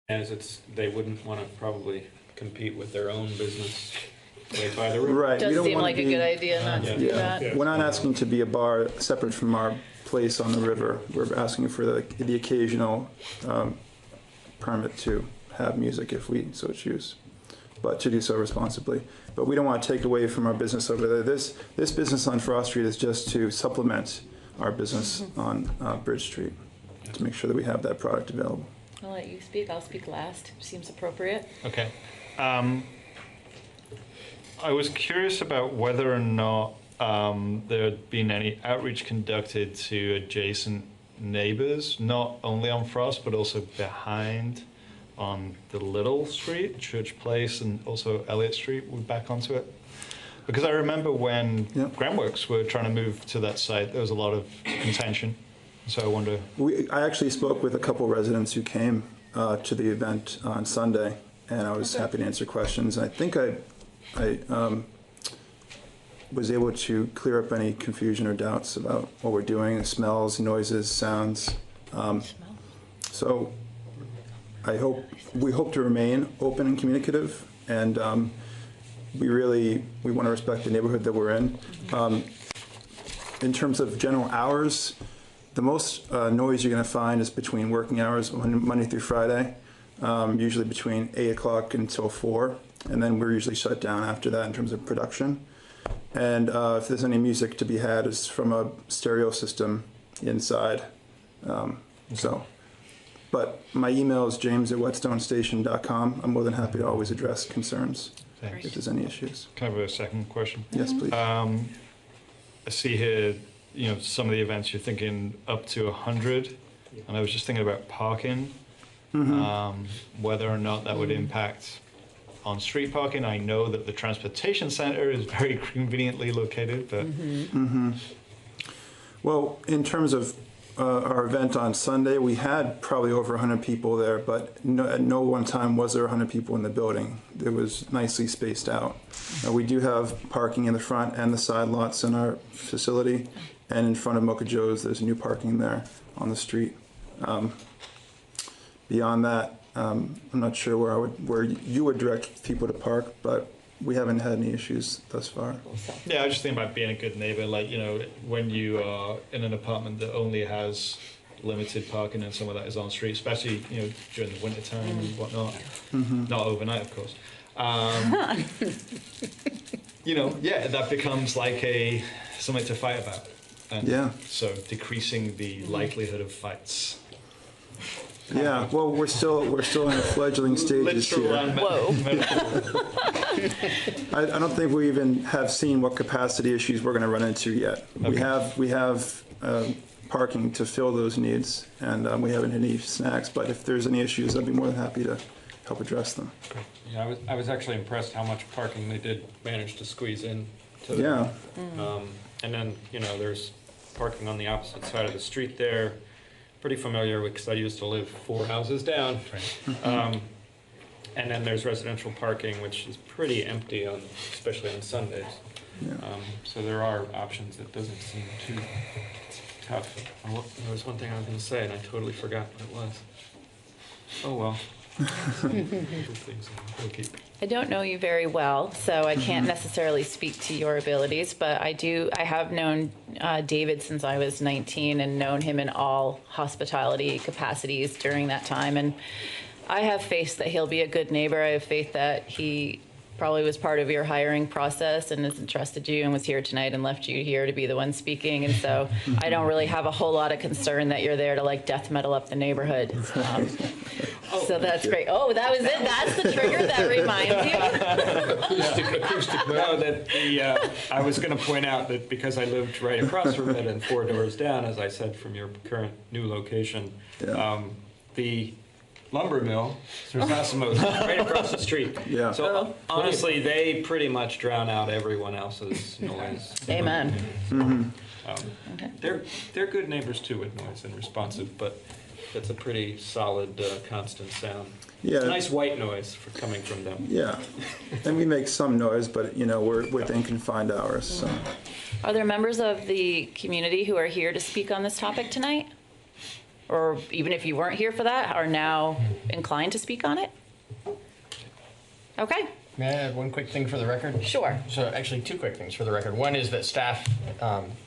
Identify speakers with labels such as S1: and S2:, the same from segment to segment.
S1: as they wouldn't want to probably compete with their own business right by the river.
S2: Right. We
S3: Does
S2: don't
S3: seem
S2: wanna
S3: like a good idea not to do
S2: Yeah.
S3: that.
S2: We're not asking to be a bar separate from our place on the river. We're asking for the occasional permit to have music if we so choose, but to do so responsibly. But we don't want to take away from our business over there. This business on Frost Street is just to supplement our business on Bridge Street, to make sure that we have that product available.
S3: I'll let you speak. I'll speak last. Seems appropriate.
S4: Okay. I was curious about whether or not there had been any outreach conducted to adjacent neighbors, not only on Frost, but also behind on the Little Street, Church Place, and also Elliott Street. We're back onto it. Because I remember when Groundworks were trying to move to that site, there was a lot of contention. So I wonder.
S2: I actually spoke with a couple residents who came to the event on Sunday, and I was happy to answer questions. I think I was able to clear up any confusion or doubts about what we're doing, smells, noises, sounds. So we hope to remain open and communicative, and we want to respect the neighborhood that we're in. In terms of general hours, the most noise you're going to find is between working hours, Monday through Friday, usually between 8 o'clock until 4, and then we're usually shut down after that in terms of production. And if there's any music to be had, it's from a stereo system inside. But my email is james@whetstonestation.com. I'm more than happy to always address concerns if there's any issues.
S4: Can I have a second question?
S2: Yes, please.
S4: I see here, some of the events you're thinking up to 100, and I was just thinking about parking, whether or not that would impact on street parking. I know that the transportation center is very conveniently located, but
S2: Well, in terms of our event on Sunday, we had probably over 100 people there, but at no one time was there 100 people in the building. It was nicely spaced out. We do have parking in the front and the side lots in our facility, and in front of Mocha Joe's, there's new parking there on the street. Beyond that, I'm not sure where you would direct people to park, but we haven't had any issues thus far.
S4: yeah, I just think about being a good neighbor. Like, when you are in an apartment that only has limited parking and some of that is on street, especially, during the winter time and whatnot. Not overnight, of course. That becomes like something to fight about. And so decreasing the likelihood of fights.
S2: Yeah, well, we're still in the fledgling stages here.
S3: Whoa.
S2: I don't think we even have seen what capacity issues we're going to run into yet. Okay. We have parking to fill those needs, and we haven't had any snacks. But if there's any issues, I'd be more than happy to help address them.
S1: Yeah, I was actually impressed how much parking they did manage to squeeze in. And then there's parking on the opposite side of the street there. Pretty familiar with, because I used to live 4 houses down. And then there's residential parking, which is pretty empty, especially on Sundays. So there are options. It doesn't seem too tough. There was one thing I was going to say, and I totally forgot what it was. Oh well.
S3: I don't know you very well, so I can't necessarily speak to your abilities, but I have known David since I was 19 and known him in all hospitality capacities during that time. And I have faith that he'll be a good neighbor. I have faith that he probably was part of your hiring process and has entrusted you and was here tonight and left you here to be the one speaking. And so I don't really have a whole lot of concern that you're there to like death metal up the neighborhood. So that's great. Oh, that was it. That's the trigger that reminds you.
S1: No, I was going to point out that because I lived right across from it and 4 doors down, as I said, from your current new location, the lumber mill, Sassimo's, right across the street.
S2: Yeah.
S1: So honestly, they pretty much drown out everyone else's noise.
S3: Amen.
S1: They're good neighbors too with noise and responsive, but it's a pretty solid, constant sound.
S2: Yeah.
S1: It's nice white noise coming from them.
S2: Yeah, and we make some noise, but we're within confined hours. So.
S3: Are there members of the community who are here to speak on this topic tonight? or even if you weren't here for that, are now inclined to speak on it? Okay,
S5: May I add one quick thing for the record?
S3: sure.
S5: So actually, two quick things for the record. One is that staff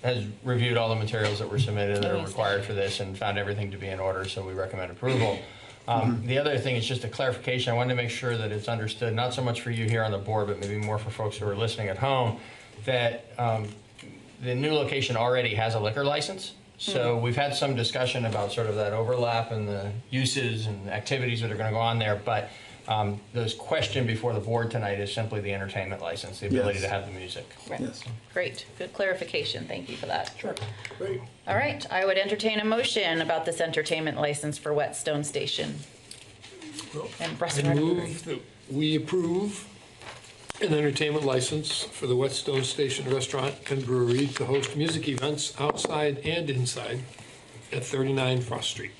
S5: has reviewed all the materials that were submitted that are required for this and found everything to be in order, so we recommend approval. The other thing is just a clarification. I wanted to make sure that it's understood, not so much for you here on the board, but maybe more for folks who are listening at home, that the new location already has a liquor license. So we've had some discussion about sort of that overlap and the uses and activities that are going to go on there, but the question before the board tonight is simply the entertainment license, the ability
S2: Yes.
S5: to have the music.
S3: Right.
S2: Yes.
S3: Great, good clarification, thank you for that.
S5: Sure.
S6: Great.
S3: All right, I would entertain a motion about this entertainment license for Whetstone Station
S6: Well,
S3: and
S6: I
S3: restaurant.
S6: move that we approve an entertainment license for the Whetstone Station Restaurant and Brewery to host music events outside and inside at 39 Frost Street.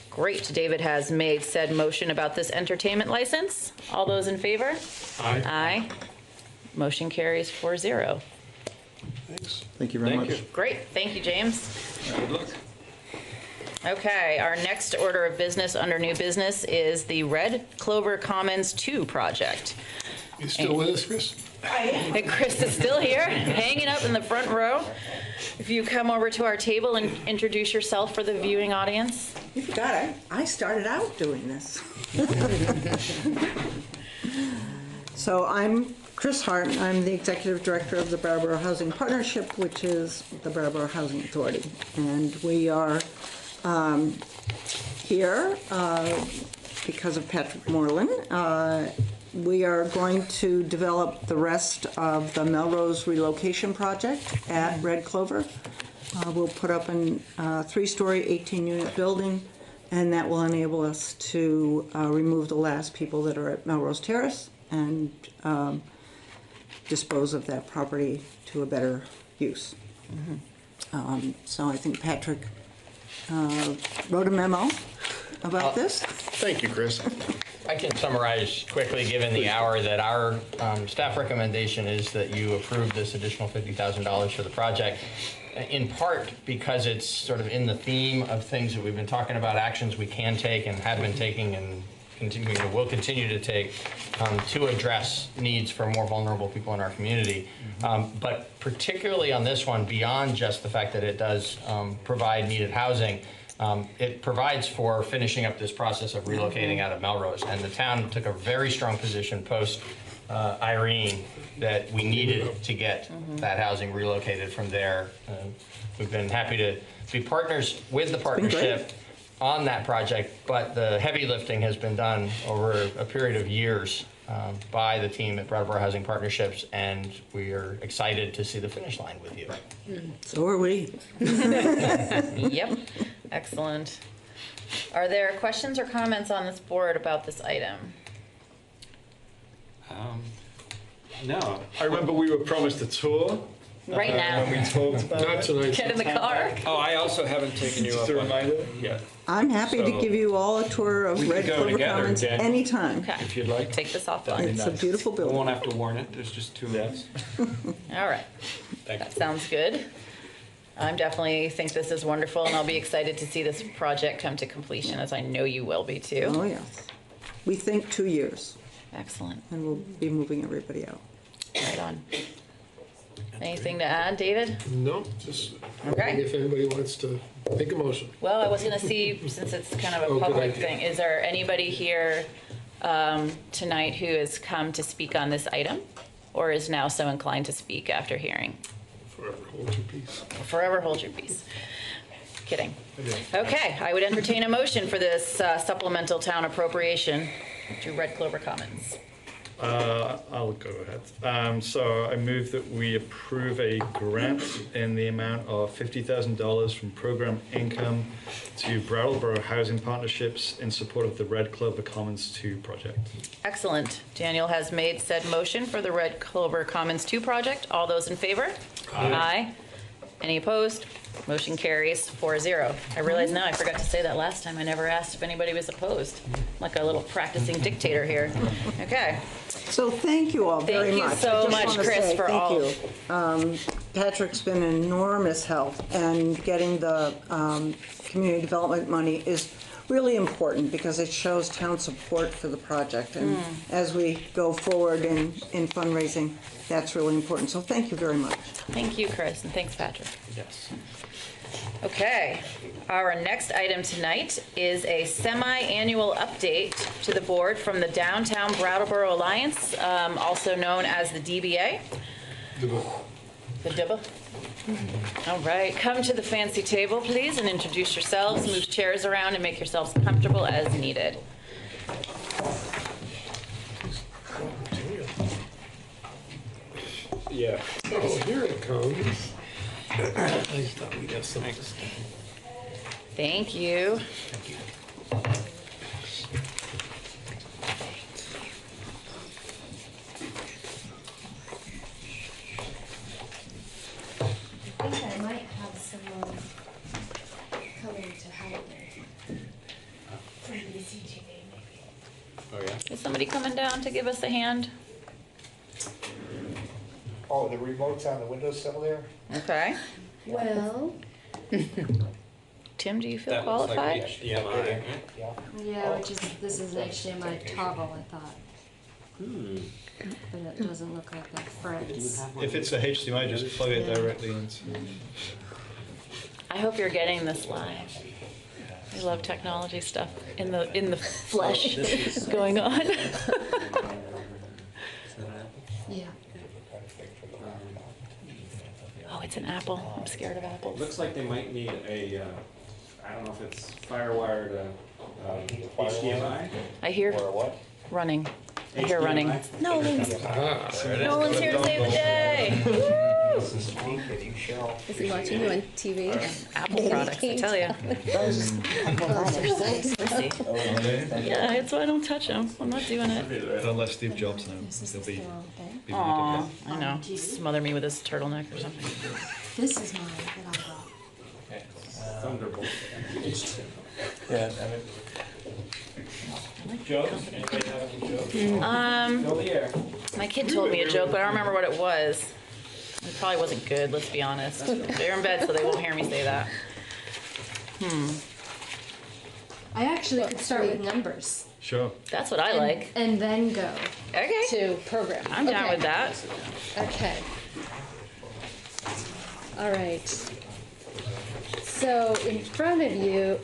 S3: Great, David has made said motion about this entertainment license. All those in favor?
S6: Aye.
S3: Aye. Motion carries 4-0.
S6: Thanks.
S2: Thank you very
S1: Thank
S2: much.
S1: you.
S3: Great, thank you, James.
S1: Good luck.
S3: Okay, our next order of business under new business is the Red Clover Commons 2 project.
S6: You still with us, Chris?
S3: And Chris is still here, hanging up in the front row. If you come over to our table and introduce yourself for the viewing audience.
S7: You forgot, I started out doing this. So I'm Chris Hart, I'm the Executive Director of the Brattleboro Housing Partnership, which is the Brattleboro Housing Authority. And we are here because of Patrick Moreland. We are going to develop the rest of the Melrose relocation project at Red Clover. We'll put up a 3-story, 18-unit building, and that will enable us to remove the last people that are at Melrose Terrace and dispose of that property to a better use. So I think Patrick wrote a memo about this.
S8: Thank you, Chris.
S5: I can summarize quickly, given the hour, that our staff recommendation is that you approve this additional $50,000 for the project, in part because it's sort of in the theme of things that we've been talking about, actions we can take and have been taking and will continue to take to address needs for more vulnerable people in our community. But particularly on this one, beyond just the fact that it does provide needed housing, it provides for finishing up this process of relocating out of Melrose. And the town took a very strong position post Irene that we needed to get that housing relocated from there. We've been happy to be partners with the partnership on that project, but the heavy lifting has been done over a period of years by the team at Brattleboro Housing Partnerships, and we are excited to see the finish line with you.
S7: So are we.
S3: Yep, excellent. Are there questions or comments on this board about this item?
S1: No.
S4: I remember we were promised a tour
S3: Right
S4: when we
S3: now,
S4: talked about
S6: Not
S4: it.
S6: tonight.
S3: get in the car.
S1: Oh, I also haven't taken you
S4: Just
S1: up
S4: a
S1: on
S4: reminder.
S1: that yet,
S7: I'm happy to
S1: So-
S7: give you all a tour of
S1: We could
S7: Red
S1: go
S7: Clover
S1: together,
S7: Commons
S1: Dan.
S7: anytime.
S3: Okay,
S1: if you'd like.
S3: take this
S1: That'd be
S3: offline.
S7: It's a
S1: nice.
S7: beautiful
S1: We
S7: building.
S1: won't have to warn it, there's just 2 of us.
S3: All right,
S1: Thank
S3: that
S1: you.
S3: sounds good. I definitely think this is wonderful, and I'll be excited to see this project come to completion, as I know you will be
S7: Oh,
S3: too.
S7: yes. We think 2 years,
S3: Excellent,
S7: and we'll be moving everybody out.
S3: right on. Anything to add, David?
S6: No, just
S3: Okay.
S6: if anybody wants to make a motion.
S3: Well, I was gonna see, since it's kind of a
S6: Oh, good
S3: public
S6: idea.
S3: thing, is there anybody here tonight who has come to speak on this item? Or is now so inclined to speak after hearing?
S6: Forever hold your peace.
S3: Forever hold your peace. Kidding. Okay, I would entertain a motion for this supplemental town appropriation to Red Clover Commons.
S4: I'll go ahead. So I move that we approve a grant in the amount of $50,000 from program income to Brattleboro Housing Partnerships in support of the Red Clover Commons 2 project.
S3: Excellent. Daniel has made said motion for the Red Clover Commons 2 project. All those in favor? Aye. Any opposed? Motion carries 4-0. I realize now I forgot to say that last time. I never asked if anybody was opposed. Like a little practicing dictator here. Okay.
S7: So thank you all very
S3: Thank you
S7: much.
S3: so
S7: I just
S3: much,
S7: wanna
S3: Chris,
S7: say
S3: for
S7: thank
S3: all.
S7: you. Patrick's been an enormous help, and getting the community development money is really important because it shows town support for the project. And as we go forward in fundraising, that's really important. So thank you very much.
S3: Thank you, Chris, and thanks, Patrick.
S1: Yes.
S3: Okay, our next item tonight is a semi-annual update to the board from the Downtown Brattleboro Alliance, also known as the DBA. The DIBA? All right, come to the fancy table, please, and introduce yourselves, move chairs around, and make yourselves comfortable as needed.
S1: Yeah.
S6: Oh, here it comes. I thought we'd have some.
S3: Thank you.
S8: I think I might have someone coming to help me. From the CGA, maybe.
S1: Oh, yeah?
S3: Is somebody coming down to give us a hand?
S9: Oh, the remote's on the windowsill there?
S3: Okay.
S8: Well,
S3: Tim, do you feel
S1: That looks like
S3: qualified?
S1: HDMI.
S9: Yeah.
S8: yeah, this is an HDMI toggle, I thought. But it doesn't look like that friends.
S4: If it's a HDMI, just plug it directly into.
S3: I hope you're getting this live. I love technology stuff in the flesh going on.
S8: Yeah.
S3: Oh, it's an apple. I'm scared of apples.
S10: Looks like they might need a, I don't know if it's firewired HDMI.
S3: I hear
S9: Or what?
S3: running. I hear running.
S10: HDMI.
S3: Nolan's
S6: Ah,
S3: Nolan's here to save the day.
S11: Is he watching you on TV?
S3: Apple products, I tell you. Yeah, it's why I don't touch them. I'm not doing it.
S4: Don't let Steve Jobs know.
S8: This is
S4: He'll
S8: the
S4: be
S8: wrong thing.
S4: be
S3: Aw,
S4: mad
S3: I know. Smother me with his turtleneck or something.
S8: This is mine that I brought.
S10: Thunderbolt.
S9: Yeah, I mean,
S10: Jokes? Anybody have any jokes? Fill the air.
S3: My kid told me a joke, but I don't remember what it was. It probably wasn't good, let's be honest. They're in bed, so they won't hear me say that.
S8: I actually could start with numbers
S4: Sure.
S3: That's what I like.
S8: and then go
S3: Okay,
S8: to program.
S3: I'm down
S8: Okay.
S3: with that.
S8: Okay. All right. So in front of you,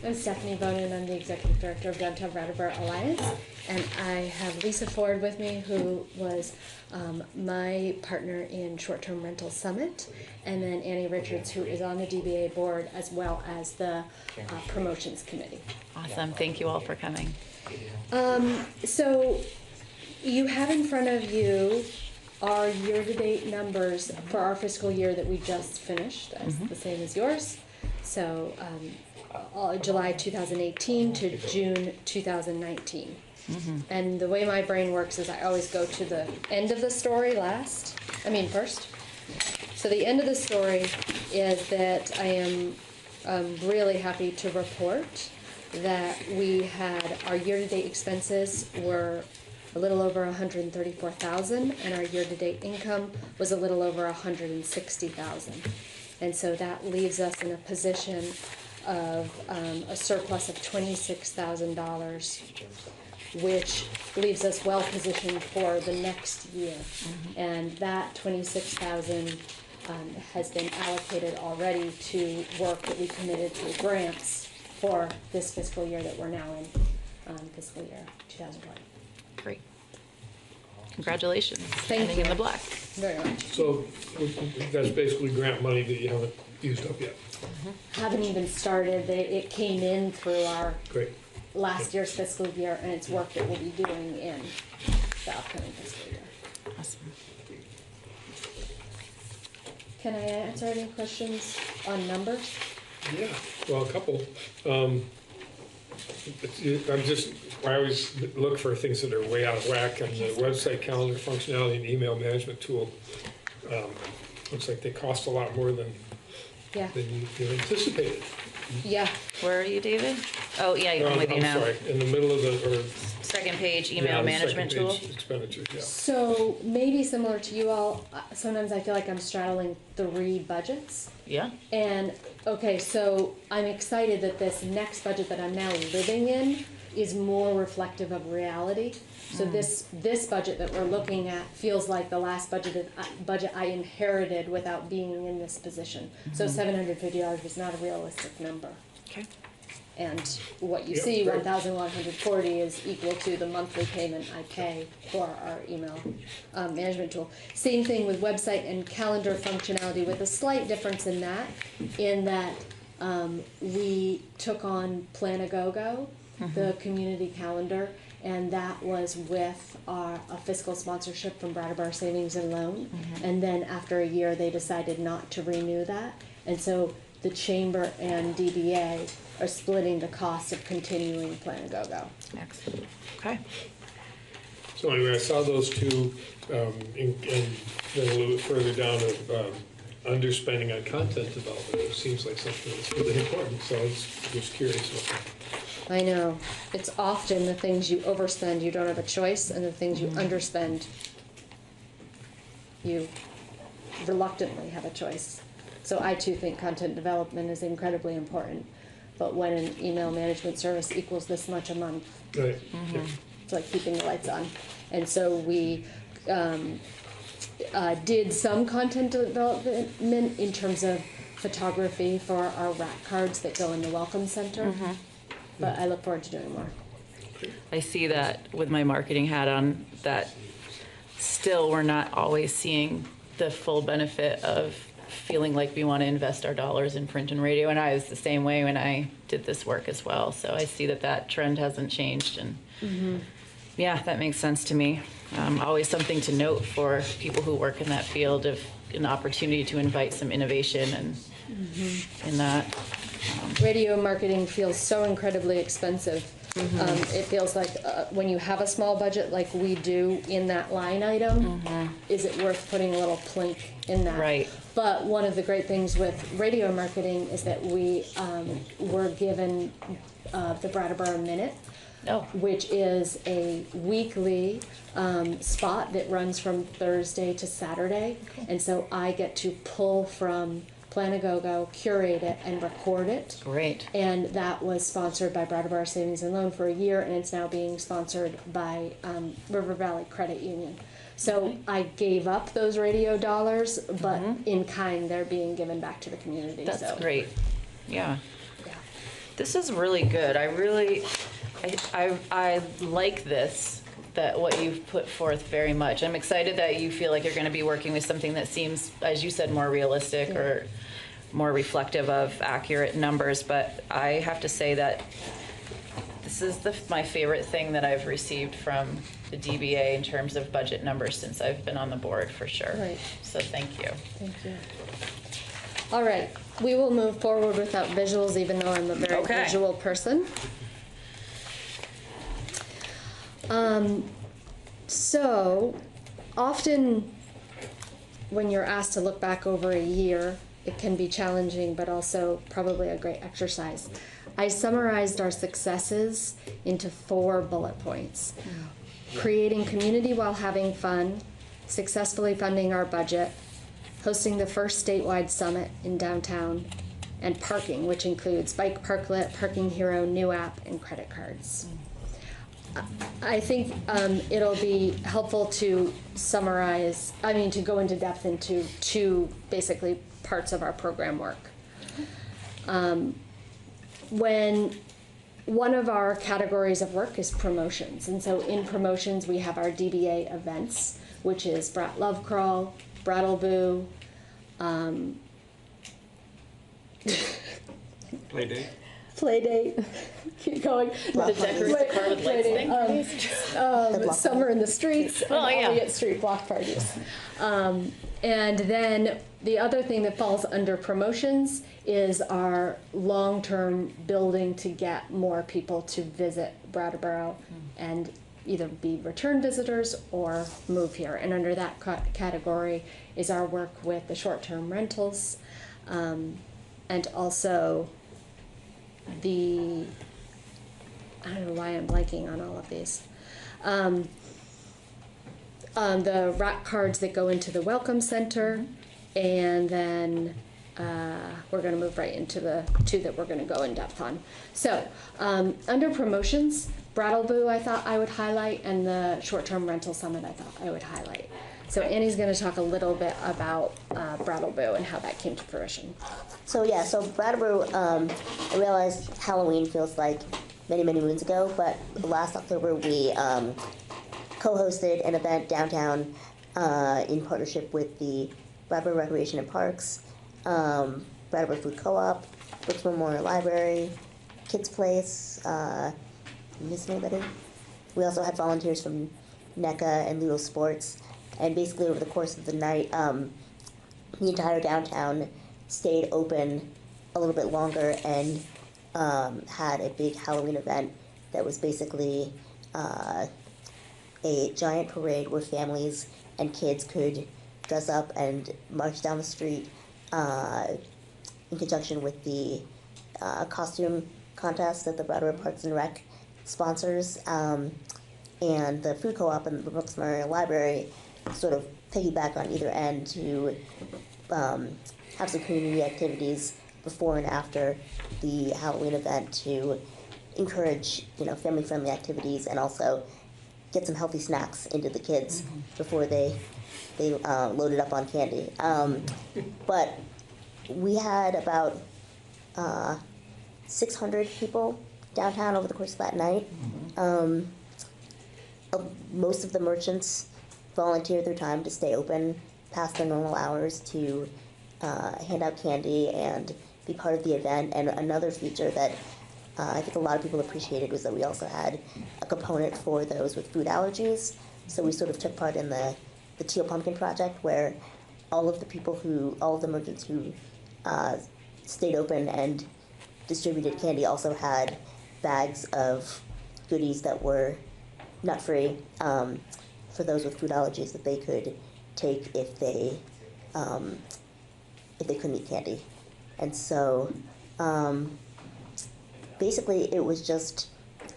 S8: I'm Stephanie Bonin. I'm the executive director of Downtown Brattleboro Alliance, and I have Lisa Ford with me, who was my partner in Short-Term Rental Summit, and then Annie Richards, who is on the DBA board as well as the promotions committee.
S3: Awesome, thank you all for coming.
S8: So you have in front of you our year-to-date numbers for our fiscal year that we just finished, as the same as yours. So July 2018 to June 2019. And the way my brain works is I always go to the end of the story first. So the end of the story is that I am really happy to report that we had our year-to-date expenses were a little over $134,000, and our year-to-date income was a little over $160,000. And so that leaves us in a position of a surplus of $26,000, which leaves us well positioned for the next year. And that $26,000 has been allocated already to work that we committed to grants for this fiscal year that we're now in, fiscal year 2020.
S3: Great. Congratulations.
S8: Thank
S3: Ending
S8: you.
S3: in the black.
S8: Very much.
S6: so that's basically grant money that you haven't used up yet.
S8: Haven't even started. It came in through our
S6: Great.
S8: last year's fiscal year, and it's work that we'll be doing in the upcoming fiscal year.
S3: Awesome.
S8: Can I answer any questions on numbers?
S6: Yeah, well, a couple. I always look for things that are way out of whack, and the website calendar functionality and email management tool, looks like they cost a lot more than
S8: Yeah.
S6: you anticipated.
S8: Yeah.
S3: Where are you, David? Oh, yeah, I'm with you
S6: I'm
S3: now.
S6: sorry, in the middle of the, or
S3: second page
S6: Yeah,
S3: email
S6: the
S3: management
S6: second
S3: tool.
S6: page Expenditures, yeah.
S8: So maybe similar to you all, sometimes I feel like I'm straddling 3 budgets.
S3: Yeah.
S8: And, okay, so I'm excited that this next budget that I'm now living in is more reflective of reality. So this budget that we're looking at feels like the last budget I inherited without being in this position. So $750 was not a realistic number.
S3: Okay.
S8: And what you
S6: Yep,
S8: see,
S6: great.
S8: 1,140 is equal to the monthly payment I pay for our email management tool. Same thing with website and calendar functionality, with a slight difference in that we took on Planagogo, the community calendar, and that was with a fiscal sponsorship from Brattleboro Savings and Loan. And then after a year, they decided not to renew that. And so the chamber and DBA are splitting the cost of continuing Planagogo.
S3: Excellent. Okay.
S6: So anyway, I saw those two, and then a little bit further down of underspending on content development. It seems like something that's really important, so I was just curious about that.
S8: I know. It's often the things you overspend, you don't have a choice, and the things you underspend, you reluctantly have a choice. So I too think content development is incredibly important. But when an email management service equals this much a month,
S6: Right. Yeah.
S8: it's like keeping the lights on. And so we did some content development in terms of photography for our rack cards that go in the Welcome Center. But I look forward to doing more.
S3: I see that with my marketing hat on, that still we're not always seeing the full benefit of feeling like we want to invest our dollars in print and radio. And I was the same way when I did this work as well. So I see that that trend hasn't changed. And yeah, that makes sense to me. Always something to note for people who work in that field, of an opportunity to invite some innovation and in that.
S8: Radio marketing feels so incredibly expensive. It feels like when you have a small budget like we do in that line item, is it worth putting a little plink in that?
S3: Right.
S8: But one of the great things with radio marketing is that we were given the Brattleboro Minute, which is a weekly spot that runs from Thursday to Saturday. And so I get to pull from Planagogo, curate it, and record it.
S3: Great.
S8: And that was sponsored by Brattleboro Savings and Loan for a year, and it's now being sponsored by River Valley Credit Union. So I gave up those radio dollars, but in kind, they're being given back to the community.
S3: That's
S8: so.
S3: great. Yeah.
S8: Yeah.
S3: This is really good. I like this, that what you've put forth very much. I'm excited that you feel like you're going to be working with something that seems, as you said, more realistic or more reflective of accurate numbers. But I have to say that this is my favorite thing that I've received from the DBA in terms of budget numbers since I've been on the board, for sure.
S8: Right.
S3: So thank you.
S8: Thank you. All right, we will move forward without visuals, even though I'm a very visual person. So often when you're asked to look back over a year, it can be challenging, but also probably a great exercise. I summarized our successes into 4 bullet points. Creating community while having fun, successfully funding our budget, hosting the first statewide summit in downtown, and parking, which includes Bike Parklet, Parking Hero, new app, and credit cards. I think it'll be helpful to summarize, to go into depth into 2 basically parts of our program work. When one of our categories of work is promotions, and so in promotions we have our DBA events, which is Bratt Love Crawl, Brattleboo, Playdate, keep going.
S3: The decorate the car with lights thing.
S8: Summer in the Streets, and Elliott Street block parties. And then the other thing that falls under promotions is our long-term building to get more people to visit Brattleboro and either be return visitors or move here. And under that category is our work with the short-term rentals, and also I don't know why I'm blanking on all of these. The rack cards that go into the welcome center, and then we're going to move right into the two that we're going to go in depth on. So under promotions, Brattleboo I thought I would highlight, and the short-term rental summit I thought I would highlight. So Annie's going to talk a little bit about Brattleboo and how that came to fruition.
S12: So Brattleboo, I realized Halloween feels like many, many moons ago, but last October we co-hosted an event downtown in partnership with the Brattleboro Recreation and Parks, Brattleboro Food Co-op, Brooks Memorial Library, Kids Place, miss anybody? We also had volunteers from NECA and Ludo Sports, and basically over the course of the night, the entire downtown stayed open a little bit longer and had a big Halloween event that was basically a giant parade where families and kids could dress up and march down the street in conjunction with the costume contest that the Brattleboro Parks and Rec sponsors, and the food co-op and the Brooks Memorial Library sort of piggyback on either end to have some community activities before and after the Halloween event to encourage, family-friendly activities and also get some healthy snacks into the kids before they loaded up on candy. But we had about 600 people downtown over the course of that night. Most of the merchants volunteered their time to stay open past their normal hours to hand out candy and be part of the event. And another feature that I think a lot of people appreciated was that we also had a component for those with food allergies. So we sort of took part in the Teal Pumpkin Project, where all of the merchants who stayed open and distributed candy also had bags of goodies that were nut-free for those with food allergies that they could take if they couldn't eat candy. And so basically it was just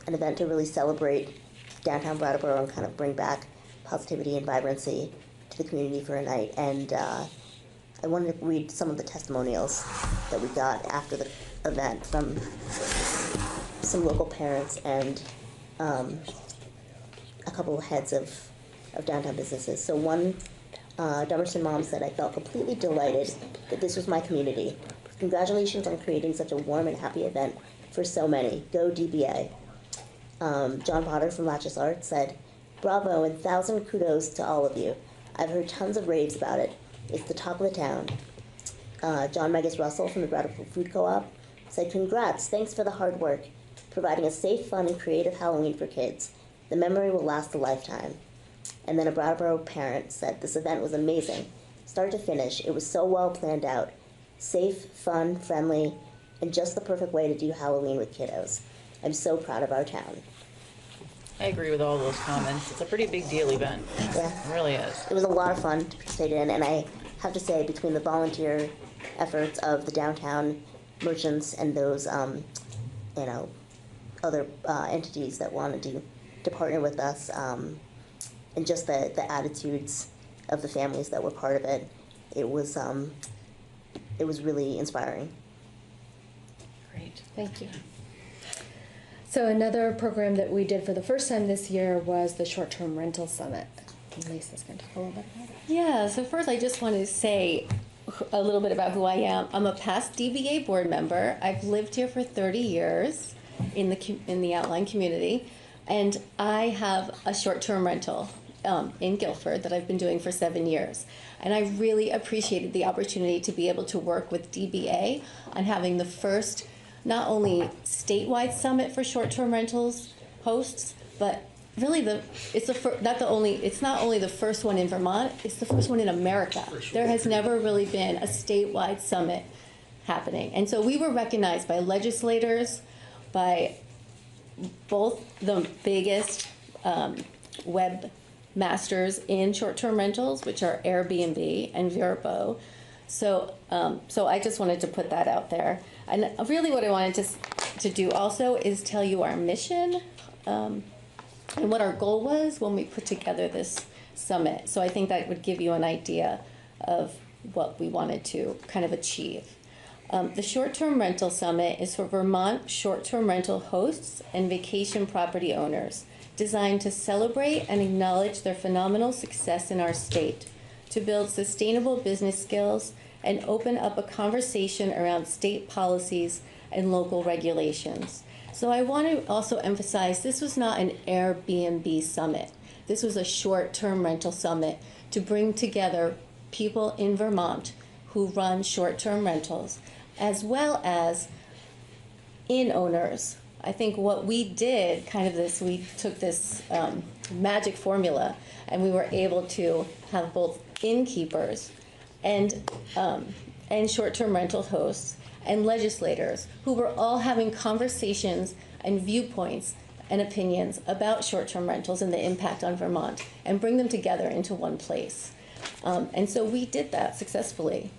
S12: an event to really celebrate downtown Brattleboro and kind of bring back positivity and vibrancy to the community for a night. And I wanted to read some of the testimonials that we got after the event from some local parents and a couple of heads of downtown businesses. So one Dummerston mom said, "I felt completely delighted that this was my community. Congratulations on creating such a warm and happy event for so many. Go DBA." John Potter from Latches Art said, "Bravo and 1,000 kudos to all of you. I've heard tons of raves about it. It's the talk of the town." John Megas Russell from the Brattleboro Food Co-op said, "Congrats, thanks for the hard work, providing a safe, fun, and creative Halloween for kids. The memory will last a lifetime." And then a Brattleboro parent said, "This event was amazing. Start to finish, it was so well planned out. Safe, fun, friendly, and just the perfect way to do Halloween with kiddos. I'm so proud of our town."
S3: I agree with all those comments. It's a pretty big deal event.
S12: Yeah.
S3: It really is.
S12: It was a lot of fun to participate in, and I have to say, between the volunteer efforts of the downtown merchants and those, other entities that wanted to partner with us, and just the attitudes of the families that were part of it, it was really inspiring.
S3: Great.
S8: Thank you. So another program that we did for the first time this year was the short-term rental summit. And Lisa's going to talk a little bit about it.
S11: Yeah, so first I just want to say a little bit about who I am. I'm a past DVA board member. I've lived here for 30 years in the outlying community, and I have a short-term rental in Guilford that I've been doing for 7 years. And I really appreciated the opportunity to be able to work with DBA on having the first not only statewide summit for short-term rentals hosts, but really it's not only the first one in Vermont, it's the first one in America. There has never really been a statewide summit happening. And so we were recognized by legislators, by both the biggest web masters in short-term rentals, which are Airbnb and Vrbo. So I just wanted to put that out there. And really what I wanted to do also is tell you our mission. and what our goal was when we put together this summit. So I think that would give you an idea of what we wanted to kind of achieve. The short-term rental summit is for Vermont short-term rental hosts and vacation property owners, designed to celebrate and acknowledge their phenomenal success in our state, to build sustainable business skills, and open up a conversation around state policies and local regulations. So I want to also emphasize this was not an Airbnb summit. This was a short-term rental summit to bring together people in Vermont who run short-term rentals, as well as inn owners. I think what we did, we took this magic formula, and we were able to have both innkeepers and short-term rental hosts and legislators who were all having conversations and viewpoints and opinions about short-term rentals and the impact on Vermont, and bring them together into one place. And so we did that successfully.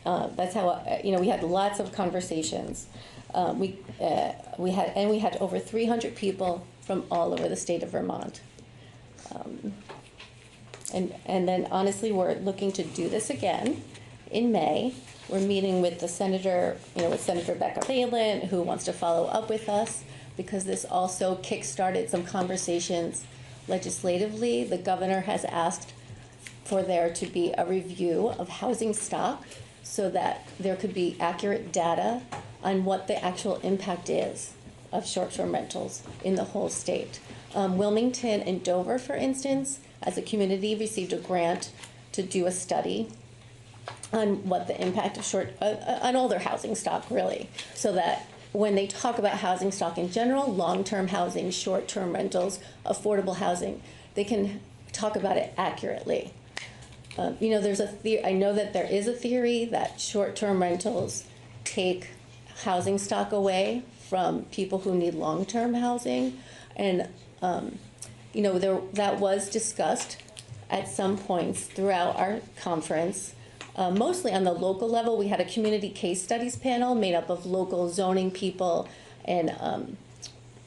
S11: That's how, we had lots of conversations. We had over 300 people from all over the state of Vermont. And then honestly, we're looking to do this again in May. We're meeting with the senator, with Senator Becca Balin, who wants to follow up with us, because this also kick-started some conversations legislatively. The governor has asked for there to be a review of housing stock so that there could be accurate data on what the actual impact is of short-term rentals in the whole state. Wilmington and Dover, for instance, as a community, received a grant to do a study on what the impact of on all their housing stock, really, so that when they talk about housing stock in general, long-term housing, short-term rentals, affordable housing, they can talk about it accurately. There's I know that there is a theory that short-term rentals take housing stock away from people who need long-term housing, and that was discussed at some points throughout our conference. Mostly on the local level, we had a community case studies panel made up of local zoning people and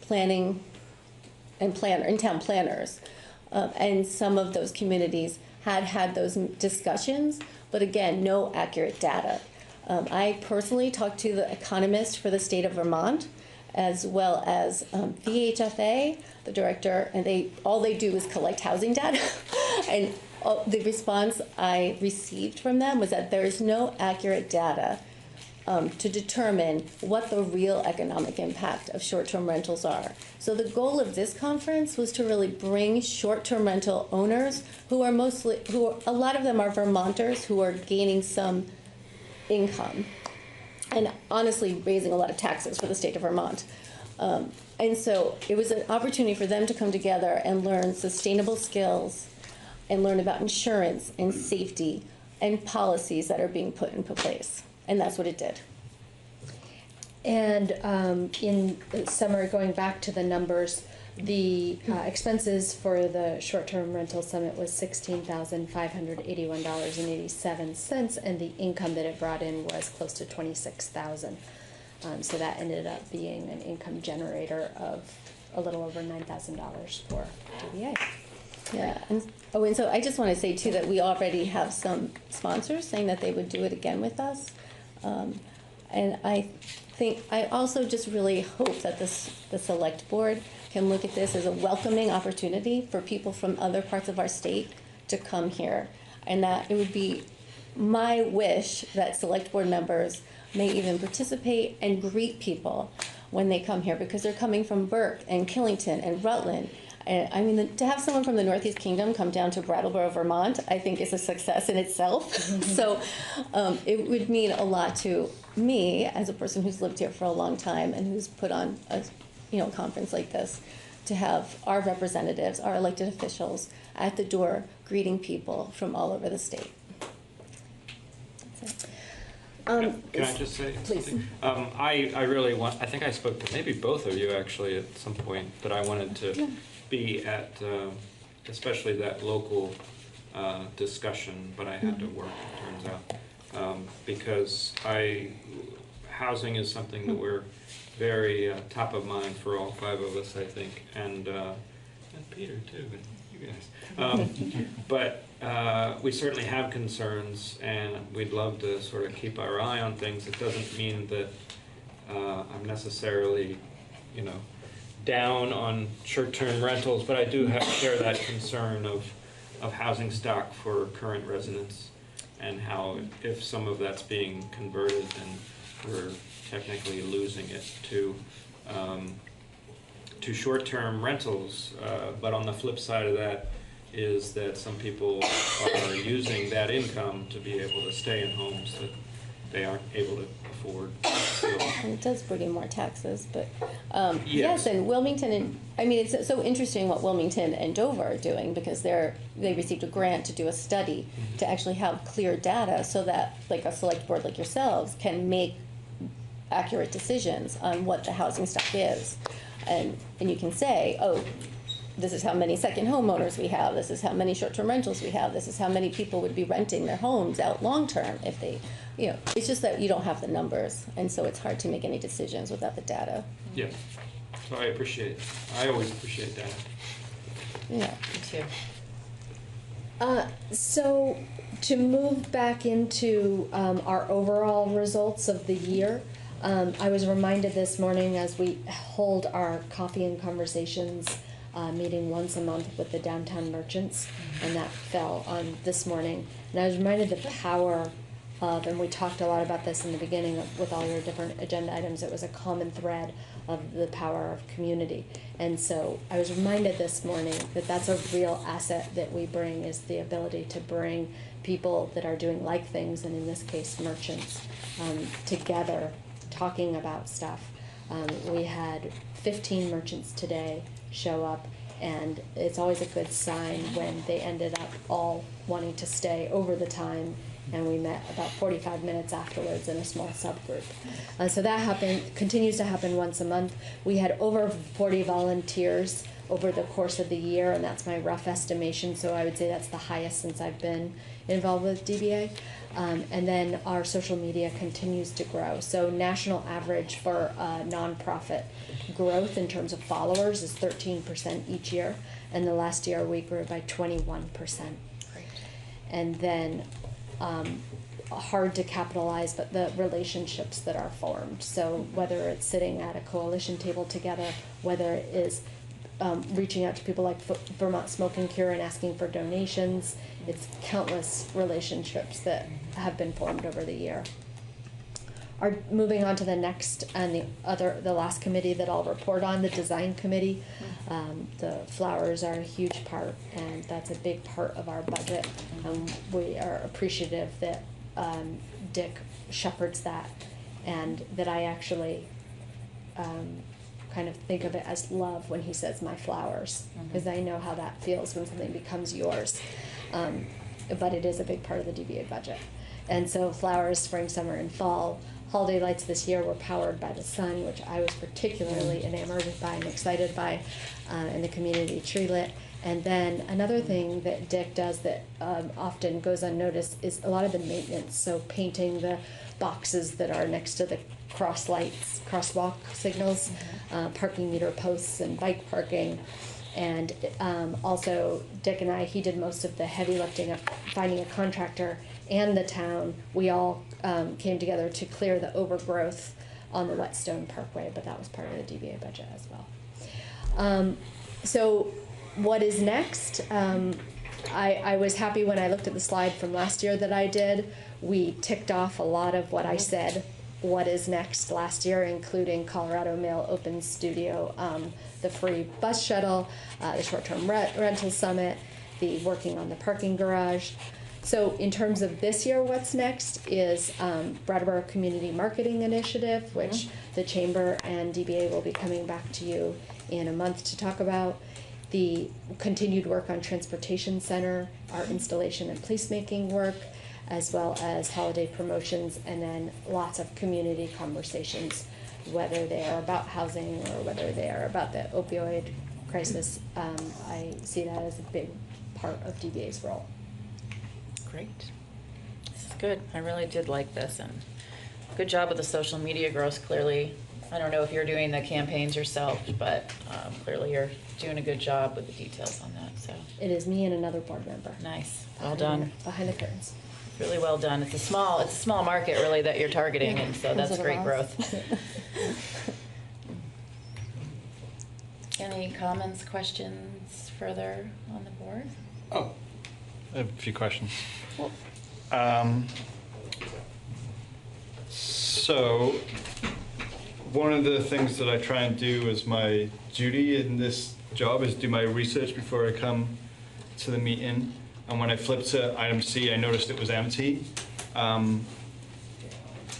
S11: planning and town planners. And some of those communities had those discussions, but again, no accurate data. I personally talked to the economist for the state of Vermont, as well as VHFA, the director, and all they do is collect housing data. And the response I received from them was that there is no accurate data to determine what the real economic impact of short-term rentals are. So the goal of this conference was to really bring short-term rental owners a lot of them are Vermonters who are gaining some income and honestly raising a lot of taxes for the state of Vermont. And so it was an opportunity for them to come together and learn sustainable skills and learn about insurance and safety and policies that are being put into place. And that's what it did.
S8: And in summary, going back to the numbers, the expenses for the short-term rental summit was $16,581.87, and the income that it brought in was close to $26,000. So that ended up being an income generator of a little over $9,000 for DBA.
S11: Yeah, and so I just want to say too that we already have some sponsors saying that they would do it again with us, and I also just really hope that the select board can look at this as a welcoming opportunity for people from other parts of our state to come here, and that it would be my wish that select board members may even participate and greet people when they come here, because they're coming from Burke and Killington and Rutland. And I mean, to have someone from the Northeast Kingdom come down to Brattleboro, Vermont, I think is a success in itself. So it would mean a lot to me as a person who's lived here for a long time and who's put on a conference like this, to have our representatives, our elected officials at the door greeting people from all over the state. That's it.
S1: Can I just say something? I really I think I spoke to maybe both of you actually at some point, but I wanted to be at especially that local discussion, but I had to work, it turns out, because housing is something that we're very top of mind for all five of us, I think, and And Peter too, but you guys. But we certainly have concerns, and we'd love to sort of keep our eye on things. It doesn't mean that I'm necessarily, down on short-term rentals, but I do share that concern of housing stock for current residents, and how if some of that's being converted, then we're technically losing it to short-term rentals. But on the flip side of that is that some people are using that income to be able to stay in homes that they aren't able to afford. So,
S11: It does bring in more taxes, but
S1: Yes.
S11: yes, and Wilmington it's so interesting what Wilmington and Dover are doing, because they received a grant to do a study to actually have clear data so that like a select board like yourselves can make accurate decisions on what the housing stock is, and you can say, oh, this is how many second homeowners we have, this is how many short-term rentals we have, this is how many people would be renting their homes out long-term if they, it's just that you don't have the numbers, and so it's hard to make any decisions without the data.
S1: yeah, so I always appreciate that.
S11: Yeah.
S3: Me too.
S8: So to move back into our overall results of the year, I was reminded this morning as we hold our coffee and conversations meeting once a month with the downtown merchants, and that fell on this morning. And I was reminded the power of, and we talked a lot about this in the beginning with all your different agenda items, it was a common thread of the power of community. And so I was reminded this morning that that's a real asset that we bring, is the ability to bring people that are doing like things, and in this case merchants, together talking about stuff. We had 15 merchants today show up, and it's always a good sign when they ended up all wanting to stay over the time, and we met about 45 minutes afterwards in a small subgroup. So that continues to happen once a month. We had over 40 volunteers over the course of the year, and that's my rough estimation, so I would say that's the highest since I've been involved with DBA. And then our social media continues to grow. So national average for nonprofit growth in terms of followers is 13% each year, and the last year we grew by 21%.
S3: Great.
S8: And then hard to capitalize, but the relationships that are formed. So whether it's sitting at a coalition table together, whether it is reaching out to people like Vermont Smoke and Cure and asking for donations, it's countless relationships that have been formed over the year. Moving on to the next and the last committee that I'll report on, the design committee. The flowers are a huge part, and that's a big part of our budget. We are appreciative that Dick shepherds that, and that I actually kind of think of it as love when he says my flowers, because I know how that feels when something becomes yours. But it is a big part of the DBA budget. And so flowers, spring, summer, and fall. Holiday lights this year were powered by the sun, which I was particularly enamored by and excited by, and the community tree lit. And then another thing that Dick does that often goes unnoticed is a lot of the maintenance. So painting the boxes that are next to the crosswalk signals, parking meter posts and bike parking. And also Dick and he did most of the heavy lifting of finding a contractor, and the town. We all came together to clear the overgrowth on the Whetstone Parkway, but that was part of the DBA budget as well. So what is next? I was happy when I looked at the slide from last year that I did. We ticked off a lot of what I said what is next last year, including Colorado Mail Open Studio, the free bus shuttle, the short-term rental summit, the working on the parking garage. So in terms of this year, what's next is Brattleboro Community Marketing Initiative, which the Chamber and DBA will be coming back to you in a month to talk about. The continued work on Transportation Center, our installation and placemaking work, as well as holiday promotions, and then lots of community conversations, whether they are about housing or whether they are about the opioid crisis. I see that as a big part of DBA's role.
S3: Great. This is good. I really did like this, and good job with the social media growth. Clearly, I don't know if you're doing the campaigns yourself, but clearly you're doing a good job with the details on that, so.
S8: It is me and another board member.
S3: Nice, well done.
S8: Behind the curtains.
S3: Really well done. It's a small market really that you're targeting, and so that's great growth. Any comments, questions further on the board?
S4: Oh, I have a few questions. So, one of the things that I try and do as my duty in this job is do my research before I come to the meeting. And when I flipped to item C, I noticed it was empty. And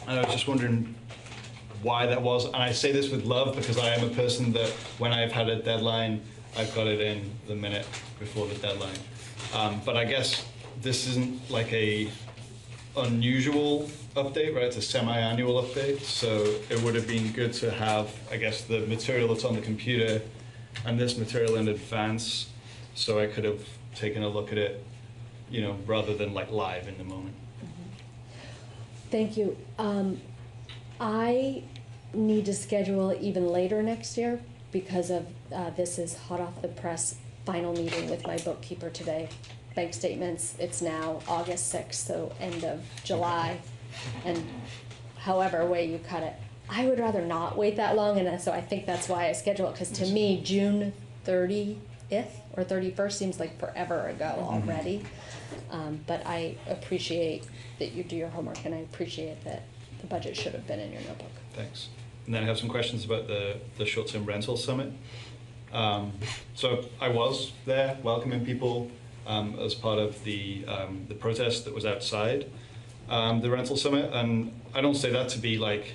S4: I was just wondering why that was. And I say this with love because I am a person that when I've had a deadline, I've got it in the minute before the deadline. But I guess this isn't like a unusual update, right? It's a semi-annual update. So it would have been good to have, I guess, the material that's on the computer and this material in advance. So I could have taken a look at it, you know, rather than like live in the moment.
S8: Thank you. I need to schedule even later next year because of this is hot off the press final meeting with my bookkeeper today. Bank statements, it's now August 6th, so end of July. And however way you cut it, I would rather not wait that long, and so I think that's why I schedule it, because to me, June 30th or 31st seems like forever ago already. But I appreciate that you do your homework, and I appreciate that the budget should have been in your notebook.
S4: Thanks. And then I have some questions about the short-term rental summit. So I was there welcoming people as part of the protest that was outside the rental summit, and I don't say that to be like,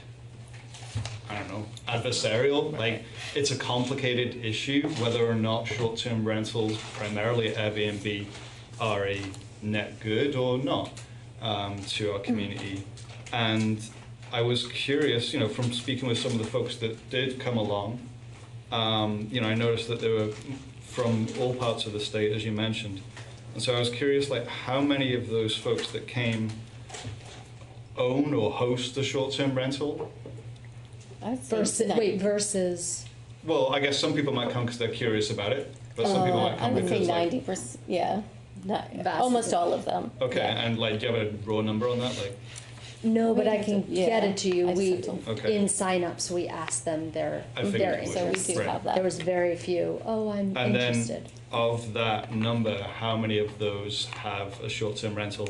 S4: I don't know, adversarial. Like, it's a complicated issue whether or not short-term rentals, primarily Airbnb, are a net good or not to our community. And I was curious, you know, from speaking with some of the folks that did come along, you know, I noticed that they were from all parts of the state, as you mentioned. And so I was curious, like, how many of those folks that came own or host a short-term rental?
S8: Versus.
S4: Well, I guess some people might come because they're curious about it, but some people might
S11: I
S4: come
S11: would say
S4: because, like,
S11: 90%, yeah. Almost all of them.
S4: okay,
S11: yeah.
S4: and like, do you have a raw number on that? Like,
S8: No, but
S11: We
S8: I
S11: have
S8: can
S11: to- yeah,
S8: get it to you.
S11: I
S8: We,
S11: sent them.
S4: Okay.
S8: in signups, we asked them their
S4: I figured you would.
S11: So we
S8: interest.
S11: do
S4: Right.
S11: have that.
S8: There was very few, oh, I'm
S4: and
S8: interested.
S4: then of that number, how many of those have a short-term rental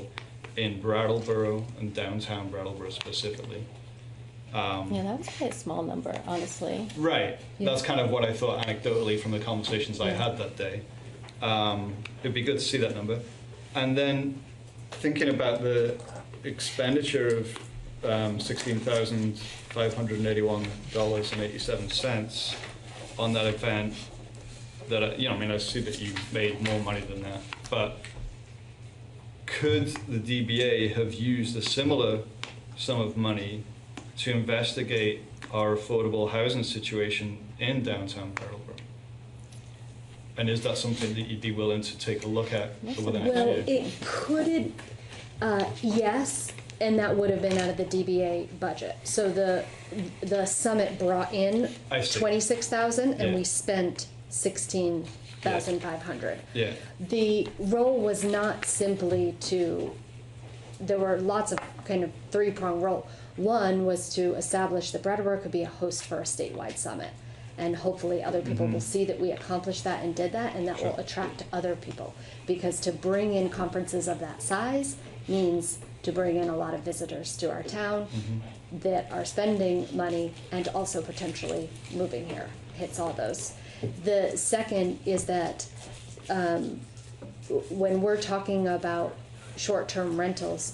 S4: in Brattleboro and downtown Brattleboro specifically?
S11: Yeah, that was quite a small number, honestly.
S4: Right.
S8: Yeah.
S4: That's kind of what I thought anecdotally from the conversations I had that day. It'd be good to see that number. And then thinking about the expenditure of $16,581.87 on that event, that, you know, I mean, I see that you made more money than that, but could the DBA have used a similar sum of money to investigate our affordable housing situation in downtown Brattleboro? And is that something that you'd be willing to take a look at over the next
S8: Well,
S4: year?
S8: it could, yes, and that would have been out of the DBA budget. So the summit brought in
S4: I see.
S8: 26,000, and
S4: Yeah.
S8: we spent 16,500.
S4: Yeah.
S8: The role was not simply to, there were lots of kind of three-prong role. One was to establish that Brattleboro could be a host for a statewide summit. And hopefully other people will see that we accomplished that and did that, and that will attract other people. Because to bring in conferences of that size means to bring in a lot of visitors to our town that are spending money and also potentially moving here. Hits all those. The second is that when we're talking about short-term rentals,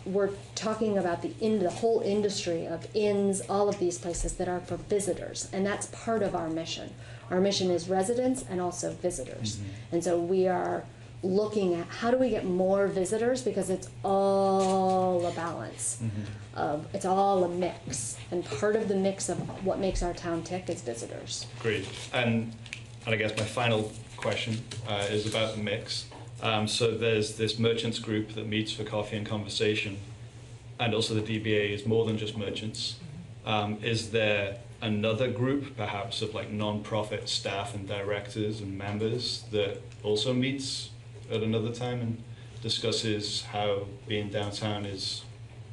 S8: we're talking about the whole industry of inns, all of these places that are for visitors, and that's part of our mission. Our mission is residents and also visitors, and so we are looking at how do we get more visitors, because it's all a balance. It's all a mix, and part of the mix of what makes our town tick is visitors.
S4: Great. And I guess my final question is about the mix. So there's this merchants group that meets for coffee and conversation, and also the DBA is more than just merchants. Is there another group, perhaps of like non-profit staff and directors and members that also meets at another time and discusses how being downtown is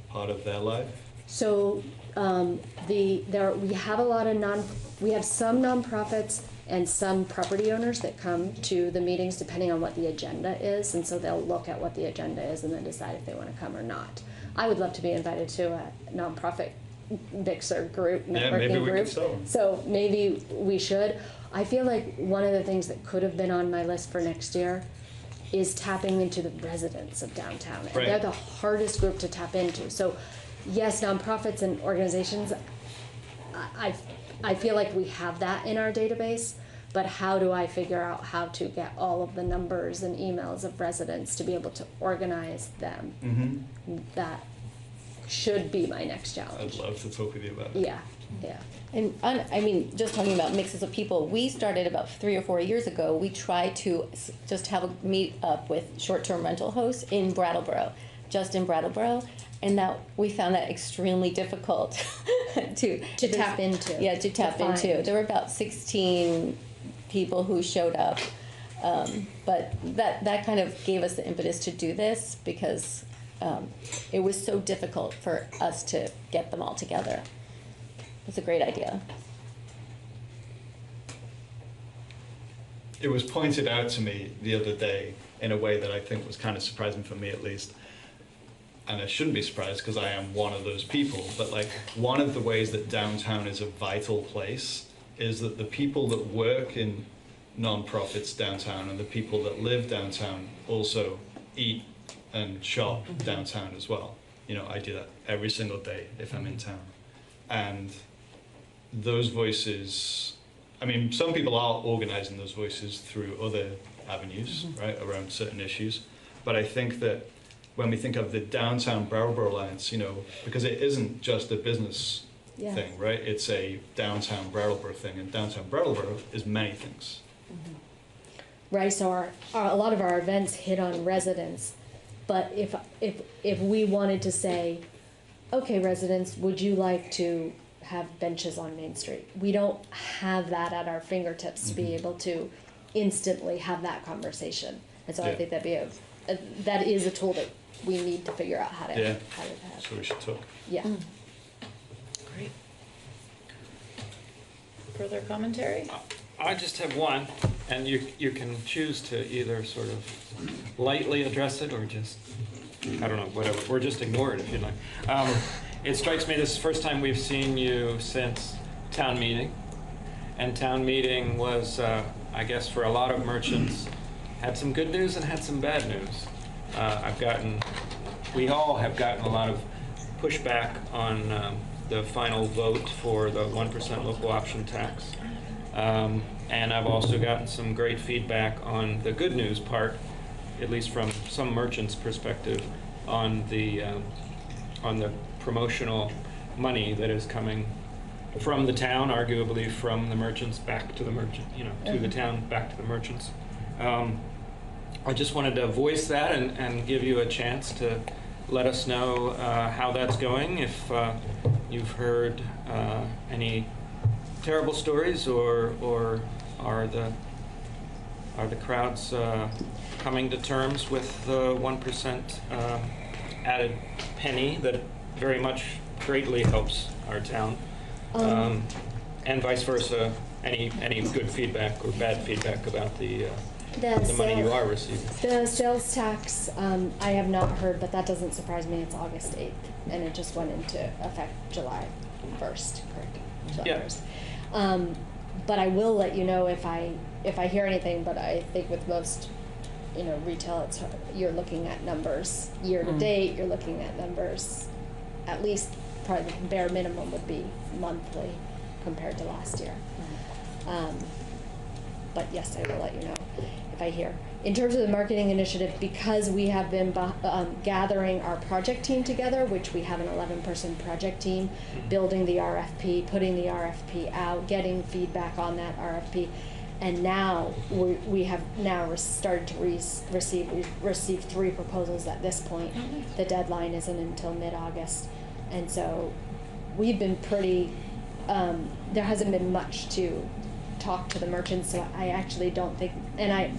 S4: part of their life?
S8: So we have some nonprofits and some property owners that come to the meetings depending on what the agenda is, and so they'll look at what the agenda is and then decide if they want to come or not. I would love to be invited to a nonprofit mixer group, networking group. So maybe we should. I feel like one of the things that could have been on my list for next year is tapping into the residents of downtown. And
S4: Right.
S8: they're the hardest group to tap into. So yes, nonprofits and organizations, I feel like we have that in our database, but how do I figure out how to get all of the numbers and emails of residents to be able to organize them?
S4: Mm-hmm.
S8: That should be my next challenge.
S4: I'd love to talk with you about it.
S8: Yeah, yeah.
S11: And I mean, just talking about mixes of people, we started about 3 or 4 years ago. We tried to just have a meet up with short-term rental hosts in Brattleboro, just in Brattleboro, and that we found that extremely difficult to
S8: tap into.
S11: Yeah, to tap into.
S8: Find.
S11: There were about 16 people who showed up, but that kind of gave us the impetus to do this because it was so difficult for us to get them all together. It's a great idea.
S4: It was pointed out to me the other day in a way that I think was kind of surprising for me at least. And I shouldn't be surprised because I am one of those people, but like one of the ways that downtown is a vital place is that the people that work in non-profits downtown and the people that live downtown also eat and shop downtown as well. You know, I do that every single day if I'm in town. And those voices, I mean, some people are organizing those voices through other avenues, right, around certain issues. But I think that when we think of the Downtown Brattleboro Alliance, you know, because it isn't just a business thing, right? It's a Downtown Brattleboro thing, and Downtown Brattleboro is many things.
S8: Right, so a lot of our events hit on residents, but if we wanted to say, okay, residents, would you like to have benches on Main Street? We don't have that at our fingertips to be able to instantly have that conversation, and so I think that'd be that is a tool that we need to figure out how to have.
S4: So we should talk.
S8: Yeah.
S3: Great. Further commentary?
S1: I just have one, and you can choose to either sort of lightly address it or just, I don't know, whatever, or just ignore it if you'd like. It strikes me this is the first time we've seen you since town meeting, and town meeting was, I guess for a lot of merchants, had some good news and had some bad news. We all have gotten a lot of pushback on the final vote for the 1% local option tax. And I've also gotten some great feedback on the good news part, at least from some merchants' perspective, on the promotional money that is coming from the town, arguably from the merchants back to the merchant, to the town, back to the merchants. I just wanted to voice that and give you a chance to let us know how that's going, if you've heard any terrible stories, or are the crowds coming to terms with the 1% added penny that very much greatly helps our town, and vice versa. Any good feedback or bad feedback about the money you are receiving?
S8: The sales tax, I have not heard, but that doesn't surprise me. It's August 8th, and it just went into effect July 1st, correct? July 1st. But I will let you know if I hear anything. But I think with most, retail, you're looking at numbers year to date. You're looking at numbers, at least probably the bare minimum would be monthly compared to last year. But yes, I will let you know if I hear. In terms of the marketing initiative, because we have been gathering our project team together, which we have an 11-person project team, building the RFP, putting the RFP out, getting feedback on that RFP, and now we have now started to receive 3 proposals at this point. The deadline isn't until mid-August, and so we've been pretty there hasn't been much to talk to the merchants, so I actually don't think, and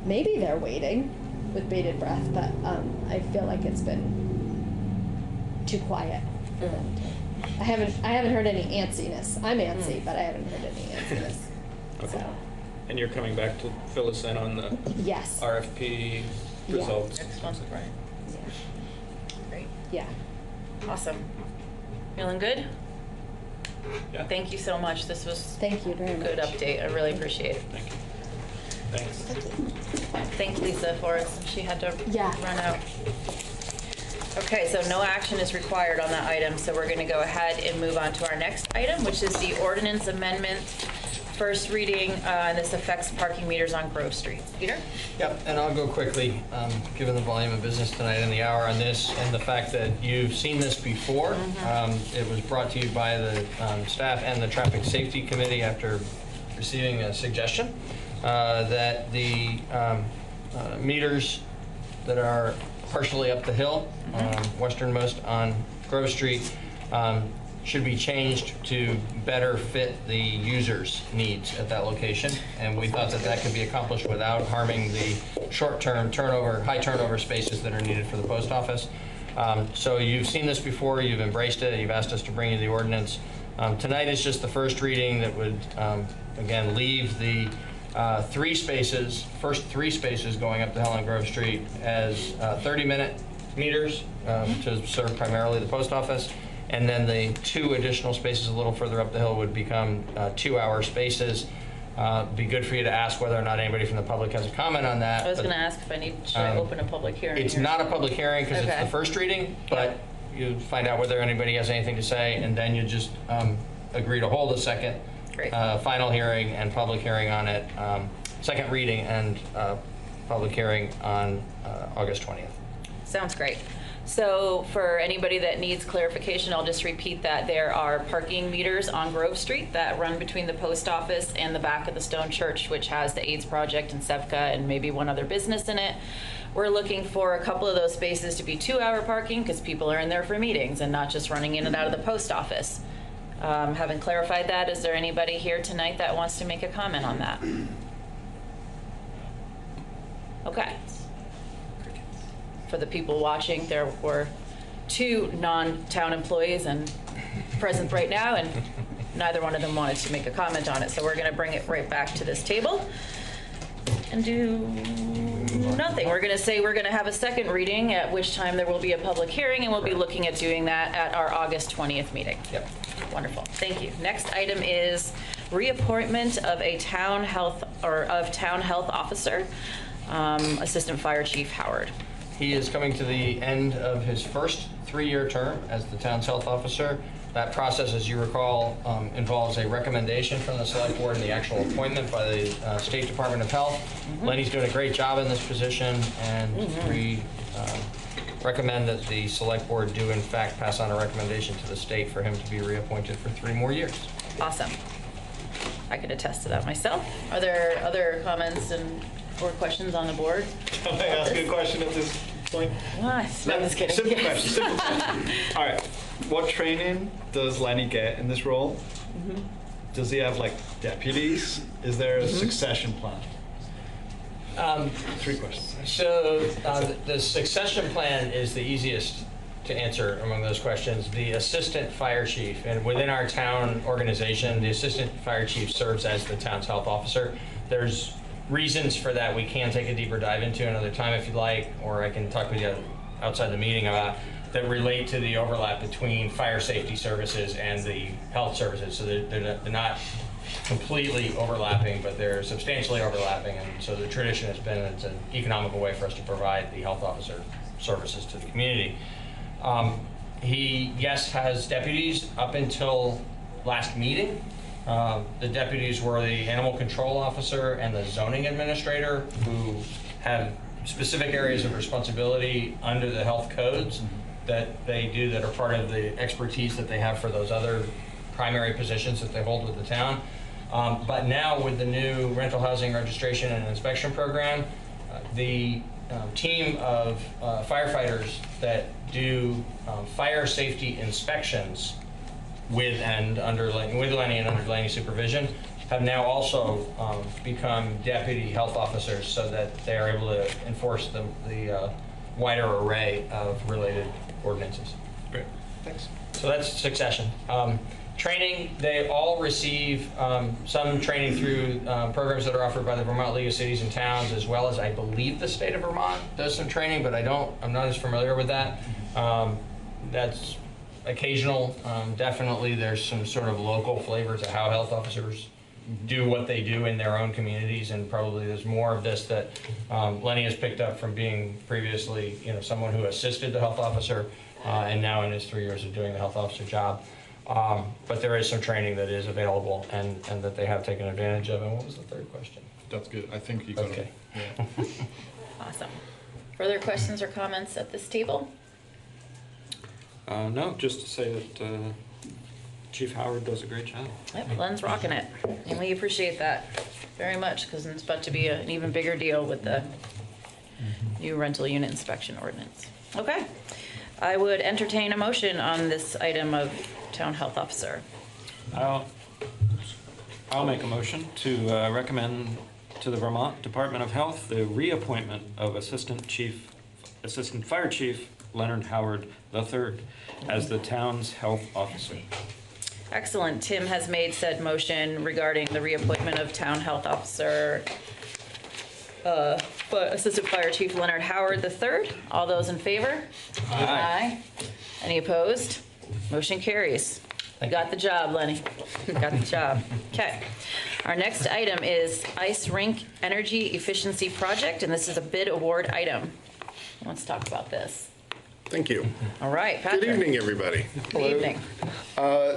S8: maybe they're waiting with bated breath, but I feel like it's been too quiet for them to. I haven't heard any antsiness. I'm antsy, but I haven't heard any antsiness.
S1: Okay.
S8: So
S1: And you're coming back to fill us in on the
S8: yes.
S1: RFP
S8: Yeah.
S1: results?
S3: Next month, right?
S8: Yeah.
S3: Great.
S8: Yeah.
S3: Awesome. Feeling good?
S1: Yeah.
S3: Thank you so much. This was
S8: Thank you very
S3: a
S8: much.
S3: good update. I really appreciate it.
S1: Thank you. Thanks.
S3: Thank Lisa for us. She had to
S8: Yeah.
S3: run out. Okay, so no action is required on that item, so we're gonna go ahead and move on to our next item, which is the ordinance amendment. First reading, and this affects parking meters on Grove Street. Peter?
S5: Yep, and I'll go quickly, given the volume of business tonight and the hour on this, and the fact that you've seen this before. It was brought to you by the staff and the Traffic Safety Committee after receiving a suggestion that the meters that are partially up the hill, westernmost on Grove Street, should be changed to better fit the user's needs at that location. And we thought that that could be accomplished without harming the short-term turnover, high turnover spaces that are needed for the post office. So you've seen this before, you've embraced it, you've asked us to bring you the ordinance. Tonight is just the first reading that would, again, leave the first three spaces going up the hill on Grove Street as 30-minute meters to serve primarily the post office. And then the 2 additional spaces a little further up the hill would become 2-hour spaces. Be good for you to ask whether or not anybody from the public has a comment on that.
S3: I was
S5: but,
S3: gonna ask should I open a public hearing?
S5: It's
S3: here?
S5: not a public hearing because it's
S3: Okay.
S5: the first reading, but you find out whether anybody has anything to say, and then you just agree to hold a second
S3: Great.
S5: final hearing and public hearing on it, second reading and public hearing on August 20th.
S3: Sounds great. So for anybody that needs clarification, I'll just repeat that there are parking meters on Grove Street that run between the post office and the back of the Stone Church, which has the AIDS Project and Sevka and maybe one other business in it. We're looking for a couple of those spaces to be 2-hour parking because people are in there for meetings and not just running in and out of the post office. Having clarified that, is there anybody here tonight that wants to make a comment on that? Okay. For the people watching, there were 2 non-town employees and present right now, and neither one of them wanted to make a comment on it. So we're going to bring it right back to this table and do nothing. We're going to say we're going to have a second reading, at which time there will be a public hearing, and we'll be looking at doing that at our August 20th meeting.
S5: Yep.
S3: Wonderful. Thank you. Next item is reappointment of a town health officer, Assistant Fire Chief Howard.
S5: He is coming to the end of his first 3-year term as the town's health officer. That process, as you recall, involves a recommendation from the select board and the actual appointment by the State Department of Health. Lenny's doing a great job in this position, and we recommend that the select board do in fact pass on a recommendation to the state for him to be reappointed for 3 more years.
S3: Awesome. I could attest to that myself. Are there other comments or questions on the board?
S4: Can I ask a question at this point?
S3: What? No, I'm just kidding.
S4: Simple
S3: Yes.
S4: question, simple question. All right, what training does Lenny get in this role? Does he have like deputies? Is there a succession plan? 3 questions.
S5: So the succession plan is the easiest to answer among those questions. The assistant fire chief, and within our town organization, the assistant fire chief serves as the town's health officer. There's reasons for that we can take a deeper dive into another time if you'd like, or I can talk with you outside the meeting about that relate to the overlap between fire safety services and the health services. So they're not completely overlapping, but they're substantially overlapping. And so the tradition has been it's an economical way for us to provide the health officer services to the community. He, yes, has deputies up until last meeting. The deputies were the animal control officer and the zoning administrator, who have specific areas of responsibility under the health codes that they do that are part of the expertise that they have for those other primary positions that they hold with the town. But now with the new rental housing registration and inspection program, the team of firefighters that do fire safety inspections with Lenny and under Lenny supervision, have now also become deputy health officers so that they are able to enforce the wider array of related ordinances.
S1: Great, thanks.
S5: So that's succession. Training, they all receive some training through programs that are offered by the Vermont League of Cities and Towns, as well as I believe the state of Vermont does some training, but I'm not as familiar with that. That's occasional. Definitely there's some sort of local flavor to how health officers do what they do in their own communities, and probably there's more of this that Lenny has picked up from being previously, someone who assisted the health officer, and now in his 3 years of doing the health officer job. But there is some training that is available and that they have taken advantage of. And what was the third question?
S13: That's good. I think you got
S5: Okay.
S13: it. Yeah.
S3: Awesome. Further questions or comments at this table?
S1: No, just to say that Chief Howard does a great job.
S3: Yep, Len's rocking it, and we appreciate that very much, because it's about to be an even bigger deal with the new rental unit inspection ordinance. Okay, I would entertain a motion on this item of town health officer.
S1: I'll make a motion to recommend to the Vermont Department of Health the reappointment of Assistant Fire Chief Leonard Howard III as the town's health officer.
S3: Excellent. Tim has made said motion regarding the reappointment of town health officer, Assistant Fire Chief Leonard Howard III. All those in favor? Aye. Any opposed? Motion carries. You got the job, Lenny. You got the job. Okay. Our next item is Ice Rink Energy Efficiency Project, and this is a bid award item. Let's talk about this.
S14: Thank you.
S3: All right, Patrick.
S14: Good evening, everybody.
S3: Good evening.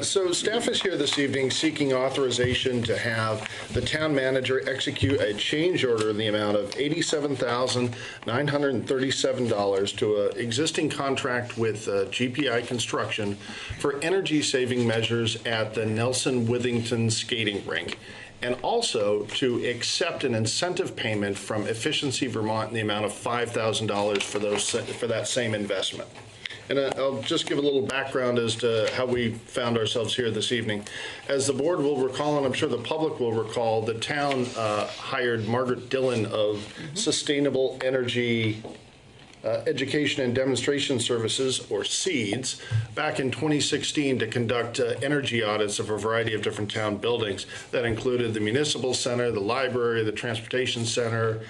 S14: So staff is here this evening seeking authorization to have the town manager execute a change order in the amount of $87,937 to an existing contract with GPI Construction for energy saving measures at the Nelson Withington skating rink, and also to accept an incentive payment from Efficiency Vermont in the amount of $5,000 for that same investment. And I'll just give a little background as to how we found ourselves here this evening. As the board will recall, and I'm sure the public will recall, the town hired Margaret Dillon of Sustainable Energy Education and Demonstration Services, or SEEDS, back in 2016 to conduct energy audits of a variety of different town buildings. That included the municipal center, the library, the transportation center,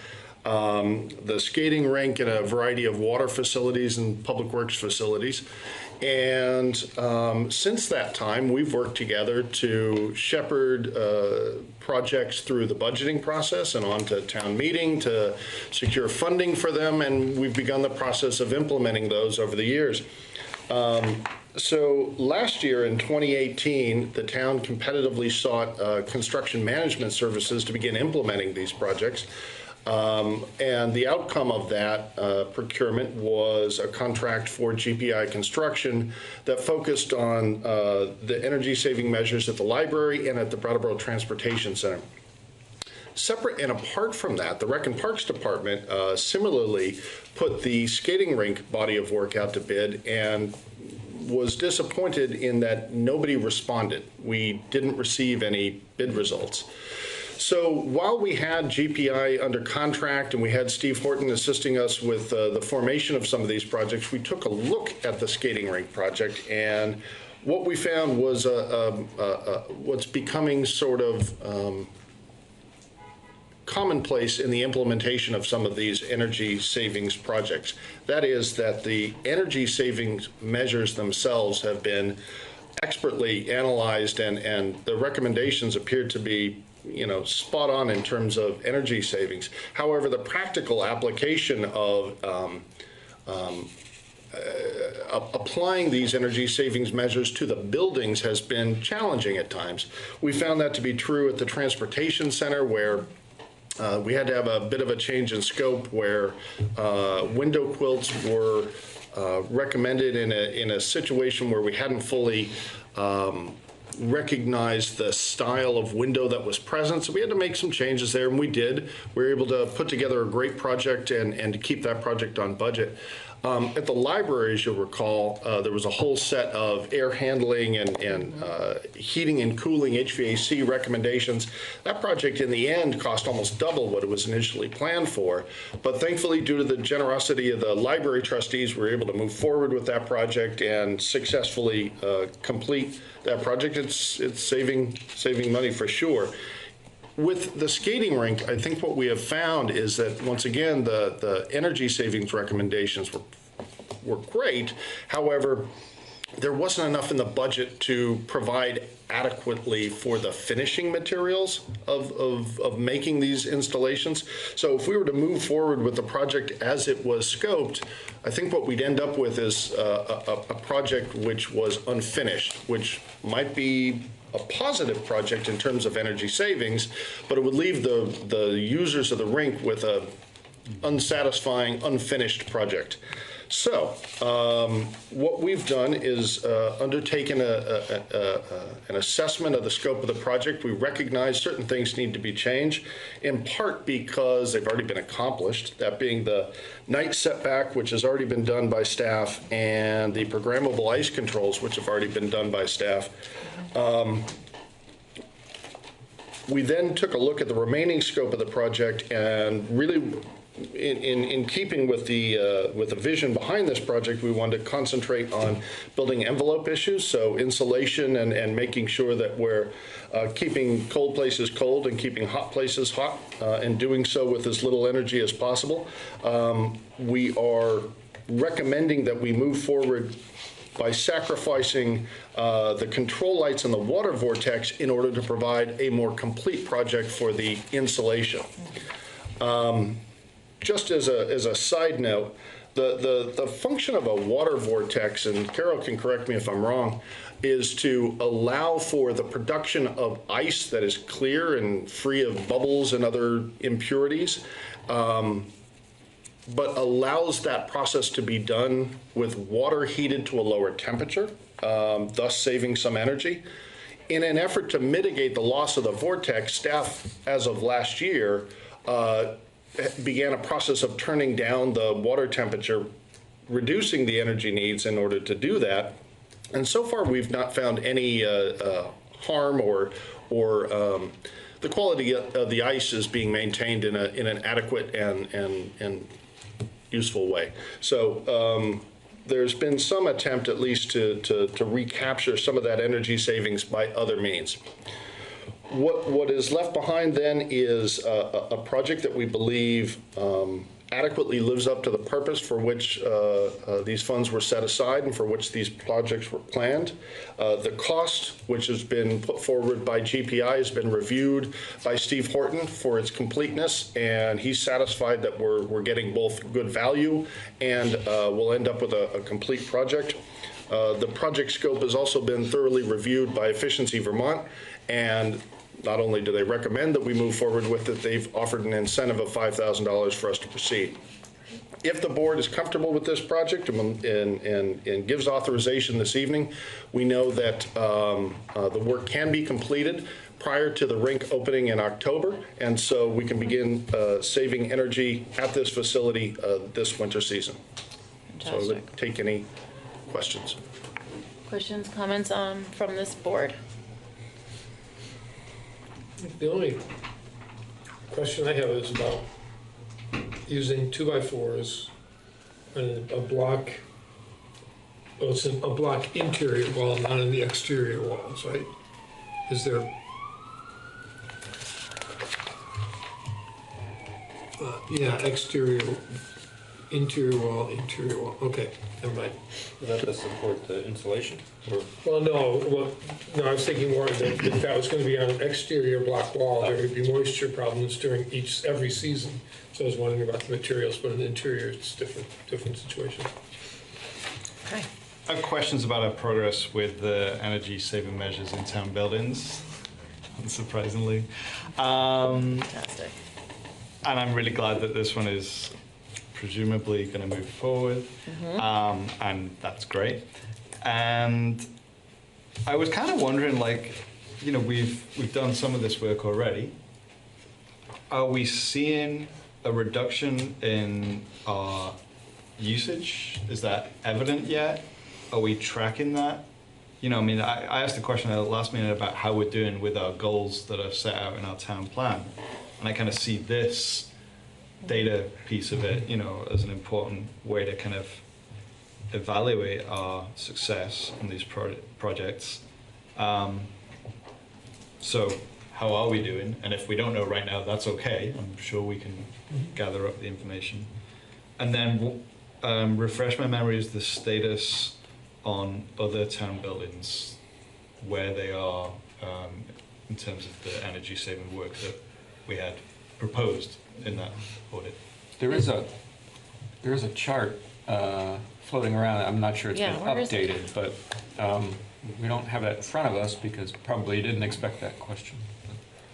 S14: the skating rink, and a variety of water facilities and public works facilities. And since that time, we've worked together to shepherd projects through the budgeting process and on to town meeting to secure funding for them, and we've begun the process of implementing those over the years. So last year in 2018, the town competitively sought construction management services to begin implementing these projects. And the outcome of that procurement was a contract for GPI Construction that focused on the energy saving measures at the library and at the Brattleboro Transportation Center. Separate and apart from that, the Rec and Parks Department similarly put the skating rink body of work out to bid and was disappointed in that nobody responded. We didn't receive any bid results. So while we had GPI under contract and we had Steve Horton assisting us with the formation of some of these projects, we took a look at the skating rink project, and what we found was what's becoming sort of commonplace in the implementation of some of these energy savings projects. That is that the energy savings measures themselves have been expertly analyzed, and the recommendations appear to be spot on in terms of energy savings. However, the practical application of applying these energy savings measures to the buildings has been challenging at times. We found that to be true at the transportation center, where we had to have a bit of a change in scope, where window quilts were recommended in a situation where we hadn't fully recognized the style of window that was present. So we had to make some changes there, and we did. We were able to put together a great project and to keep that project on budget. At the library, as you'll recall, there was a whole set of air handling and heating and cooling HVAC recommendations. That project in the end cost almost double what it was initially planned for. But thankfully, due to the generosity of the library trustees, we were able to move forward with that project and successfully complete that project. It's saving money for sure. With the skating rink, I think what we have found is that, once again, the energy savings recommendations were great. However, there wasn't enough in the budget to provide adequately for the finishing materials of making these installations. So if we were to move forward with the project as it was scoped, I think what we'd end up with is a project which was unfinished, which might be a positive project in terms of energy savings, but it would leave the users of the rink with a unsatisfying, unfinished project. So what we've done is undertaken an assessment of the scope of the project. We recognize certain things need to be changed, in part because they've already been accomplished, that being the night setback, which has already been done by staff, and the programmable ice controls, which have already been done by staff. We then took a look at the remaining scope of the project, and really, in keeping with the vision behind this project, we wanted to concentrate on building envelope issues, so insulation and making sure that we're keeping cold places cold and keeping hot places hot, and doing so with as little energy as possible. We are recommending that we move forward by sacrificing the control lights and the water vortex in order to provide a more complete project for the insulation. Just as a side note, the function of a water vortex, and Carol can correct me if I'm wrong, is to allow for the production of ice that is clear and free of bubbles and other impurities, but allows that process to be done with water heated to a lower temperature, thus saving some energy. In an effort to mitigate the loss of the vortex, staff, as of last year, began a process of turning down the water temperature, reducing the energy needs in order to do that. And so far, we've not found any harm or the quality of the ice is being maintained in an adequate and useful way. So there's been some attempt, at least, to recapture some of that energy savings by other means. What is left behind then is a project that we believe adequately lives up to the purpose for which these funds were set aside and for which these projects were planned. The cost, which has been put forward by GPI, has been reviewed by Steve Horton for its completeness, and he's satisfied that we're getting both good value and we'll end up with a complete project. The project scope has also been thoroughly reviewed by Efficiency Vermont, and not only do they recommend that we move forward with it, they've offered an incentive of $5,000 for us to proceed. If the board is comfortable with this project and gives authorization this evening, we know that the work can be completed prior to the rink opening in October, and so we can begin saving energy at this facility this winter season.
S3: Fantastic.
S14: So I would take any questions.
S3: Questions, comments from this board?
S6: The only question I have is about using 2x4s and a block, well, it's a block interior wall, not in the exterior walls, right? Is there, yeah, exterior, interior wall, okay, never mind.
S1: Is that to support the insulation? Or?
S6: Well, no, I was thinking more that if that was going to be on an exterior block wall, there would be moisture problems during every season. So I was wondering about the materials, but in the interior, it's different situation.
S3: Okay.
S4: I have questions about our progress with the energy saving measures in town buildings, unsurprisingly.
S3: Fantastic.
S4: And I'm really glad that this one is presumably going to move forward, and that's great. And I was kind of wondering, like, you know, we've done some of this work already. Are we seeing a reduction in our usage? Is that evident yet? Are we tracking that? You know, I mean, I asked the question at the last minute about how we're doing with our goals that are set out in our town plan. And I kind of see this data piece of it, you know, as an important way to kind of evaluate our success in these projects. So how are we doing? And if we don't know right now, that's okay. I'm sure we can gather up the information. And then refresh my memory is the status on other town buildings, where they are in terms of the energy saving work that we had proposed in that audit.
S15: There is a chart floating around. I'm not sure it's been updated, but we don't have that in front of us because probably you didn't expect that question.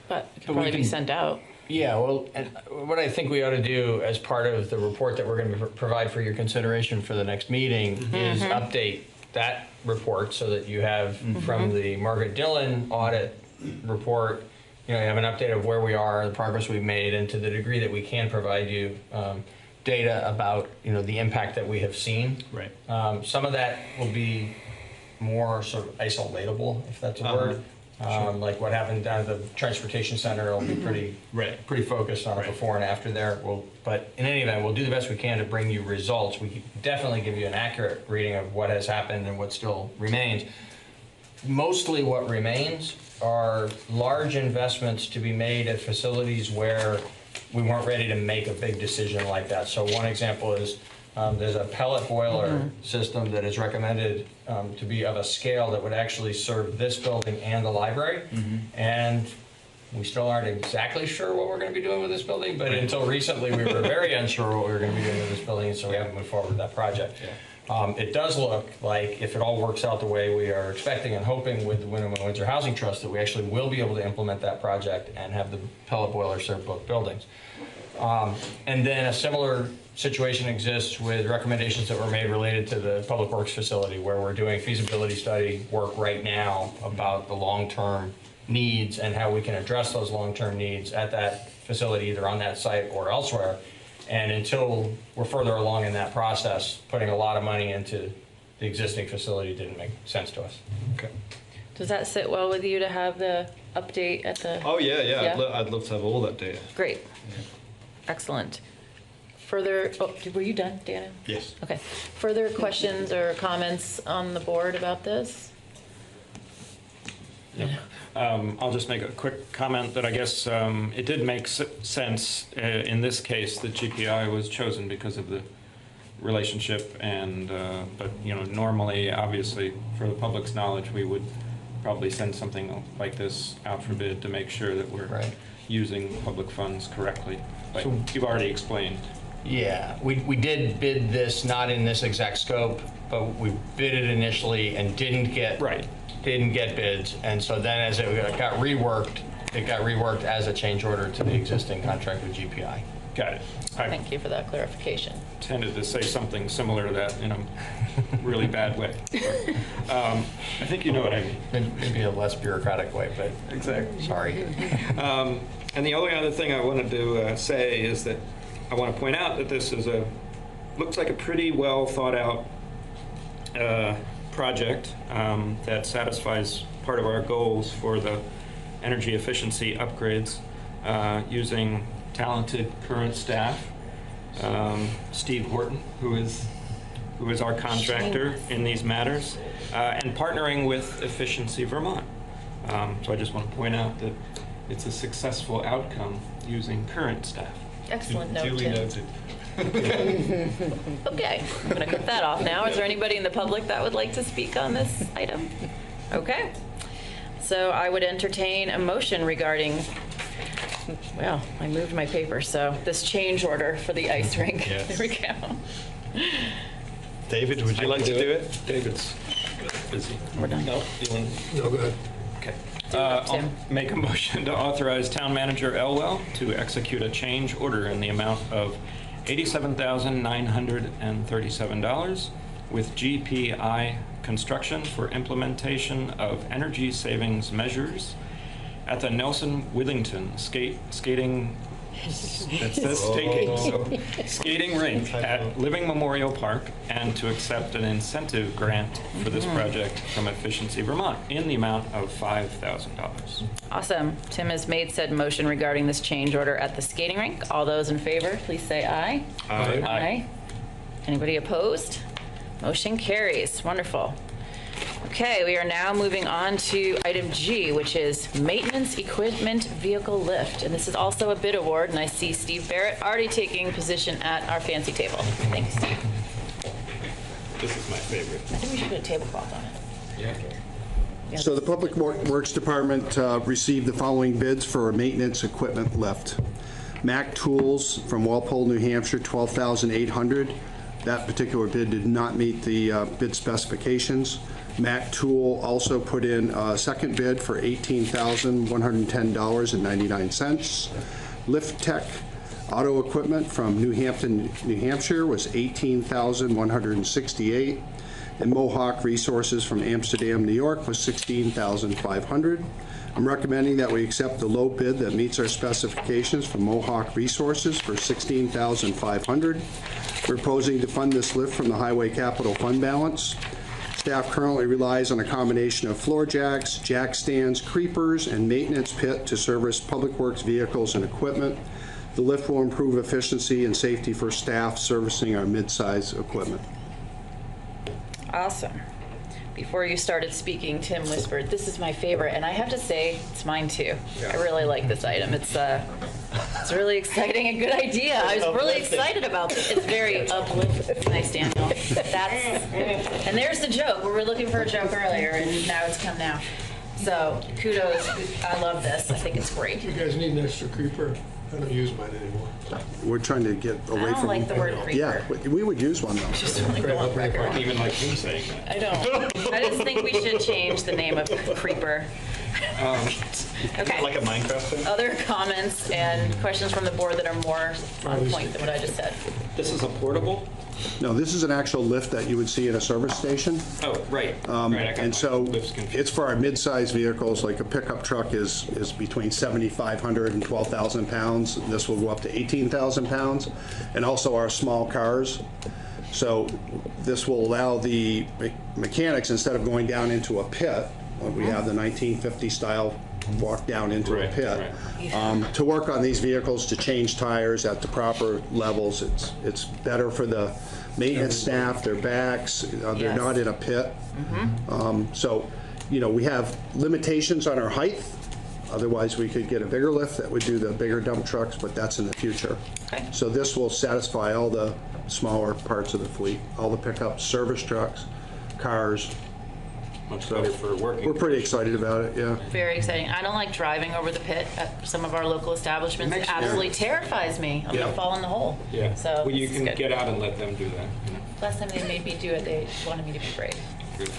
S3: But it could probably be sent out.
S5: Yeah, well, and what I think we ought to do as part of the report that we're going to provide for your consideration for the next meeting is update that report so that you have from the Margaret Dillon audit report, you know, you have an update of where we are, the progress we've made, and to the degree that we can provide you data about, you know, the impact that we have seen.
S1: Right.
S5: Some of that will be more sort of isolatable, if that's a word. Like what happened down at the transportation center will be pretty focused on a before and after there. But in any event, we'll do the best we can to bring you results. We can definitely give you an accurate reading of what has happened and what still remains. Mostly what remains are large investments to be made at facilities where we weren't ready to make a big decision like that. So one example is there's a pellet boiler system that is recommended to be of a scale that would actually serve this building and the library. And we still aren't exactly sure what we're going to be doing with this building, but until recently we were very unsure what we were going to be doing with this building, and so we haven't moved forward with that project. It does look like if it all works out the way we are expecting and hoping with the Wyndham and Windsor Housing Trust, that we actually will be able to implement that project and have the pellet boiler serve both buildings. And then a similar situation exists with recommendations that were made related to the Public Works facility, where we're doing feasibility study work right now about the long-term needs and how we can address those long-term needs at that facility, either on that site or elsewhere. And until we're further along in that process, putting a lot of money into the existing facility didn't make sense to us.
S4: Okay.
S3: Does that sit well with you to have the update at the?
S4: Oh yeah. I'd love to have all that data.
S3: Great. Excellent. Further, were you done, Dana?
S4: Yes.
S3: Okay. Further questions or comments on the board about this?
S1: I'll just make a quick comment that I guess it did make sense in this case that GPI was chosen because of the relationship, and but you know, normally, obviously, for the public's knowledge, we would probably send something like this out for bid to make sure that we're using public funds correctly. But so, you've already explained.
S5: Yeah, we did bid this not in this exact scope, but we bid it initially and didn't get bids, and so then as it got reworked as a change order to the existing contract with GPI.
S1: Got it.
S3: Thank you for that clarification.
S1: Tended to say something similar to that in a really bad way. I think you know what I mean.
S5: Maybe a less bureaucratic way, but
S1: exactly.
S5: Sorry.
S1: And the only other thing I wanted to say is that I want to point out that this is looks like a pretty well thought out project that satisfies part of our goals for the energy efficiency upgrades using talented current staff. Steve Horton, who is our contractor in these matters, and partnering with Efficiency Vermont. So I just want to point out that it's a successful outcome using current staff.
S3: Excellent note,
S1: Duly
S3: Tim.
S1: noted.
S3: Okay, I'm going to cut that off now. Is there anybody in the public that would like to speak on this item? Okay. So I would entertain a motion regarding, well, I moved my paper, so this change order for the ice rink.
S4: Yes.
S3: There we go.
S4: David, would you like to do it?
S1: David's busy.
S3: We're done.
S4: No,
S6: No, go ahead.
S1: Okay.
S3: Do it, Tim.
S1: I'll make a motion to authorize Town Manager Elwell to execute a change order in the amount of $87,937 with GPI Construction for implementation of energy savings measures at the Nelson Withington skating
S15: That says staking. So, skating rink at Living Memorial Park, and to accept an incentive grant for this project from Efficiency Vermont in the amount of $5,000.
S3: Awesome. Tim has made said motion regarding this change order at the skating rink. All those in favor, please say aye.
S15: Aye.
S3: Aye. Anybody opposed? Motion carries. Wonderful. Okay, we are now moving on to item G, which is maintenance equipment vehicle lift. And this is also a bid award, and I see Steve Barrett already taking position at our fancy table. Thanks, Steve.
S15: This is my favorite.
S3: I think we should put a tablecloth on it.
S15: Yeah.
S16: So the Public Works Department received the following bids for a maintenance equipment lift. Mac Tools from Walpole, New Hampshire, $12,800. That particular bid did not meet the bid specifications. Mac Tool also put in a second bid for $18,110.99. Lift Tech Auto Equipment from New Hampton, New Hampshire was $18,168. And Mohawk Resources from Amsterdam, New York was $16,500. I'm recommending that we accept the low bid that meets our specifications from Mohawk Resources for $16,500. We're proposing to fund this lift from the Highway Capital Fund balance. Staff currently relies on a combination of floor jacks, jack stands, creepers, and maintenance pit to service Public Works vehicles and equipment. The lift will improve efficiency and safety for staff servicing our mid-size equipment.
S3: Awesome. Before you started speaking, Tim whispered, "This is my favorite," and I have to say, it's mine too. I really like this item. It's really exciting and good idea. I was really excited about this. It's very uplifting. Nice, Daniel. And there's the joke. We were looking for a joke earlier, and now it's come now. So kudos. I love this. I think it's great.
S6: You guys need an extra creeper? I don't use mine anymore.
S16: We're trying to get away from...
S3: I don't like the word creeper.
S16: Yeah, we would use one, though.
S3: Just want to go on record.
S15: I don't even like him saying that.
S3: I don't. I just think we should change the name of creeper. Okay.
S4: Like a Minecraft thing?
S3: Other comments and questions from the board that are more on point than what I just said?
S15: This is a portable?
S16: No, this is an actual lift that you would see at a service station.
S15: Oh, right. Right, I got
S16: And
S15: my
S16: so
S15: lifts confused.
S16: it's for our mid-size vehicles, like a pickup truck is between 7,500 and 12,000 pounds. This will go up to 18,000 pounds. And also our small cars. So this will allow the mechanics, instead of going down into a pit, like we have the 1950 style walk down into a pit, to work on these vehicles, to change tires at the proper levels. It's better for the maintenance staff, their backs, they're not in a pit. So, you know, we have limitations on our height. Otherwise, we could get a bigger lift that would do the bigger dump trucks, but that's in the future.
S3: Okay.
S16: So this will satisfy all the smaller parts of the fleet, all the pickups, service trucks, cars.
S15: Much better for working.
S16: We're pretty excited about it, yeah.
S3: Very exciting. I don't like driving over the pit at some of our local establishments. It absolutely terrifies me. I'm gonna fall in the hole.
S15: Yeah.
S3: So
S15: Well, you
S3: this is
S15: can
S3: good.
S15: get out and let them do that.
S3: Last time they made me do it, they wanted me to be brave.
S15: Good.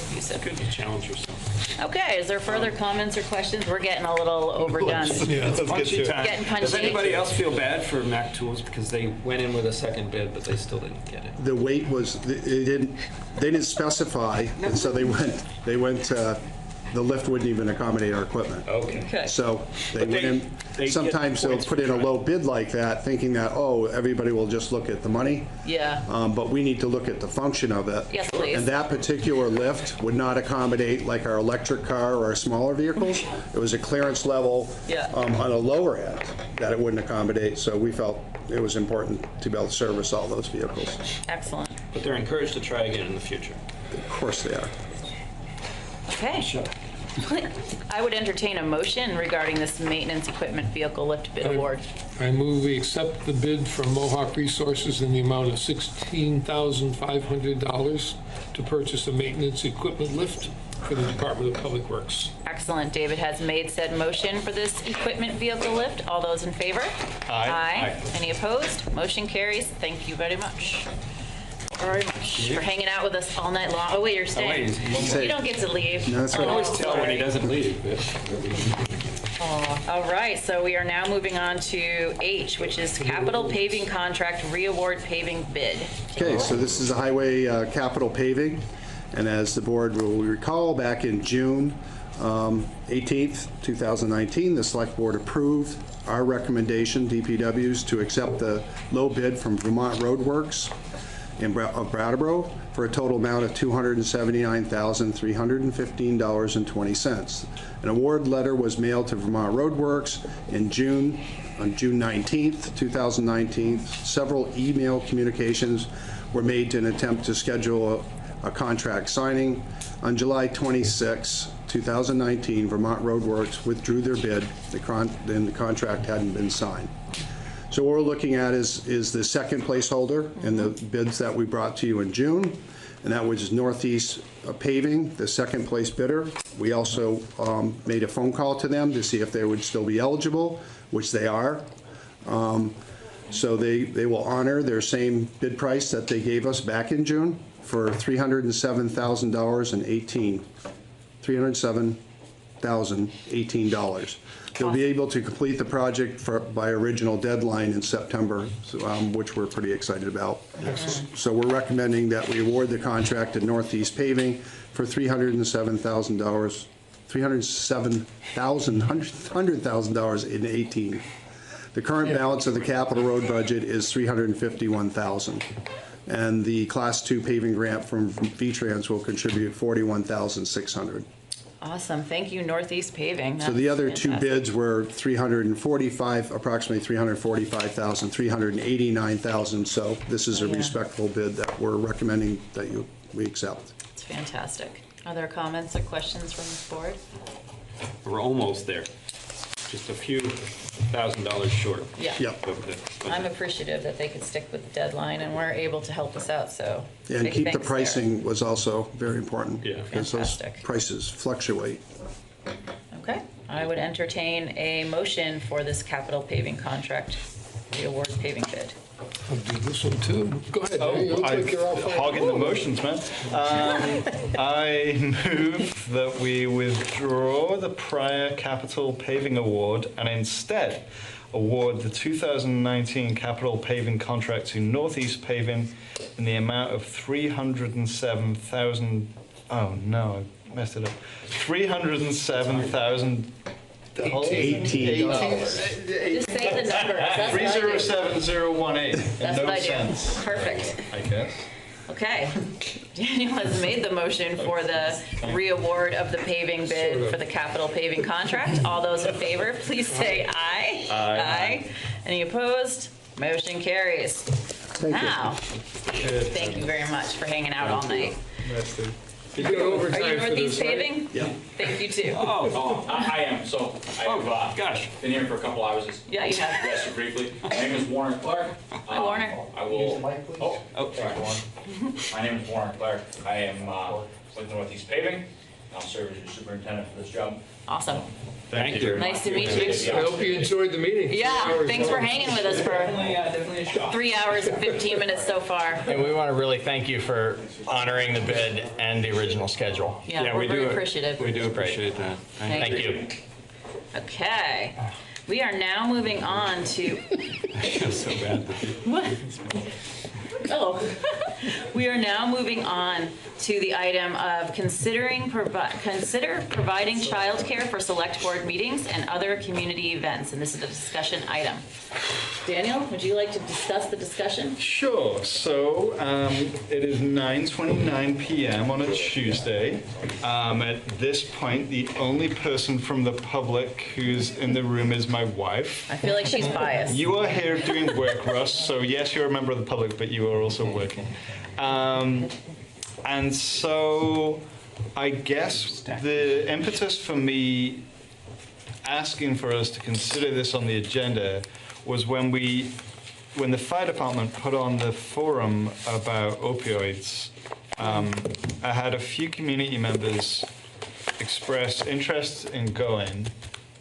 S3: Abusive.
S15: Good to challenge yourself.
S3: Okay, is there further comments or questions? We're getting a little overdone.
S15: It's punchy time.
S3: Getting punchy.
S15: Does anybody else feel bad for Mac Tools because they went in with a second bid, but they still didn't get it?
S16: The weight was, they didn't specify, and so they went, the lift wouldn't even accommodate our equipment.
S15: Okay.
S16: So they
S15: But
S16: went in,
S15: they get
S16: sometimes they'll
S15: points
S16: put
S15: for
S16: in a
S15: trying.
S16: low bid like that, thinking that, oh, everybody will just look at the money.
S3: Yeah.
S16: But we need to look at the function of it.
S3: Yes, please.
S16: And that particular lift would not accommodate like our electric car or our smaller vehicles. It was a clearance level on a lower end that it wouldn't accommodate, so we felt it was important to be able to service all those vehicles.
S3: Excellent.
S15: But they're encouraged to try again in the future.
S16: Of course they are.
S3: Okay. I would entertain a motion regarding this maintenance equipment vehicle lift bid award.
S6: I move we accept the bid from Mohawk Resources in the amount of $16,500 to purchase a maintenance equipment lift for the Department of Public Works.
S3: Excellent. David has made said motion for this equipment vehicle lift. All those in favor? Aye. Any opposed? Motion carries. Thank you very much. Very much for hanging out with us all night long. Oh wait, you're staying. You don't get to leave.
S16: No, that's
S15: I can
S16: right.
S15: always tell when he doesn't leave.
S3: All right, so we are now moving on to H, which is capital paving contract reaward paving bid.
S16: Okay, so this is a highway capital paving. And as the board will recall, back in June 18th, 2019, the Select Board approved our recommendation, DPW's, to accept the low bid from Vermont Roadworks of Brattleboro for a total amount of $279,315.20. An award letter was mailed to Vermont Roadworks on June 19th, 2019. Several email communications were made in an attempt to schedule a contract signing. On July 26, 2019, Vermont Roadworks withdrew their bid, and the contract hadn't been signed. So what we're looking at is the second placeholder in the bids that we brought to you in June, and that was Northeast Paving, the second place bidder. We also made a phone call to them to see if they would still be eligible, which they are. So they will honor their same bid price that they gave us back in June for $307,018. They'll be able to complete the project by original deadline in September, which we're pretty excited about.
S6: Excellent.
S16: So we're recommending that we award the contract to Northeast Paving for $307,000, $100,000 in 18. The current balance of the capital road budget is $351,000. And the Class 2 paving grant from V-Trans will contribute $41,600.
S3: Awesome. Thank you, Northeast Paving.
S16: So the other
S3: That's
S16: two
S3: fantastic.
S16: bids were approximately $345,000, $389,000. So this is a
S3: Yeah.
S16: respectful bid that we're recommending that we accept.
S3: It's fantastic. Other comments or questions from the board?
S15: We're almost there. Just a few $1,000s short.
S3: Yeah.
S16: Yep.
S15: of the budget.
S3: I'm appreciative that they could stick with the deadline and were able to help us out, so.
S16: And
S3: big
S16: keep the
S3: thanks there.
S16: pricing was also very important.
S15: Yeah.
S16: Because those
S3: Fantastic.
S16: prices fluctuate.
S3: Okay, I would entertain a motion for this capital paving contract, the award paving bid.
S6: I'll do this one too. Go ahead. Danny. It looks like you're all fired
S4: Hogging the
S6: up.
S4: motions, man. I move that we withdraw the prior capital paving award and instead award the 2019 capital paving contract to Northeast Paving in the amount of $307,000. Oh no, I messed it up. $307,000.
S16: $18.
S3: Just say the number. That's what I do.
S4: 307018.
S3: That's
S4: No
S3: what I do.
S4: cents.
S3: Perfect.
S4: I guess.
S3: Okay. Daniel has made the motion for the re-award of the paving bid for the capital paving contract. All those in favor, please say aye. Aye. Any opposed? Motion carries. Now, thank you very much for hanging out all night.
S6: You're doing
S3: Are
S6: overtime
S3: you
S6: for
S3: Northeast
S6: this, right?
S3: Paving?
S16: Yeah.
S3: Thank you too.
S10: Oh, I am. So I've
S15: Gosh.
S10: been here for a couple hours. Just
S3: Yeah, you have.
S10: address you briefly. My name is Warren Clark.
S3: Hi, Warner.
S10: I will.
S9: Use the mic, please.
S10: Oh, sorry, Warren. My name is Warren Clark. I am with Northeast Paving. I'll serve as your superintendent for this job.
S3: Awesome.
S15: Thank you.
S3: Nice to meet you.
S6: I hope you enjoyed the meeting.
S3: Yeah, thanks for hanging with us for
S10: Definitely a shock.
S3: 3 hours and 15 minutes so far.
S5: And we want to really thank you for honoring the bid and the original schedule.
S3: Yeah, we're very appreciative.
S15: We do appreciate that.
S3: Thank
S5: Thank you.
S3: Okay. We are now moving on to.
S15: I feel so bad.
S3: What? Oh. We are now moving on to the item of consider providing childcare for select board meetings and other community events, and this is a discussion item. Daniel, would you like to discuss the discussion?
S4: Sure. So it is 9:29 p.m. on a Tuesday. At this point, the only person from the public who's in the room is my wife.
S3: I feel like she's biased.
S4: You are here doing work, Russ, so yes, you're a member of the public, but you are also working. And so I guess the impetus for me asking for us to consider this on the agenda was when the fire department put on the forum about opioids. I had a few community members express interest in going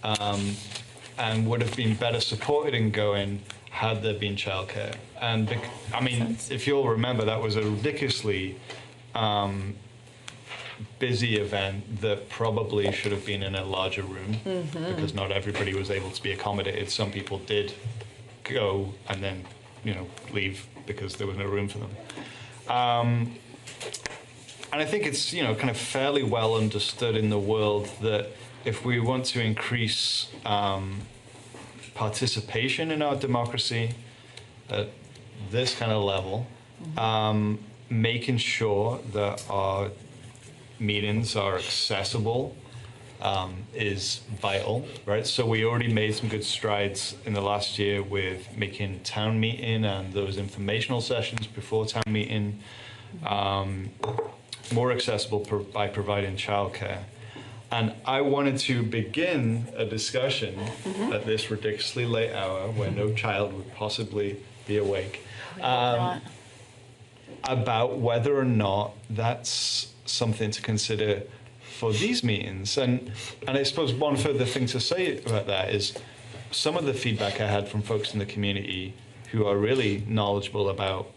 S4: and would have been better supported in going had there been childcare. And I mean, if you'll remember, that was a ridiculously busy event that probably should have been in a larger room because not everybody was able to be accommodated. Some people did go and then, leave because there was no room for them. and I think it's, you know, kind of fairly well understood in the world that if we want to increase participation in our democracy at this kind of level, making sure that our meetings are accessible is vital, right? So we already made some good strides in the last year with making town meeting and those informational sessions before town meeting more accessible by providing childcare. And I wanted to begin a discussion at this ridiculously late hour where no child would possibly be awake about whether or not that's something to consider for these meetings. And I suppose one further thing to say about that is some of the feedback I had from folks in the community who are really knowledgeable about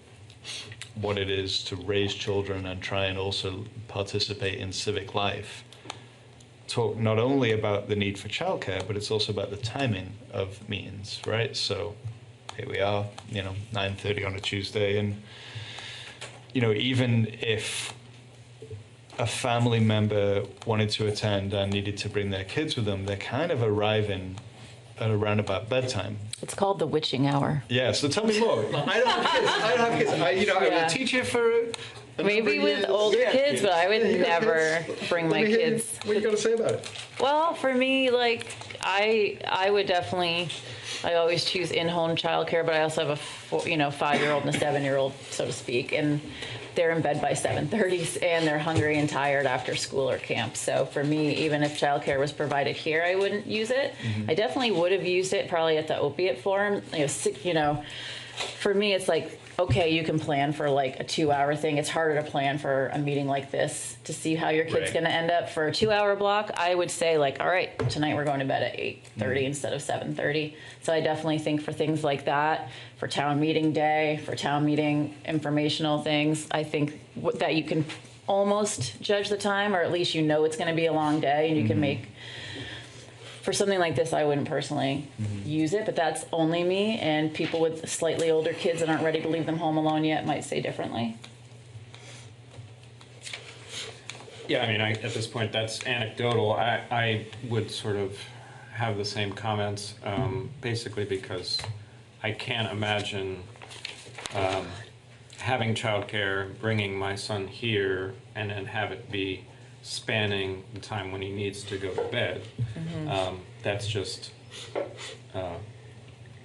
S4: what it is to raise children and try and also participate in civic life talk not only about the need for childcare, but it's also about the timing of meetings, right? So here we are, 9:30 on a Tuesday, and even if a family member wanted to attend and needed to bring their kids with them, they're kind of arriving at around about bedtime.
S3: It's called the witching hour.
S4: Yeah, so tell me more. I don't have kids. I was a teacher for
S3: maybe with older kids, but I would never bring my kids.
S4: What you got to say about it?
S3: Well, for me, I would definitely, I always choose in-home childcare, but I also have a 5-year-old and a 7-year-old, so to speak, and they're in bed by 7:30 and they're hungry and tired after school or camp. So for me, even if childcare was provided here, I wouldn't use it. Mm-hmm. I definitely would have used it probably at the opiate forum. For me, it's like, okay, you can plan for like a 2-hour thing. It's harder to plan for a meeting like this to see how your kid's going to end up. For a 2-hour block, I would say all right, tonight we're going to bed at 8:30 instead of 7:30. So I definitely think for things like that, for town meeting day, for town meeting informational things, I think that you can almost judge the time, or at least it's going to be a long day and you can make. For something like this, I wouldn't personally use it, but that's only me, and people with slightly older kids that aren't ready to leave them home alone yet might say differently.
S15: Yeah, at this point, that's anecdotal. I would sort of have the same comments, basically because I can't imagine having childcare, bringing my son here, and then have it be spanning the time when he needs to go to bed. Mm-hmm. That's just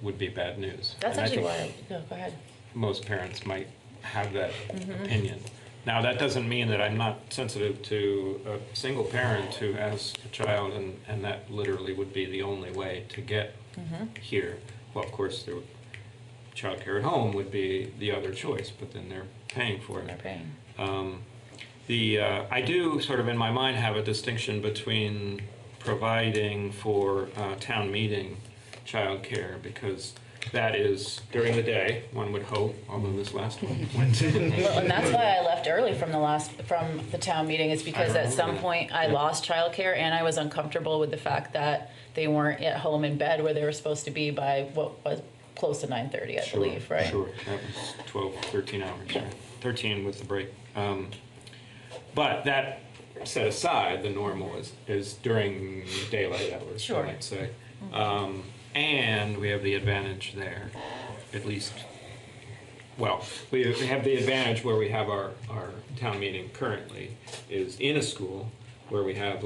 S15: would be bad news.
S3: That's
S15: and
S3: actually why. No, go ahead.
S15: Most parents might have that opinion. Now, that doesn't mean that I'm not sensitive to a single parent who has a child, and that literally would be the only way to get here. Well, of course, childcare at home would be the other choice, but then they're paying for it.
S3: They're paying.
S15: I do sort of in my mind have a distinction between providing for town meeting childcare, because that is during the day, one would hope, although this last one went in.
S3: Well, and that's why I left early from the town meeting, is because at some point I lost childcare and I was uncomfortable with the fact that they weren't at home in bed where they were supposed to be by what was close to 9:30, I believe, right?
S15: Sure, that was 12, 13 hours, right? 13 with the break. But that set aside, the normal is during daylight hours,
S3: sure.
S15: I might say. And we have the advantage there, at least, well, we have the advantage where we have our town meeting currently is in a school where we have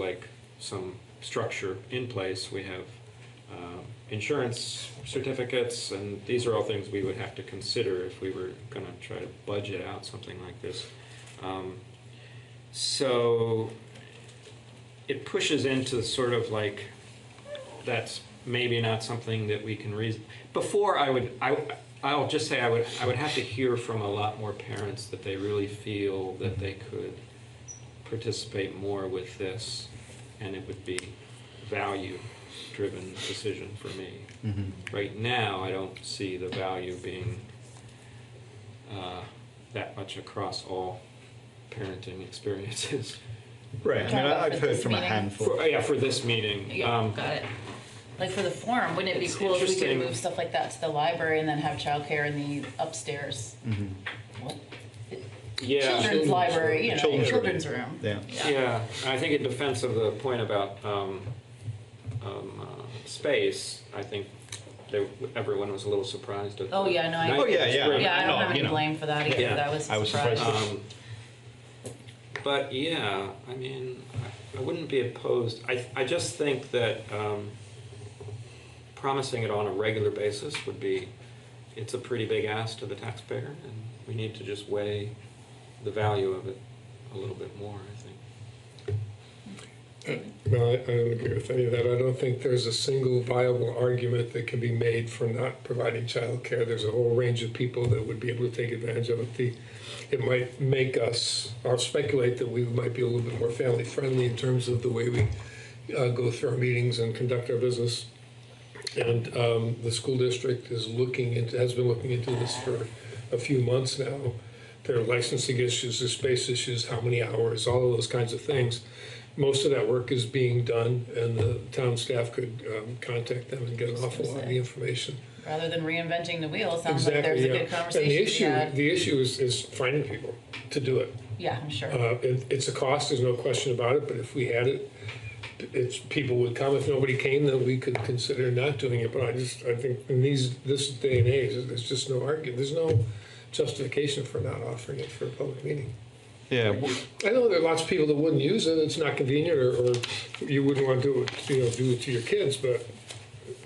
S15: some structure in place. We have insurance certificates, and these are all things we would have to consider if we were going to try to budget out something like this. So it pushes into sort of that's maybe not something that we can reason. Before I'll just say I would have to hear from a lot more parents that they really feel that they could participate more with this, and it would be value-driven decision for me. Mm-hmm. Right now, I don't see the value being that much across all parenting experiences.
S4: Right. I've heard from a handful.
S15: For this meeting.
S3: Yeah, got it. For the forum, wouldn't it be cool if we could move stuff like that to the library and then have childcare in the upstairs?
S15: Mm-hmm.
S3: What?
S1: Yeah.
S3: children's library, you know,
S4: Children's
S3: children's room.
S4: Yeah.
S1: Yeah, and I think in defense of the point about space, I think everyone was a little surprised at.
S3: Oh, yeah, no, I.
S4: Oh, yeah, yeah.
S3: Yeah, I
S4: I
S3: don't
S4: know,
S3: have any
S4: you know.
S3: blame for that either.
S1: Yeah.
S3: That was
S4: I
S3: a
S4: was
S3: surprise.
S4: surprised.
S1: But yeah, I mean, I wouldn't be opposed. I just think that promising it on a regular basis would be, it's a pretty big ask to the taxpayer, and we need to just weigh the value of it a little bit more, I think.
S6: No, I don't agree with any of that. I don't think there's a single viable argument that can be made for not providing childcare. There's a whole range of people that would be able to take advantage of it. It might make us, I'll speculate that we might be a little bit more family friendly in terms of the way we go through our meetings and conduct our business. And the school district has been looking into this for a few months now. There are licensing issues, there's space issues, how many hours, all of those kinds of things. Most of that work is being done, and the town staff could contact them and get an awful lot of the information.
S3: Rather than reinventing the wheel, it sounds
S6: Exactly,
S3: like there's a
S6: yeah.
S3: good conversation
S6: And
S3: to be had.
S6: the issue is finding people to do it.
S3: Yeah, I'm sure.
S6: It's a cost, there's no question about it, but if we had it, people would come. If nobody came, then we could consider not doing it. But I think in this day and age, there's just no argument. There's no justification for not offering it for a public meeting.
S4: Yeah.
S6: I know there are lots of people that wouldn't use it. It's not convenient, or you wouldn't want to do it to your kids. But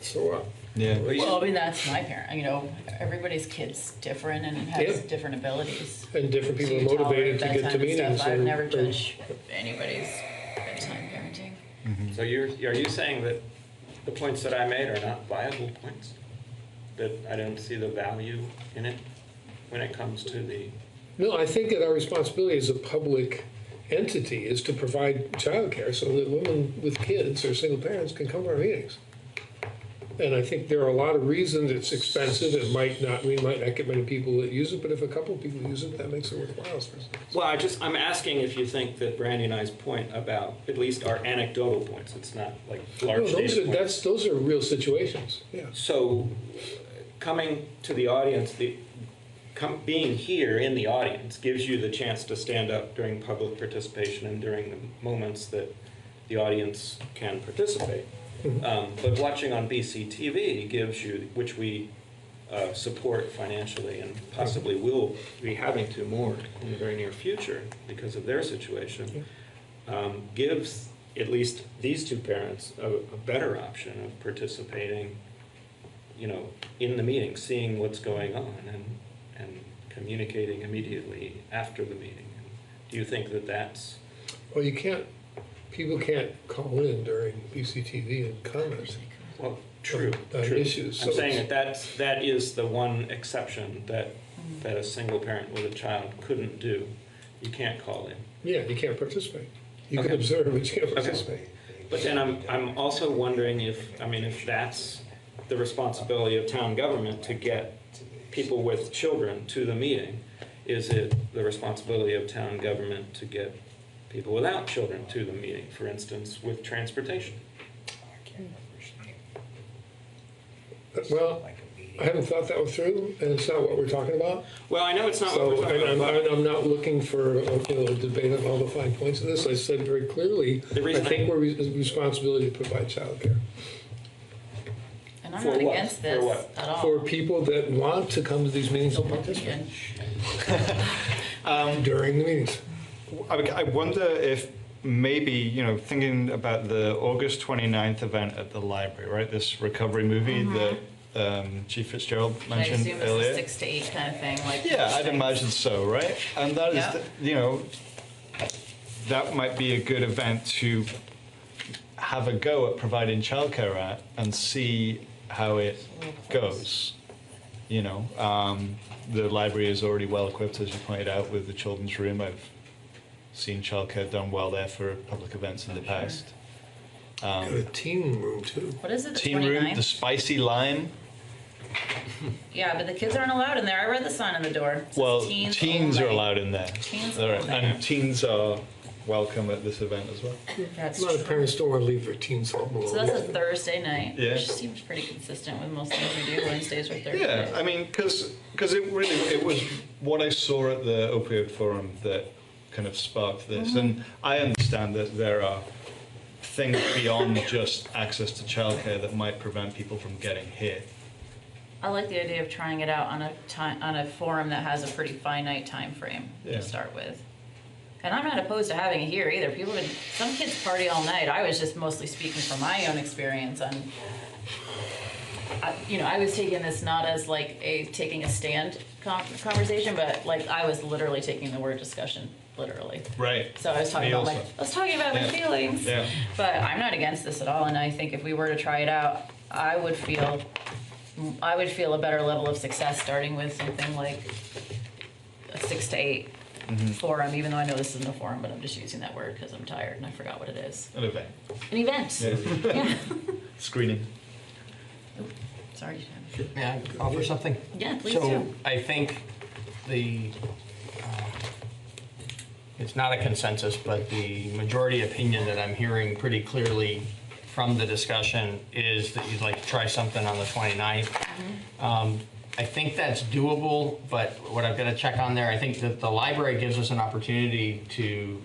S6: so what?
S4: Yeah.
S3: Well, I mean, that's my parent. You know, everybody's kid's different and has
S6: Yeah.
S3: different abilities.
S6: And different people
S3: So
S6: are
S3: you
S6: motivated
S3: tolerate
S6: to get to
S3: bedtime and
S6: meetings.
S3: stuff. I've
S6: and-
S3: never
S6: and-
S3: judged anybody's bedtime parenting.
S1: So are you saying that the points that I made are not viable points? That I don't see the value in it when it comes to the...
S6: No, I think that our responsibility as a public entity is to provide childcare so that women with kids or single parents can come to our meetings. And I think there are a lot of reasons it's expensive. We might not get many people that use it, but if a couple of people use it, that makes it worthwhile.
S1: Well, I'm asking if you think that Brandy and I's point about at least our anecdotal points, it's not like large data points.
S6: Those are real situations, yeah.
S1: So coming to the audience, being here in the audience gives you the chance to stand up during public participation and during the moments that the audience can participate. But watching on BCTV gives you, which we support financially and possibly will be having to more in the very near future because of their situation, gives at least these two parents a better option of participating, in the meeting, seeing what's going on and communicating immediately after the meeting. Do you think that that's...
S6: Well, people can't call in during BCTV and comment.
S1: Well, true.
S6: Issues.
S1: I'm saying that is the one exception that a single parent with a child couldn't do. You can't call in.
S6: Yeah, you can't participate. You can observe, but you can't participate.
S1: Okay. But then I'm also wondering if that's the responsibility of town government to get people with children to the meeting. Is it the responsibility of town government to get people without children to the meeting, for instance, with transportation?
S6: Well, I haven't thought that through, and it's not what we're talking about.
S1: Well, I know it's not what we're talking
S6: about. I'm not looking for a debate on all the fine points of this. I said very clearly, I think we're responsibility to provide childcare.
S3: And I'm not against this at all.
S6: For people that want to come to these meetings and participate. During the meetings.
S4: I wonder if maybe, thinking about the August 29th event at the library, right? This recovery movie that Chief Fitzgerald mentioned
S3: I assume
S4: earlier.
S3: it's a 6 to 8 kind of thing.
S4: Yeah, I'd imagine so, right? And that is, that might be a good event to have a go at providing childcare at and see how it goes. The library is already well equipped, as you pointed out, with the children's room. I've seen childcare done well there for public events in the past.
S6: Got a teen room too.
S3: What is it? The
S4: Teen room,
S3: 29th?
S4: the spicy lime.
S3: Yeah, but the kids aren't allowed in there. I read the sign on the door. It says
S4: Well,
S3: teens
S4: teens are
S3: only.
S4: allowed in there.
S3: Teens
S4: All right,
S3: only.
S4: and teens are welcome at this event as well.
S3: That's
S6: A lot of
S3: true.
S6: parents don't want to leave their teens home alone.
S3: So that's a Thursday night,
S4: Yeah.
S3: which seems pretty consistent with most things we do, Wednesdays or Thursdays.
S4: Yeah, I mean, because it was what I saw at the opioid forum that kind of sparked this, and I understand that there are things beyond just access to childcare that might prevent people from getting here.
S3: I like the idea of trying it out on a forum that has a pretty finite time frame
S4: Yeah.
S3: to start with. And I'm not opposed to having it here either. Some kids party all night. I was just mostly speaking from my own experience on, I was taking this not as like taking a stand conversation, but like I was literally taking the word discussion, literally.
S4: Right.
S3: So I was talking
S4: Me
S3: about
S4: also.
S3: I was talking about my
S4: Yeah.
S3: feelings.
S4: Yeah.
S3: But I'm not against this at all, and I think if we were to try it out, I would feel a better level of success starting with something like a 6 to 8 forum, even though I know this isn't a forum, but I'm just using that word because I'm tired and I forgot what it is.
S4: An event.
S3: An event.
S4: Yeah.
S3: Yeah.
S4: Screening.
S3: Sorry.
S5: May I offer something?
S3: Yeah, please
S5: So
S3: do.
S5: I think it's not a consensus, but the majority opinion that I'm hearing pretty clearly from the discussion is that you'd like to try something on the 29th. I think that's doable, but what I've got to check on there, I think that the library gives us an opportunity to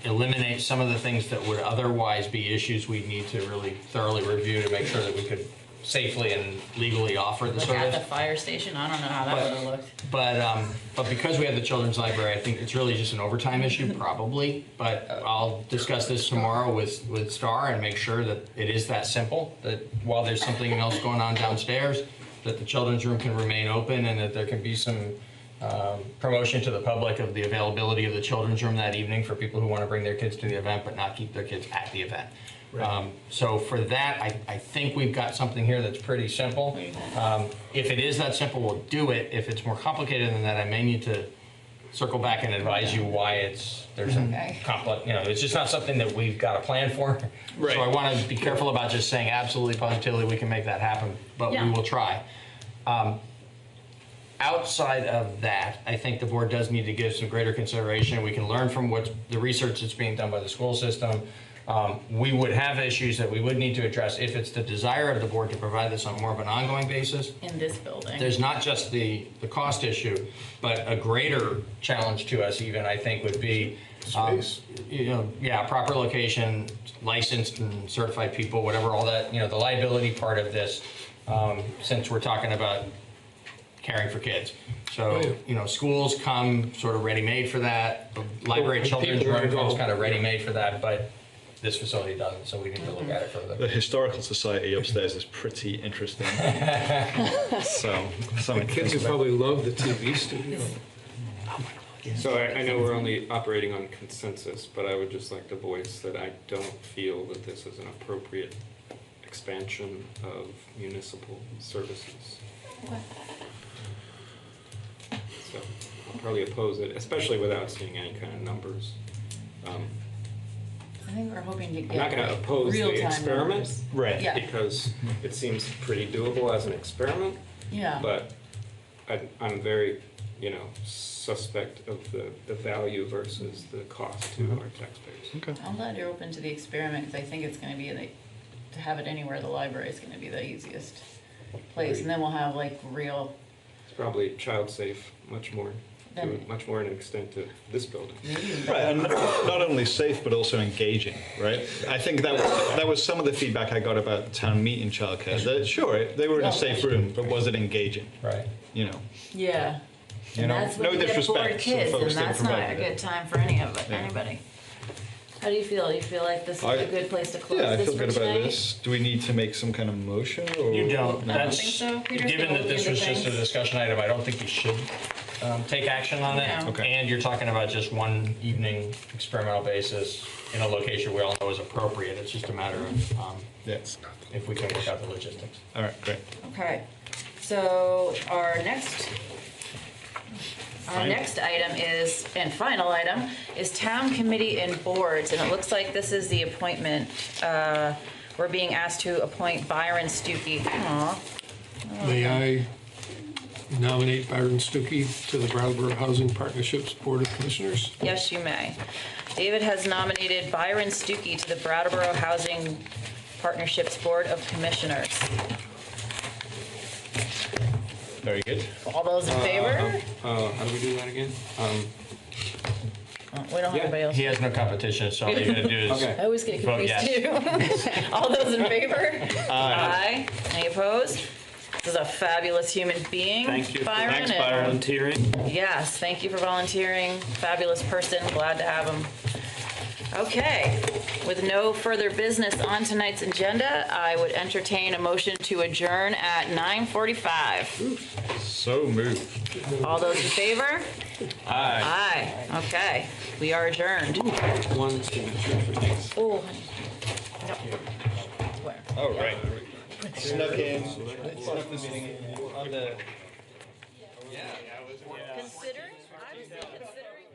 S5: eliminate some of the things that would otherwise be issues we need to really thoroughly review to make sure that we could safely and legally offer the
S3: Like
S5: service.
S3: at the fire station, I don't know how that would have looked.
S5: But because we have the children's library, I think it's really just an overtime issue, probably. But I'll discuss this tomorrow with Star and make sure that it is that simple, that while there's something else going on downstairs, that the children's room can remain open and that there can be some promotion to the public of the availability of the children's room that evening for people who want to bring their kids to the event but not keep their kids at the event. So for that, I think we've got something here that's pretty simple. If it is that simple, we'll do it. If it's more complicated than that, I may need to circle back and advise you why there's a complex, it's just not something that we've got a plan for.
S4: Right.
S5: So I want to be careful about just saying absolutely positively we can make that happen, but we will try. Outside of that, I think the board does need to give some greater consideration. We can learn from what the research that's being done by the school system. We would have issues that we would need to address if it's the desire of the board to provide this on more of an ongoing basis.
S3: In this building.
S5: There's not just the cost issue, but a greater challenge to us even, I think, would be proper location, licensed and certified people, whatever, all that, the liability part of this, since we're talking about caring for kids. So, schools come sort of ready-made for that. The library children's room comes kind of ready-made for that, but this facility doesn't, so we need to look at it further.
S4: The Historical Society upstairs is pretty interesting. So,
S6: The kids would probably love the TV studio.
S1: So I know we're only operating on consensus, but I would just like to voice that I don't feel that this is an appropriate expansion of municipal services. So I'll probably oppose it, especially without seeing any kind of numbers.
S3: I think we're hoping to
S1: I'm not going to
S3: get
S1: oppose the
S3: real-time
S1: experiment,
S3: numbers.
S4: Right.
S3: Yeah.
S1: because it seems pretty doable as an experiment.
S3: Yeah.
S1: But I'm very, suspect of the value versus the cost to our taxpayers.
S4: Okay.
S3: I'm glad you're open to the experiment because I think it's going to be to have it anywhere. The library is going to be the easiest place, and then we'll have like real.
S1: It's probably child safe, much more
S3: Then-
S1: much more an extent to this building.
S4: Right, and not only safe but also engaging, right? I think that was some of the feedback I got about town meeting childcare. That sure, they were in a safe room, but was it engaging?
S5: Right.
S3: Yeah. And that's
S4: no
S3: when you get
S4: disrespect
S3: bored
S4: to
S3: kids, and
S4: folks that
S3: that's not a
S4: provided it.
S3: good time for anybody. How do you feel? You feel like this is a good place to close
S4: Yeah, I
S3: this
S4: feel
S3: for
S4: good about
S3: tonight?
S4: this. Do we need to make some kind of motion? Or
S5: You don't.
S4: No?
S5: That's,
S3: think so. Peter's
S5: given
S3: gonna
S5: that
S3: look
S5: this
S3: into
S5: was just a
S3: things.
S5: discussion item, I don't think you should take action on it.
S3: No.
S4: Okay.
S5: And you're talking about just one evening experimental basis in a location we all know is appropriate. It's just a matter of
S4: Yes.
S5: if we can work out the logistics.
S4: All right, great.
S3: Okay. So our next item is, and final item, is town committee and boards. And it looks like this is the appointment. We're being asked to appoint Byron Stuckey. Aw.
S6: May I nominate Byron Stuckey to the Brattleboro Housing Partnerships Board of Commissioners?
S3: Yes, you may. David has nominated Byron Stuckey to the Brattleboro Housing Partnerships Board of Commissioners.
S5: Very good.
S3: All those in favor?
S1: How do we do that again?
S3: We don't have anybody else.
S5: He has no competition, so all you gotta do is
S1: Okay.
S3: I always get
S5: vote
S3: confused
S5: yes.
S3: too. All those in favor? Aye. Any opposed? This is a fabulous human being,
S1: Thank you for
S3: Byron.
S5: Thanks,
S3: and-
S5: Byron.
S1: volunteering.
S3: Yes, thank you for volunteering. Fabulous person, glad to have him. Okay, with no further business on tonight's agenda, I would entertain a motion to adjourn at 9:45.
S4: So moved.
S3: All those in favor?
S5: Aye.
S3: Aye, okay, we are adjourned.
S1: One signature for these.
S3: Oh, honey. No. Where?
S4: Oh, right. Snuck in, snuck this meeting on the.
S3: Considering, I'm still considering.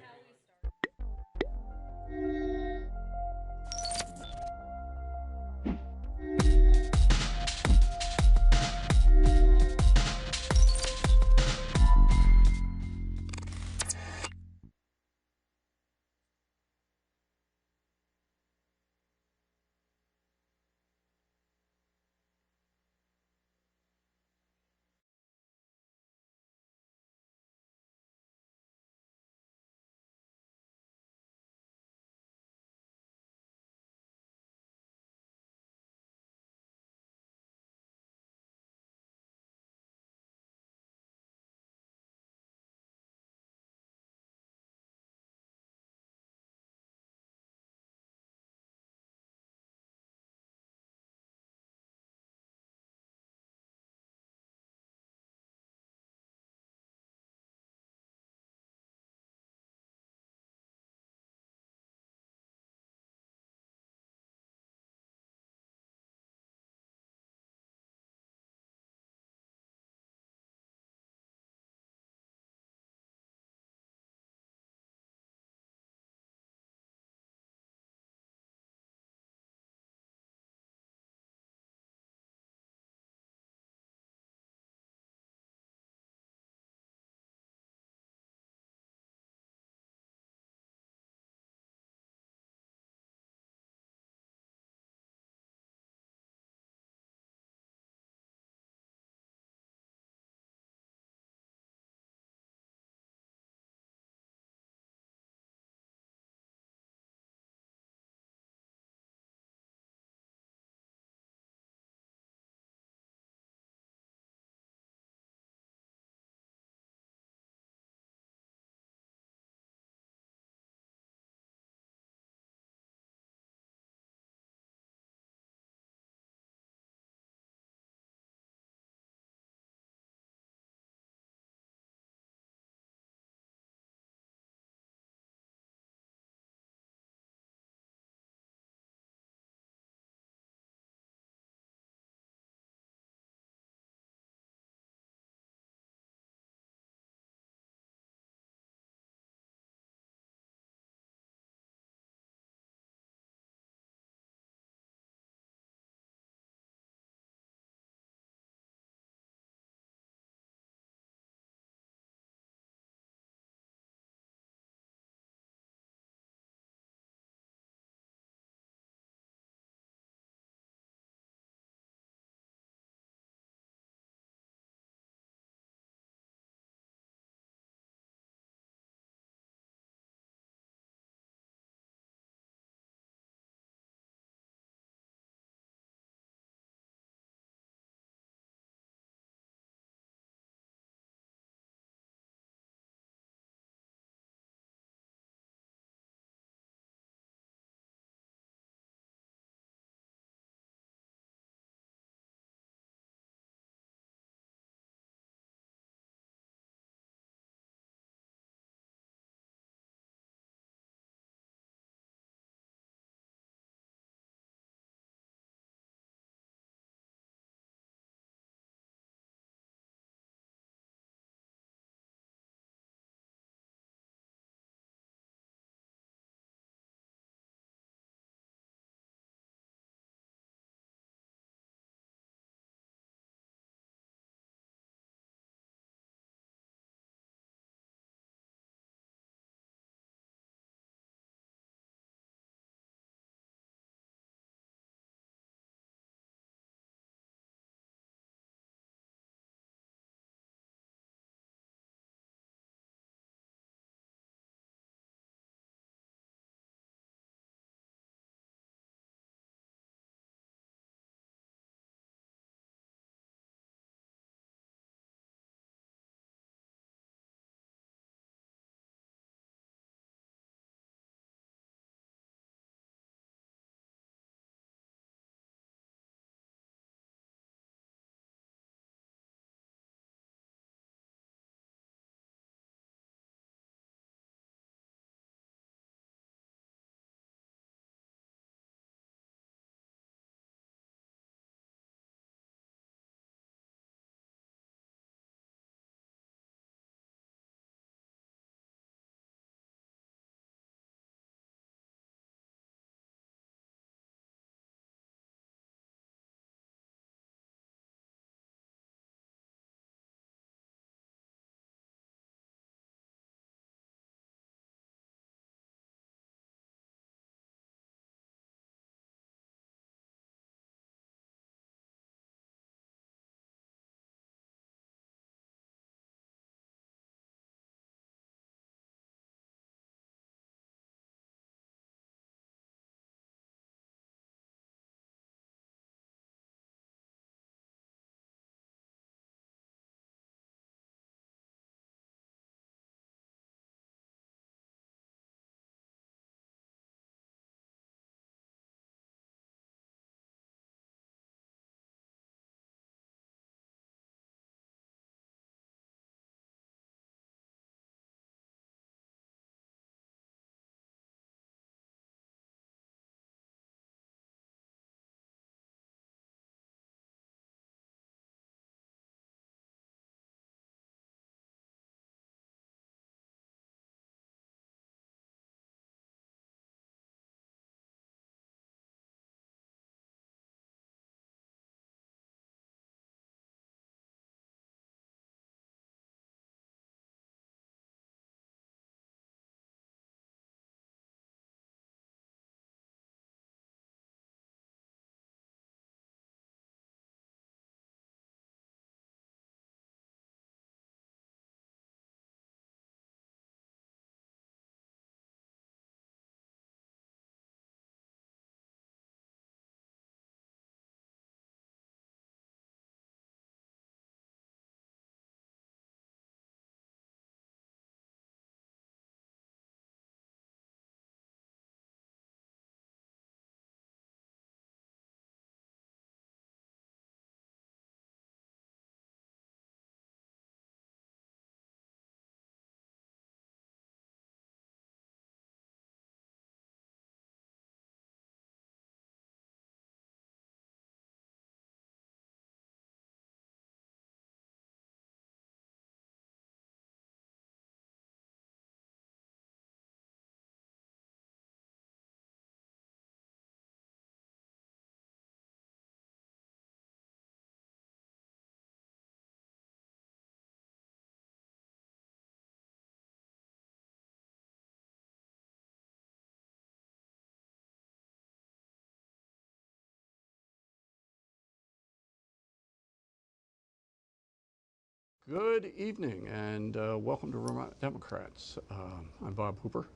S17: Good evening and welcome to Vermont Democrats. I'm Bob Hooper,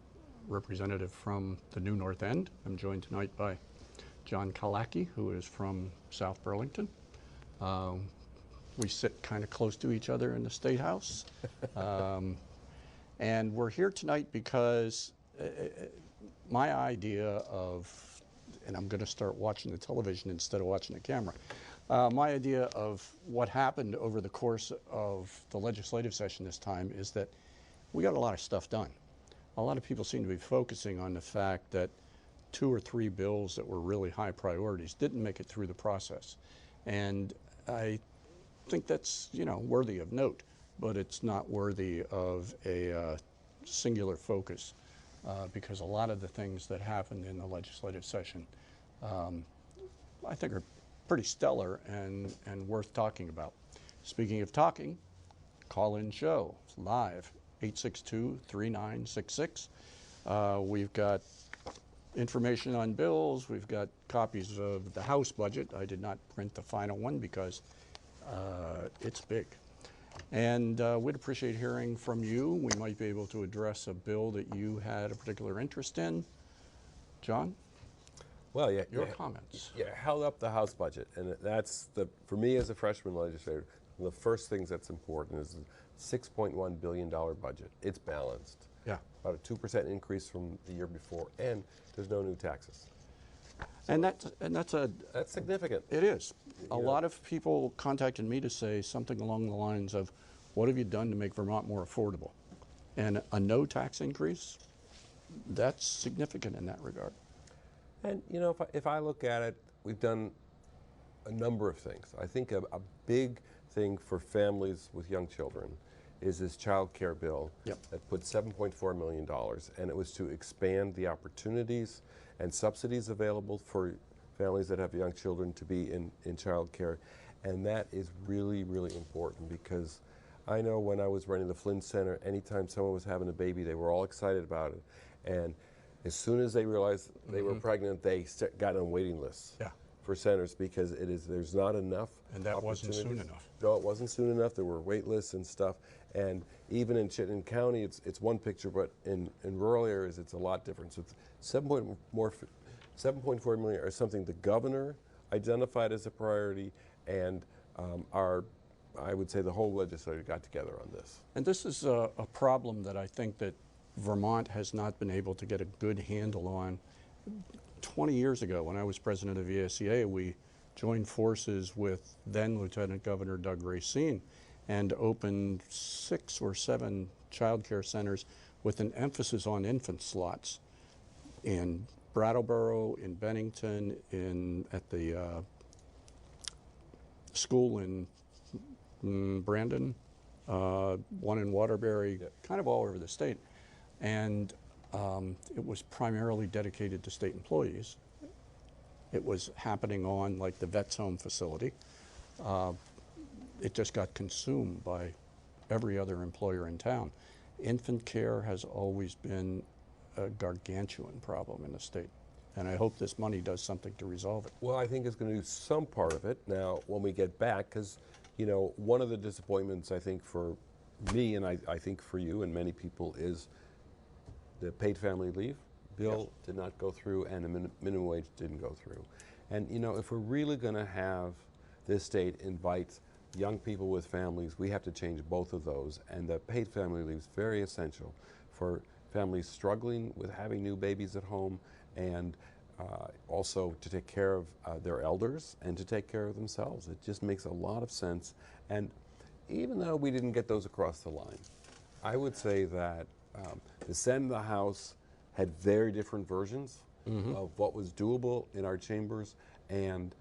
S17: representative from the New North End. I'm joined tonight by John Kalaki, who is from South Burlington. We sit kind of close to each other in the State House. And we're here tonight because my idea of, and I'm going to start watching the television instead of watching the camera, my idea of what happened over the course of the legislative session this time is that we got a lot of stuff done. A lot of people seem to be focusing on the fact that 2 or 3 bills that were really high priorities didn't make it through the process. And I think that's, worthy of note, but it's not worthy of a singular focus because a lot of the things that happened in the legislative session I think are pretty stellar and worth talking about. Speaking of talking, call-in show, live, 862-3966. We've got information on bills. We've got copies of the House budget. I did not print the final one because it's big. And we'd appreciate hearing from you. We might be able to address a bill that you had a particular interest in. John?
S18: Well, yeah,
S17: your comments.
S18: Yeah, held up the House budget, and that's for me as a freshman legislator. One of the first things that's important is the $6.1 billion budget. It's balanced.
S17: Yeah.
S18: About a 2% increase from the year before, and there's no new taxes.
S17: And that's
S18: significant.
S17: It is. A lot of people contacted me to say something along the lines of, "What have you done to make Vermont more affordable?" And a no tax increase, that's significant in that regard.
S18: And if I look at it, we've done a number of things. I think a big thing for families with young children is this child care bill that put $7.4 million, and it was to expand the opportunities and subsidies available for families that have young children to be in child care. And that is really, really important because I know when I was running the Flynn Center, anytime someone was having a baby, they were all excited about it. And as soon as they realized they were pregnant, they got on waiting lists for centers because there's not enough.
S17: And that wasn't soon enough.
S18: No, it wasn't soon enough. There were wait lists and stuff. And even in Chittenden County, it's one picture, but in rural areas, it's a lot different. So 7.4 million are something the governor identified as a priority, and I would say the whole legislature got together on this.
S17: And this is a problem that I think that Vermont has not been able to get a good handle on. 20 years ago, when I was president of ESCA, we joined forces with then Lieutenant Governor Doug Racine and opened 6 or 7 child care centers with an emphasis on infant slots in Brattleboro, in Bennington, at the school in Brandon, one in Waterbury, kind of all over the state. And it was primarily dedicated to state employees. It was happening on like the Vets Home facility. It just got consumed by every other employer in town. Infant care has always been a gargantuan problem in the state. And I hope this money does something to resolve it.
S18: Well, I think it's going to do some part of it now when we get back, because, one of the disappointments I think for me and I think for you and many people is the paid family leave bill did not go through, and the minimum wage didn't go through. And if we're really going to have this state invite young people with families, we have to change both of those. And the paid family leave is very essential for families struggling with having new babies at home, and also to take care of their elders and to take care of themselves. It just makes a lot of sense. And even though we didn't get those across the line, I would say that the Senate and the House had very different versions of what was doable in our chambers, and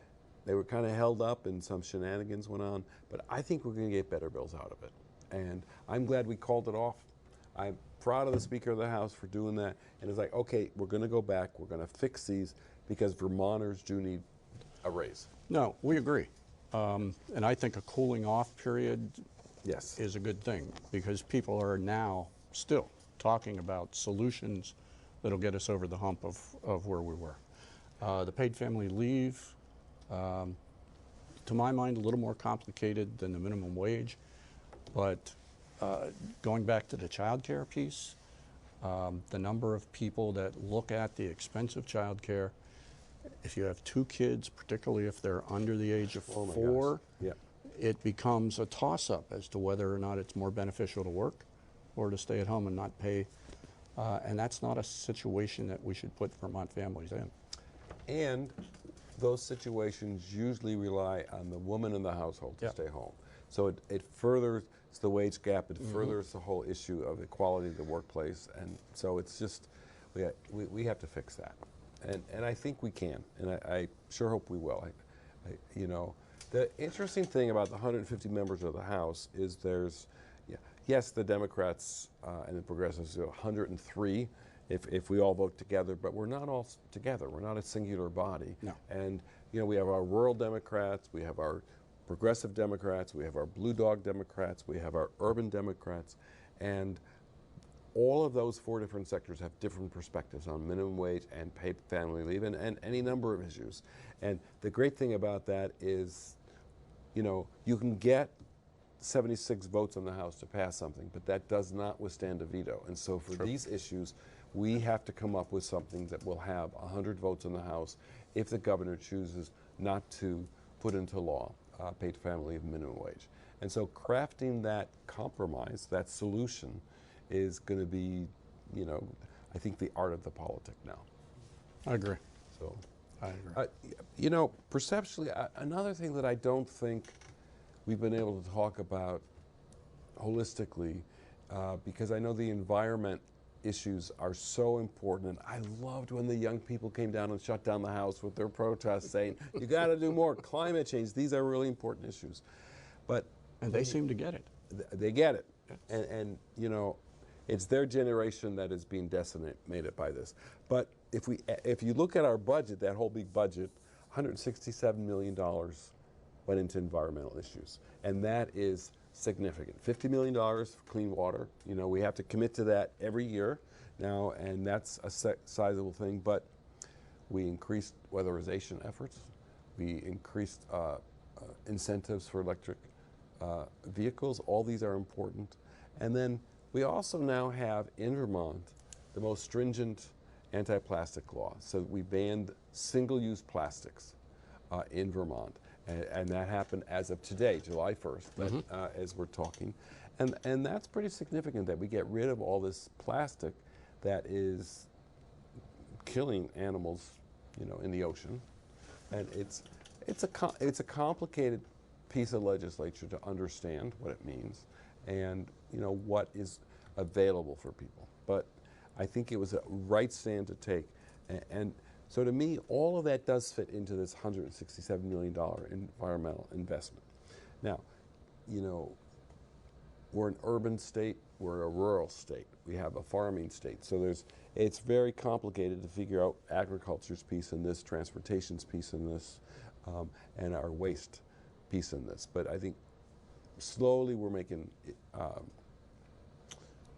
S18: they were kind of held up and some shenanigans went on, but I think we're going to get better bills out of it. And I'm glad we called it off. I'm proud of the Speaker of the House for doing that, and it's like, okay, we're going to go back, we're going to fix these, because Vermonters do need a raise.
S17: No, we agree. And I think a cooling off period is a good thing, because people are now still talking about solutions that'll get us over the hump of where we were. The paid family leave, to my mind, a little more complicated than the minimum wage. But going back to the childcare piece, the number of people that look at the expense of childcare, if you have 2 kids, particularly if they're under the age of
S18: Oh my
S17: 4,
S18: gosh. Yeah.
S17: it becomes a toss-up as to whether or not it's more beneficial to work or to stay at home and not pay. And that's not a situation that we should put Vermont families in.
S18: And those situations usually rely on the woman in the household to stay home. So it furthers the wage gap, it furthers the whole issue of equality in the workplace. And so it's just, we have to fix that. And I think we can, and I sure hope we will. You know, the interesting thing about the 150 members of the House is there's, yes, the Democrats and the Progressives are 103 if we all vote together, but we're not all together. We're not a singular body.
S17: No.
S18: And, you know, we have our rural Democrats, we have our progressive Democrats, we have our blue dog Democrats, we have our urban Democrats, and all of those 4 different sectors have different perspectives on minimum wage and paid family leave and any number of issues. And the great thing about that is, you know, you can get 76 votes in the House to pass something, but that does not withstand a veto. And so for these issues, we have to come up with something that will have 100 votes in the House if the governor chooses not to put into law paid family leave minimum wage. And so crafting that compromise, that solution, is going to be, you know, I think the art of the politic now.
S17: I agree.
S18: So,
S17: I agree.
S18: you know, perceptually, another thing that I don't think we've been able to talk about holistically, because I know the environment issues are so important, and I loved when the young people came down and shut down the House with their protests saying, you got to do more, climate change, these are really important issues. And
S17: they seem to get it.
S18: They get it. And you know, it's their generation that is being decimated by this. But if you look at our budget, that whole big budget, $167 million went into environmental issues. And that is significant. $50 million for clean water. You know, we have to commit to that every year now, and that's a sizable thing. But we increased weatherization efforts. We increased incentives for electric vehicles. All these are important. And then we also now have in Vermont the most stringent anti-plastic law. So we banned single-use plastics in Vermont. And that happened as of today, July 1st, as we're talking. And that's pretty significant that we get rid of all this plastic that is killing animals, you know, in the ocean. And it's a complicated piece of legislature to understand what it means and, you know, what is available for people. But I think it was a right stand to take. And so to me, all of that does fit into this $167 million environmental investment. Now, you know, we're an urban state, we're a rural state, we have a farming state. So it's very complicated to figure out agriculture's piece in this, transportation's piece in this, and our waste piece in this. But I think slowly we're making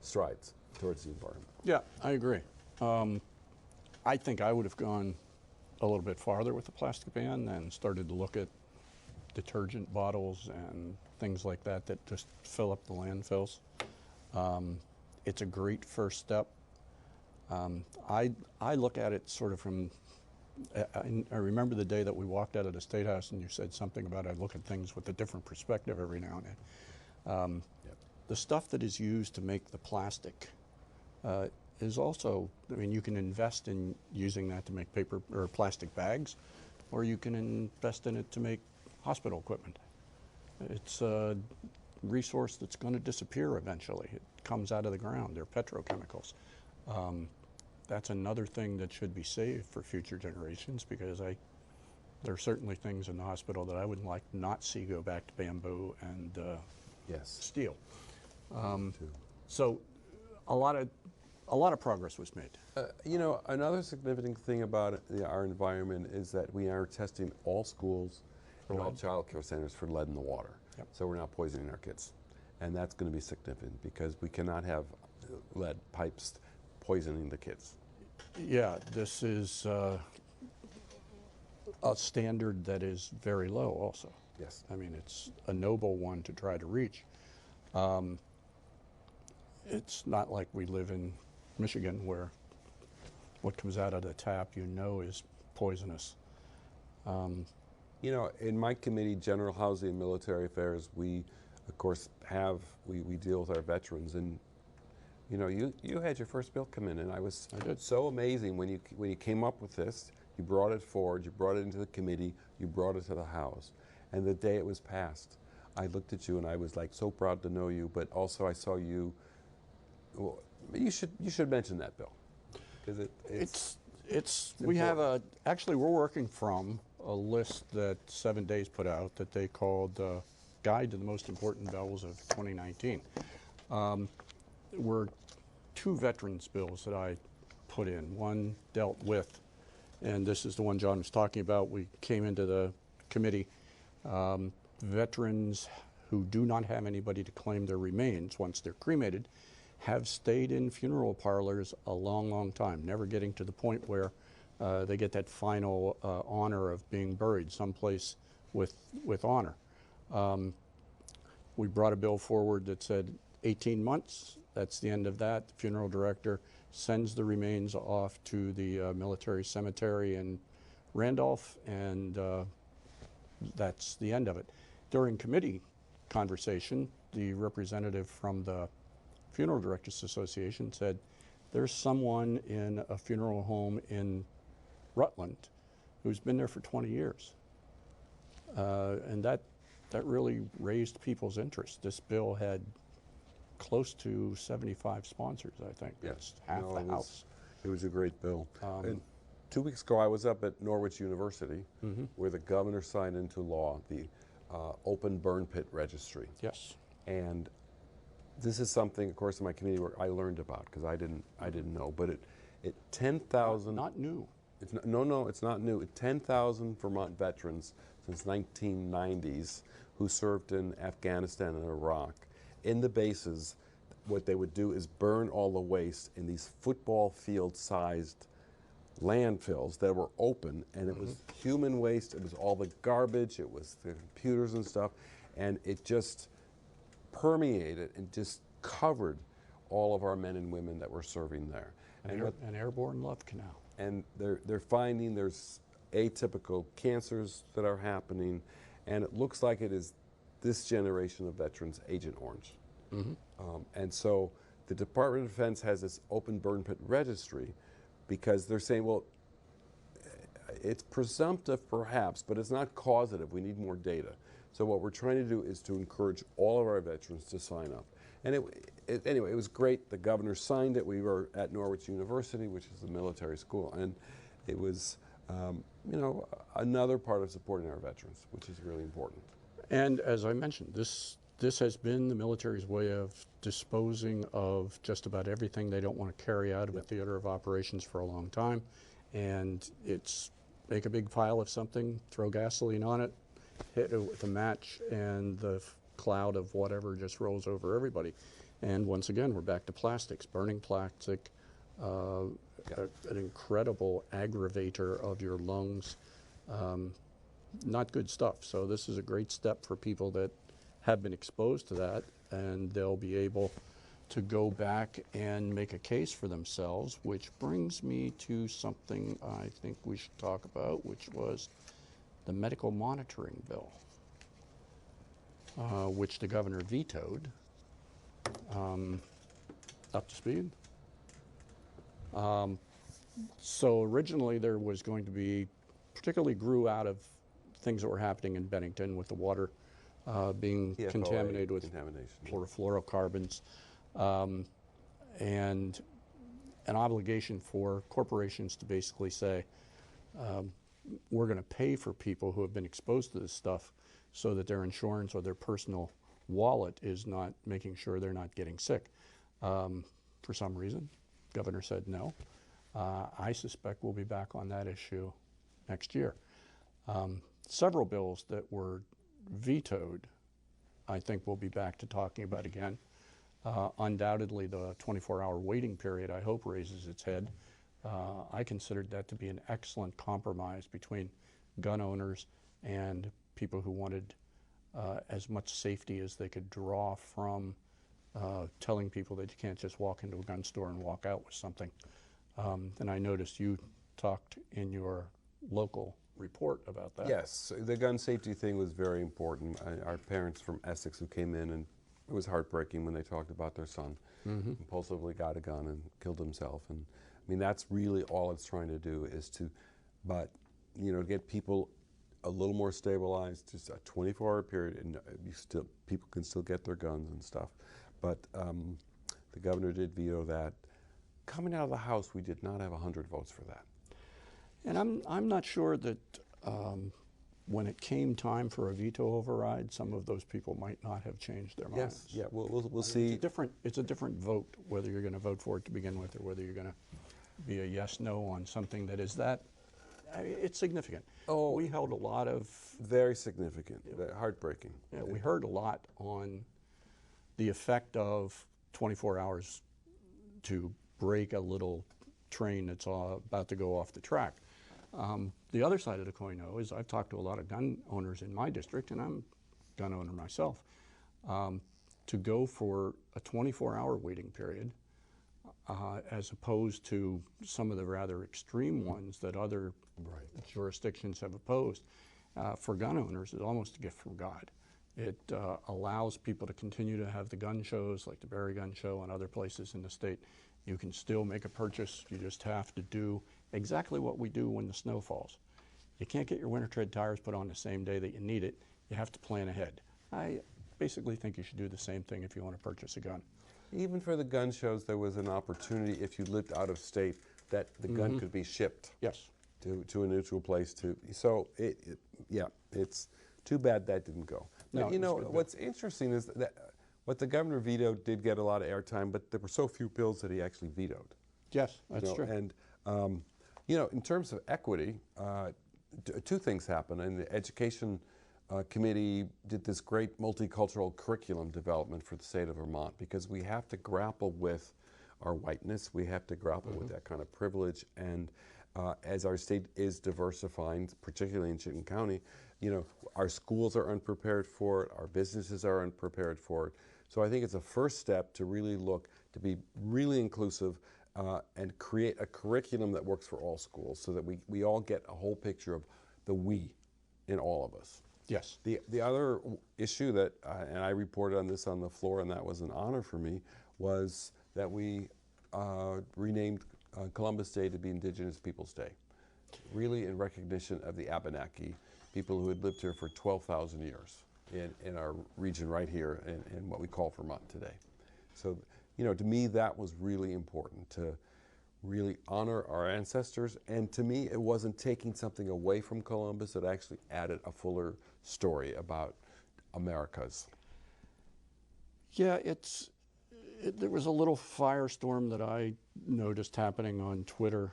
S18: strides towards the environment.
S17: Yeah, I agree. I think I would have gone a little bit farther with the plastic ban and started to look at detergent bottles and things like that that just fill up the landfills. It's a great first step. I look at it sort of from, I remember the day that we walked out of the State House and you said something about I look at things with a different perspective every now and then. The stuff that is used to make the plastic is also, I mean, you can invest in using that to make paper or plastic bags, or you can invest in it to make hospital equipment. It's a resource that's going to disappear eventually. It comes out of the ground. They're petrochemicals. That's another thing that should be saved for future generations, because there are certainly things in the hospital that I would like not see go back to bamboo and steel. So a lot of progress was made.
S18: You know, another significant thing about our environment is that we are testing all schools and all child care centers for lead in the water. So we're not poisoning our kids. And that's going to be significant because we cannot have lead pipes poisoning the kids.
S17: Yeah, this is a standard that is very low also.
S18: Yes.
S17: I mean, it's a noble one to try to reach. It's not like we live in Michigan where what comes out of the tap is poisonous.
S18: You know, in my committee, General Housing and Military Affairs, we, of course, we deal with our veterans. And, you know, you had your first bill come in, and I did. So amazing when you came up with this. You brought it forward, you brought it into the committee, you brought it to the House. And the day it was passed, I looked at you and I was like so proud to know you, but also I saw you. Well, you should mention that bill, because
S17: we have actually we're working from a list that 7 Days put out that they called Guide to the Most Important Bills of 2019. Were 2 veterans bills that I put in. One dealt with, and this is the one John was talking about, we came into the committee, veterans who do not have anybody to claim their remains once they're cremated have stayed in funeral parlors a long, long time, never getting to the point where they get that final honor of being buried someplace with honor. We brought a bill forward that said 18 months, that's the end of that. The funeral director sends the remains off to the military cemetery in Randolph, and that's the end of it. During committee conversation, the representative from the Funeral Directors Association said, there's someone in a funeral home in Rutland who's been there for 20 years. And that really raised people's interest. This bill had close to 75 sponsors, I think. That's half the House.
S18: It was a great bill. And 2 weeks ago, I was up at Norwich University, where the governor signed into law the open burn pit registry.
S17: Yes.
S18: And this is something, of course, in my committee where I learned about, because I didn't know. But it 10,000.
S17: Not new.
S18: No, it's not new. 10,000 Vermont veterans since 1990s who served in Afghanistan and Iraq. In the bases, what they would do is burn all the waste in these football field-sized landfills that were open, and it was human waste, it was all the garbage, it was the computers and stuff, and it just permeated and just covered all of our men and women that were serving there.
S17: An airborne love canal.
S18: And they're finding there's atypical cancers that are happening, and it looks like it is this generation of veterans, Agent Orange. And so the Department of Defense has this open burn pit registry, because they're saying, well, it's presumptive perhaps, but it's not causative. We need more data. So what we're trying to do is to encourage all of our veterans to sign up. And anyway, it was great. The governor signed it. We were at Norwich University, which is a military school, and it was, you know, another part of supporting our veterans, which is really important.
S17: And as I mentioned, this has been the military's way of disposing of just about everything they don't want to carry out of a theater of operations for a long time. And it's make a big pile of something, throw gasoline on it, hit it with a match, and the cloud of whatever just rolls over everybody. And once again, we're back to plastics, burning plastic, an incredible aggravator of your lungs. Not good stuff. So this is a great step for people that have been exposed to that, and they'll be able to go back and make a case for themselves, which brings me to something I think we should talk about, which was the medical monitoring bill, which the governor vetoed. Up to speed? So originally there was going to be, particularly grew out of things that were happening in Bennington with the water being contaminated with fluorocarbons, and an obligation for corporations to basically say, we're going to pay for people who have been exposed to this stuff so that their insurance or their personal wallet is not making sure they're not getting sick. For some reason, governor said no. I suspect we'll be back on that issue next year. Several bills that were vetoed, I think we'll be back to talking about again. Undoubtedly, the 24-hour waiting period, I hope, raises its head. I considered that to be an excellent compromise between gun owners and people who wanted as much safety as they could draw from telling people that you can't just walk into a gun store and walk out with something. And I noticed you talked in your local report about that.
S18: Yes, the gun safety thing was very important. Our parents from Essex who came in, and it was heartbreaking when they talked about their son impulsively got a gun and killed himself. And I mean, that's really all it's trying to do is to, but you know, get people a little more stabilized, just a 24-hour period, and people can still get their guns and stuff. But the governor did veto that. Coming out of the House, we did not have 100 votes for that.
S17: And I'm not sure that when it came time for a veto override, some of those people might not have changed their minds.
S18: Yes, yeah, we'll see.
S17: It's a different vote whether you're going to vote for it to begin with, or whether you're going to be a yes/no on something that is that. It's significant.
S18: Oh,
S17: we held a lot of
S18: very significant, heartbreaking.
S17: Yeah, we heard a lot on the effect of 24 hours to break a little train that's about to go off the track. The other side of the coin, though, is I've talked to a lot of gun owners in my district, and I'm a gun owner myself, to go for a 24-hour waiting period as opposed to some of the rather extreme ones that other jurisdictions have opposed. For gun owners, it's almost a gift from God. It allows people to continue to have the gun shows like the Barry Gun Show and other places in the state. You can still make a purchase. You just have to do exactly what we do when the snow falls. You can't get your winter tread tires put on the same day that you need it. You have to plan ahead. I basically think you should do the same thing if you want to purchase a gun.
S18: Even for the gun shows, there was an opportunity if you lived out of state that the gun could be shipped.
S17: Yes.
S18: To a neutral place. So yeah, it's too bad that didn't go.
S17: No,
S18: But you know what's interesting is that what the governor vetoed did get a lot of airtime, but there were so few bills that he actually vetoed.
S17: Yes, that's true.
S18: And you know, in terms of equity, two things happened. And the education committee did this great multicultural curriculum development for the state of Vermont, because we have to grapple with our whiteness. We have to grapple with that kind of privilege. And as our state is diversifying, particularly in Chittenden County, you know, our schools are unprepared for it. Our businesses are unprepared for it. So I think it's a first step to really look to be really inclusive and create a curriculum that works for all schools, so that we all get a whole picture of the we in all of us.
S17: Yes.
S18: The other issue that, and I reported on this on the floor, and that was an honor for me, was that we renamed Columbus Day to be Indigenous Peoples Day, really in recognition of the Abenaki, people who had lived here for 12,000 years in our region right here in what we call Vermont today. So, you know, to me that was really important, to really honor our ancestors, and to me it wasn't taking something away from Columbus, it actually added a fuller story about Americas.
S17: Yeah, there was a little firestorm that I noticed happening on Twitter.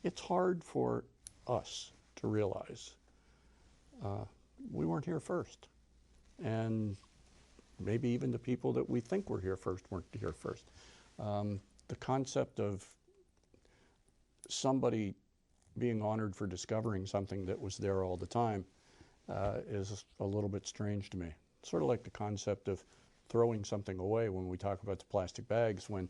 S17: It's hard for us to realize we weren't here first. And maybe even the people that we think were here first weren't here first. The concept of somebody being honored for discovering something that was there all the time is a little bit strange to me. Sort of like the concept of throwing something away when we talk about the plastic bags, when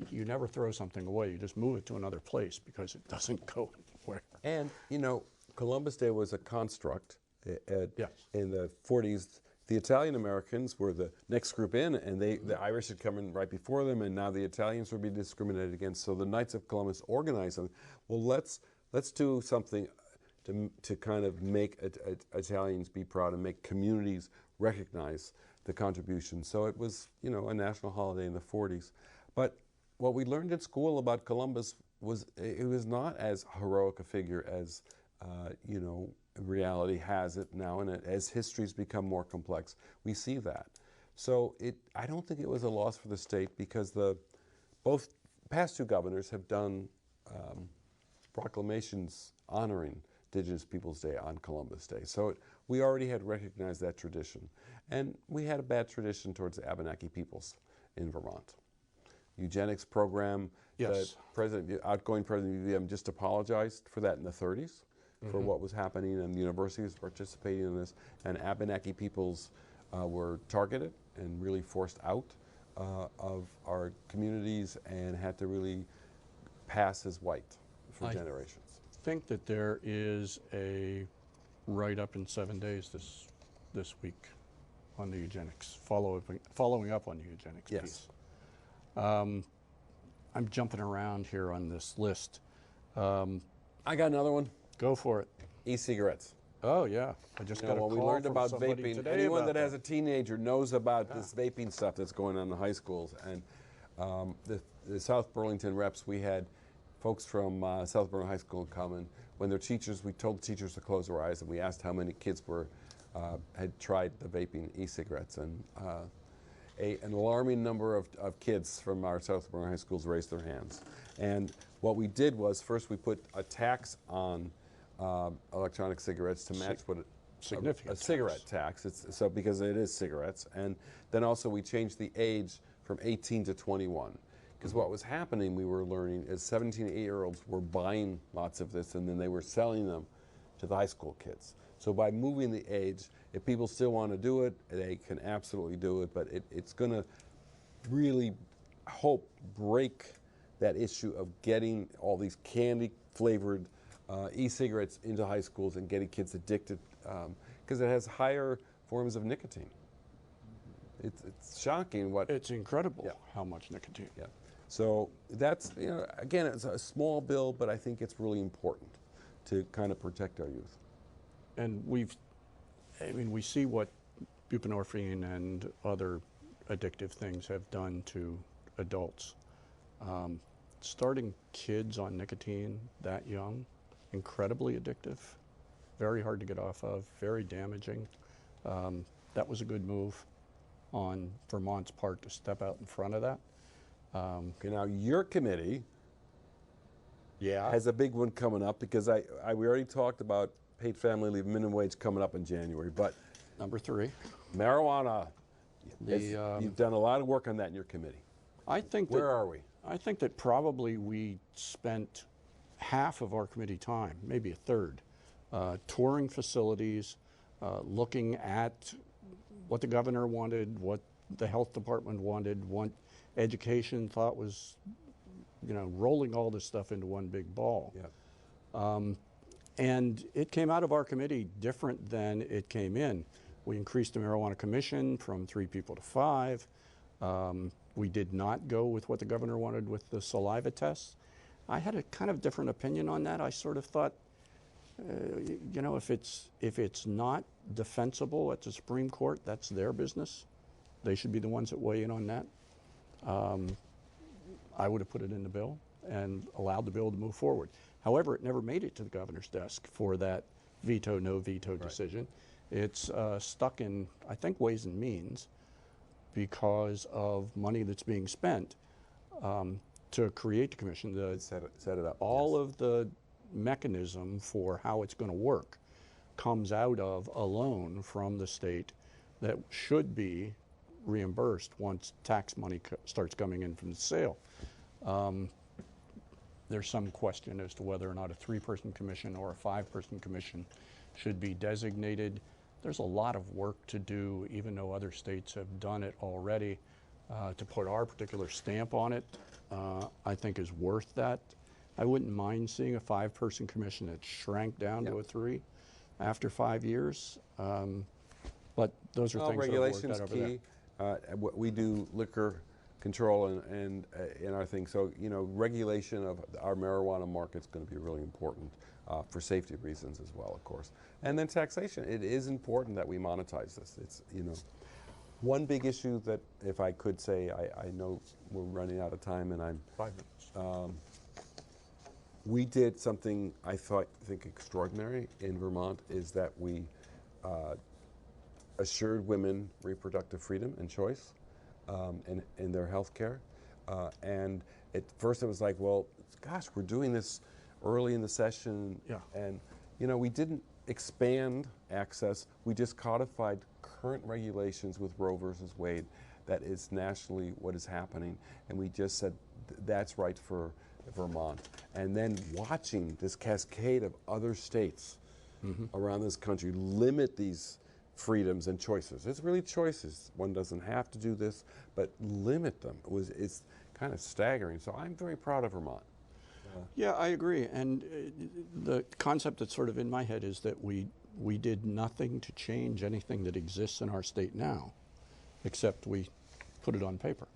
S17: you never throw something away, you just move it to another place because it doesn't go anywhere.
S18: And, you know, Columbus Day was a construct.
S17: Yes.
S18: In the 40s, the Italian Americans were the next group in, and the Irish had come in right before them, and now the Italians were being discriminated against. So the Knights of Columbus organized them. Well, let's do something to kind of make Italians be proud and make communities recognize the contribution. So it was, you know, a national holiday in the 40s. But what we learned at school about Columbus was it was not as heroic a figure as, you know, reality has it now, and as history's become more complex, we see that. So I don't think it was a loss for the state, because both past two governors have done proclamations honoring Indigenous Peoples Day on Columbus Day. So we already had recognized that tradition. And we had a bad tradition towards the Abenaki peoples in Vermont. Eugenics program,
S17: yes.
S18: The outgoing president of UVM just apologized for that in the 30s. for what was happening, and the university was participating in this, and Abenaki peoples were targeted and really forced out of our communities and had to really pass as white for generations.
S17: I think that there is a write-up in 7 days this week on the eugenics, following up on the eugenics piece. I'm jumping around here on this list.
S18: I got another one.
S17: Go for it.
S18: E-cigarettes.
S17: Oh yeah, I just got a call
S18: when we learned
S17: from
S18: about
S17: somebody
S18: vaping,
S17: today
S18: anyone
S17: about
S18: that has a teenager knows about this vaping stuff that's going on in the high schools. And the South Burlington reps, we had folks from South Burlington High School come, and when their teachers, we told the teachers to close their eyes, and we asked how many kids had tried the vaping e-cigarettes, and an alarming number of kids from our South Burlington High Schools raised their hands. And what we did was, first we put a tax on electronic cigarettes to match what
S17: significant
S18: a cigarette tax. So because it is cigarettes, and then also we changed the age from 18 to 21. Because what was happening, we were learning, is 17 to 8-year-olds were buying lots of this, and then they were selling them to the high school kids. So by moving the age, if people still want to do it, they can absolutely do it, but it's going to really break that issue of getting all these candy-flavored e-cigarettes into high schools and getting kids addicted, because it has higher forms of nicotine. It's shocking what...
S17: It's incredible how much nicotine.
S18: Yeah. So that's, again, it's a small bill, but I think it's really important to kind of protect our youth.
S17: And we see what buprenorphine and other addictive things have done to adults. Starting kids on nicotine that young, incredibly addictive, very hard to get off of, very damaging. That was a good move on Vermont's part to step out in front of that.
S18: Okay, now your committee has a big one coming up, because we already talked about paid family leave minimum wage coming up in January, but
S17: number 3,
S18: marijuana. You've done a lot of work on that in your committee.
S17: I think
S18: where are we?
S17: I think that probably we spent half of our committee time, maybe a third, touring facilities, looking at what the governor wanted, what the health department wanted, what education thought was, rolling all this stuff into one big ball.
S18: Yeah.
S17: And it came out of our committee different than it came in. We increased the marijuana commission from 3 people to 5. We did not go with what the governor wanted with the saliva tests. I had a kind of different opinion on that. I sort of thought, if it's not defensible at the Supreme Court, that's their business. They should be the ones that weigh in on that. I would have put it in the bill and allowed the bill to move forward. However, it never made it to the governor's desk for that veto, no veto decision. It's stuck in, I think, Ways and Means because of money that's being spent to create the commission.
S18: Set it up.
S17: All of the mechanism for how it's going to work comes out of a loan from the state that should be reimbursed once tax money starts coming in from the sale. There's some question as to whether or not a 3-person commission or a 5-person commission should be designated. There's a lot of work to do, even though other states have done it already. To put our particular stamp on it, I think is worth that. I wouldn't mind seeing a 5-person commission that shrank down to a 3 after 5 years. But those are things that are worked out over there.
S18: We do liquor control and in our thing. So, regulation of our marijuana market is going to be really important for safety reasons as well, of course. And then taxation. It is important that we monetize this. It's, one big issue that, if I could say, I know we're running out of time, and I'm
S17: 5 minutes.
S18: We did something I think extraordinary in Vermont, is that we assured women reproductive freedom and choice in their health care. And at first it was like, well, gosh, we're doing this early in the session.
S17: Yeah.
S18: And, we didn't expand access. We just codified current regulations with Roe versus Wade that is nationally what is happening. And we just said that's right for Vermont, and then watching this cascade of other states around this country limit these freedoms and choices. It's really choices. One doesn't have to do this, but limit them. It's kind of staggering. So I'm very proud of Vermont.
S17: Yeah, I agree. And the concept that's sort of in my head is that we did nothing to change anything that exists in our state now, except we put it on paper.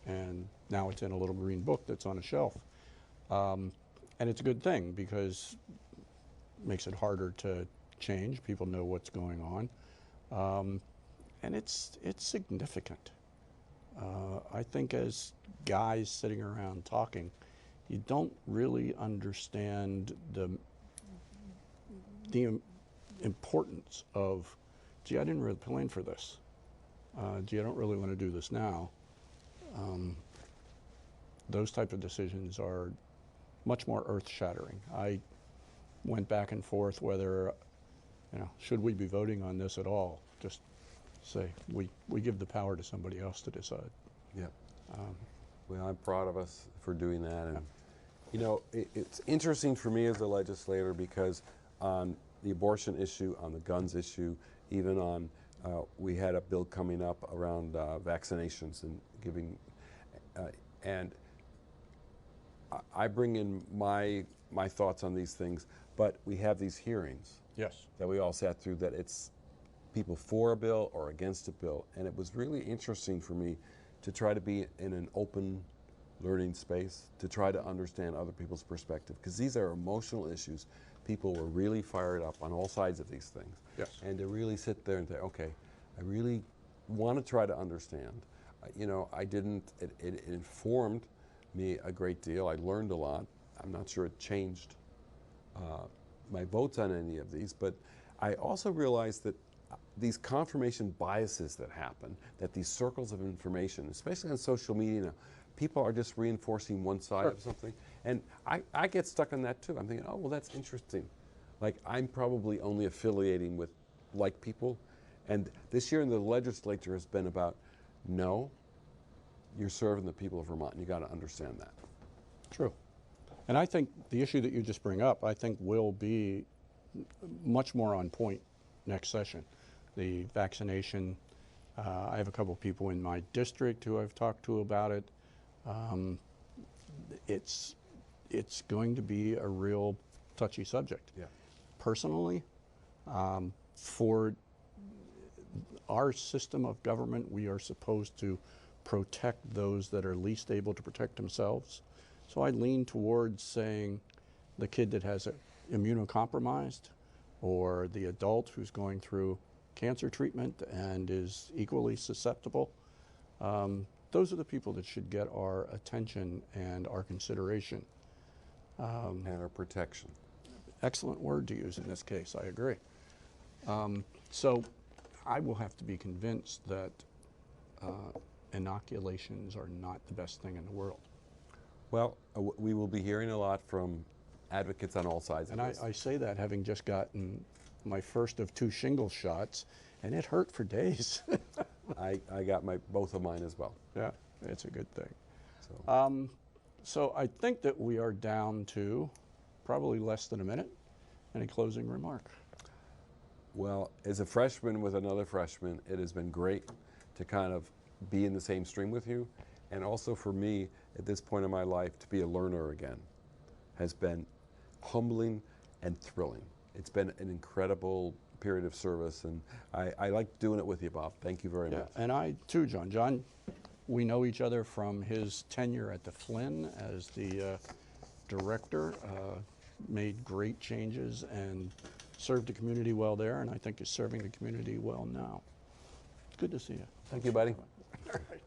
S17: And now it's in a little green book that's on a shelf. And it's a good thing because it makes it harder to change. People know what's going on. And it's significant. I think as guys sitting around talking, you don't really understand the importance of, gee, I didn't really plan for this. Gee, I don't really want to do this now. Those type of decisions are much more earth-shattering. I went back and forth whether, should we be voting on this at all? Just say, we give the power to somebody else to decide.
S18: Yeah. Well, I'm proud of us for doing that. And, it's interesting for me as a legislator because on the abortion issue, on the guns issue, even on, we had a bill coming up around vaccinations and giving, and I bring in my thoughts on these things, but we have these hearings.
S17: Yes.
S18: That we all sat through, that it's people for a bill or against a bill. And it was really interesting for me to try to be in an open learning space, to try to understand other people's perspective, because these are emotional issues. People were really fired up on all sides of these things.
S17: Yes.
S18: And to really sit there and say, okay, I really want to try to understand. I didn't, it informed me a great deal. I learned a lot. I'm not sure it changed my votes on any of these, but I also realized that these confirmation biases that happen, that these circles of information, especially on social media now, people are just reinforcing one side of something. And I get stuck on that too. I'm thinking, oh, well, that's interesting. Like, I'm probably only affiliating with like people. And this year in the legislature has been about, no, you're serving the people of Vermont, and you got to understand that.
S17: True. And I think the issue that you just bring up, I think will be much more on point next session. The vaccination, I have a couple of people in my district who I've talked to about it. It's going to be a real touchy subject.
S18: Yeah.
S17: Personally, for our system of government, we are supposed to protect those that are least able to protect themselves. So I lean towards saying the kid that has immunocompromised, or the adult who's going through cancer treatment and is equally susceptible. Those are the people that should get our attention and our consideration.
S18: And our protection.
S17: Excellent word to use in this case, I agree. So I will have to be convinced that inoculations are not the best thing in the world.
S18: Well, we will be hearing a lot from advocates on all sides of this.
S17: And I say that having just gotten my first of 2 shingles shots, and it hurt for days.
S18: I got both of mine as well.
S17: Yeah, it's a good thing. So I think that we are down to probably less than a minute. Any closing remark?
S18: Well, as a freshman with another freshman, it has been great to kind of be in the same stream with you. And also for me, at this point in my life, to be a learner again has been humbling and thrilling. It's been an incredible period of service, and I like doing it with you, Bob. Thank you very much.
S17: And I too, John. John, we know each other from his tenure at the Flynn as the director, made great changes and served the community well there, and I think is serving the community well now. Good to see you.
S18: Thank you, buddy.
S17: All right.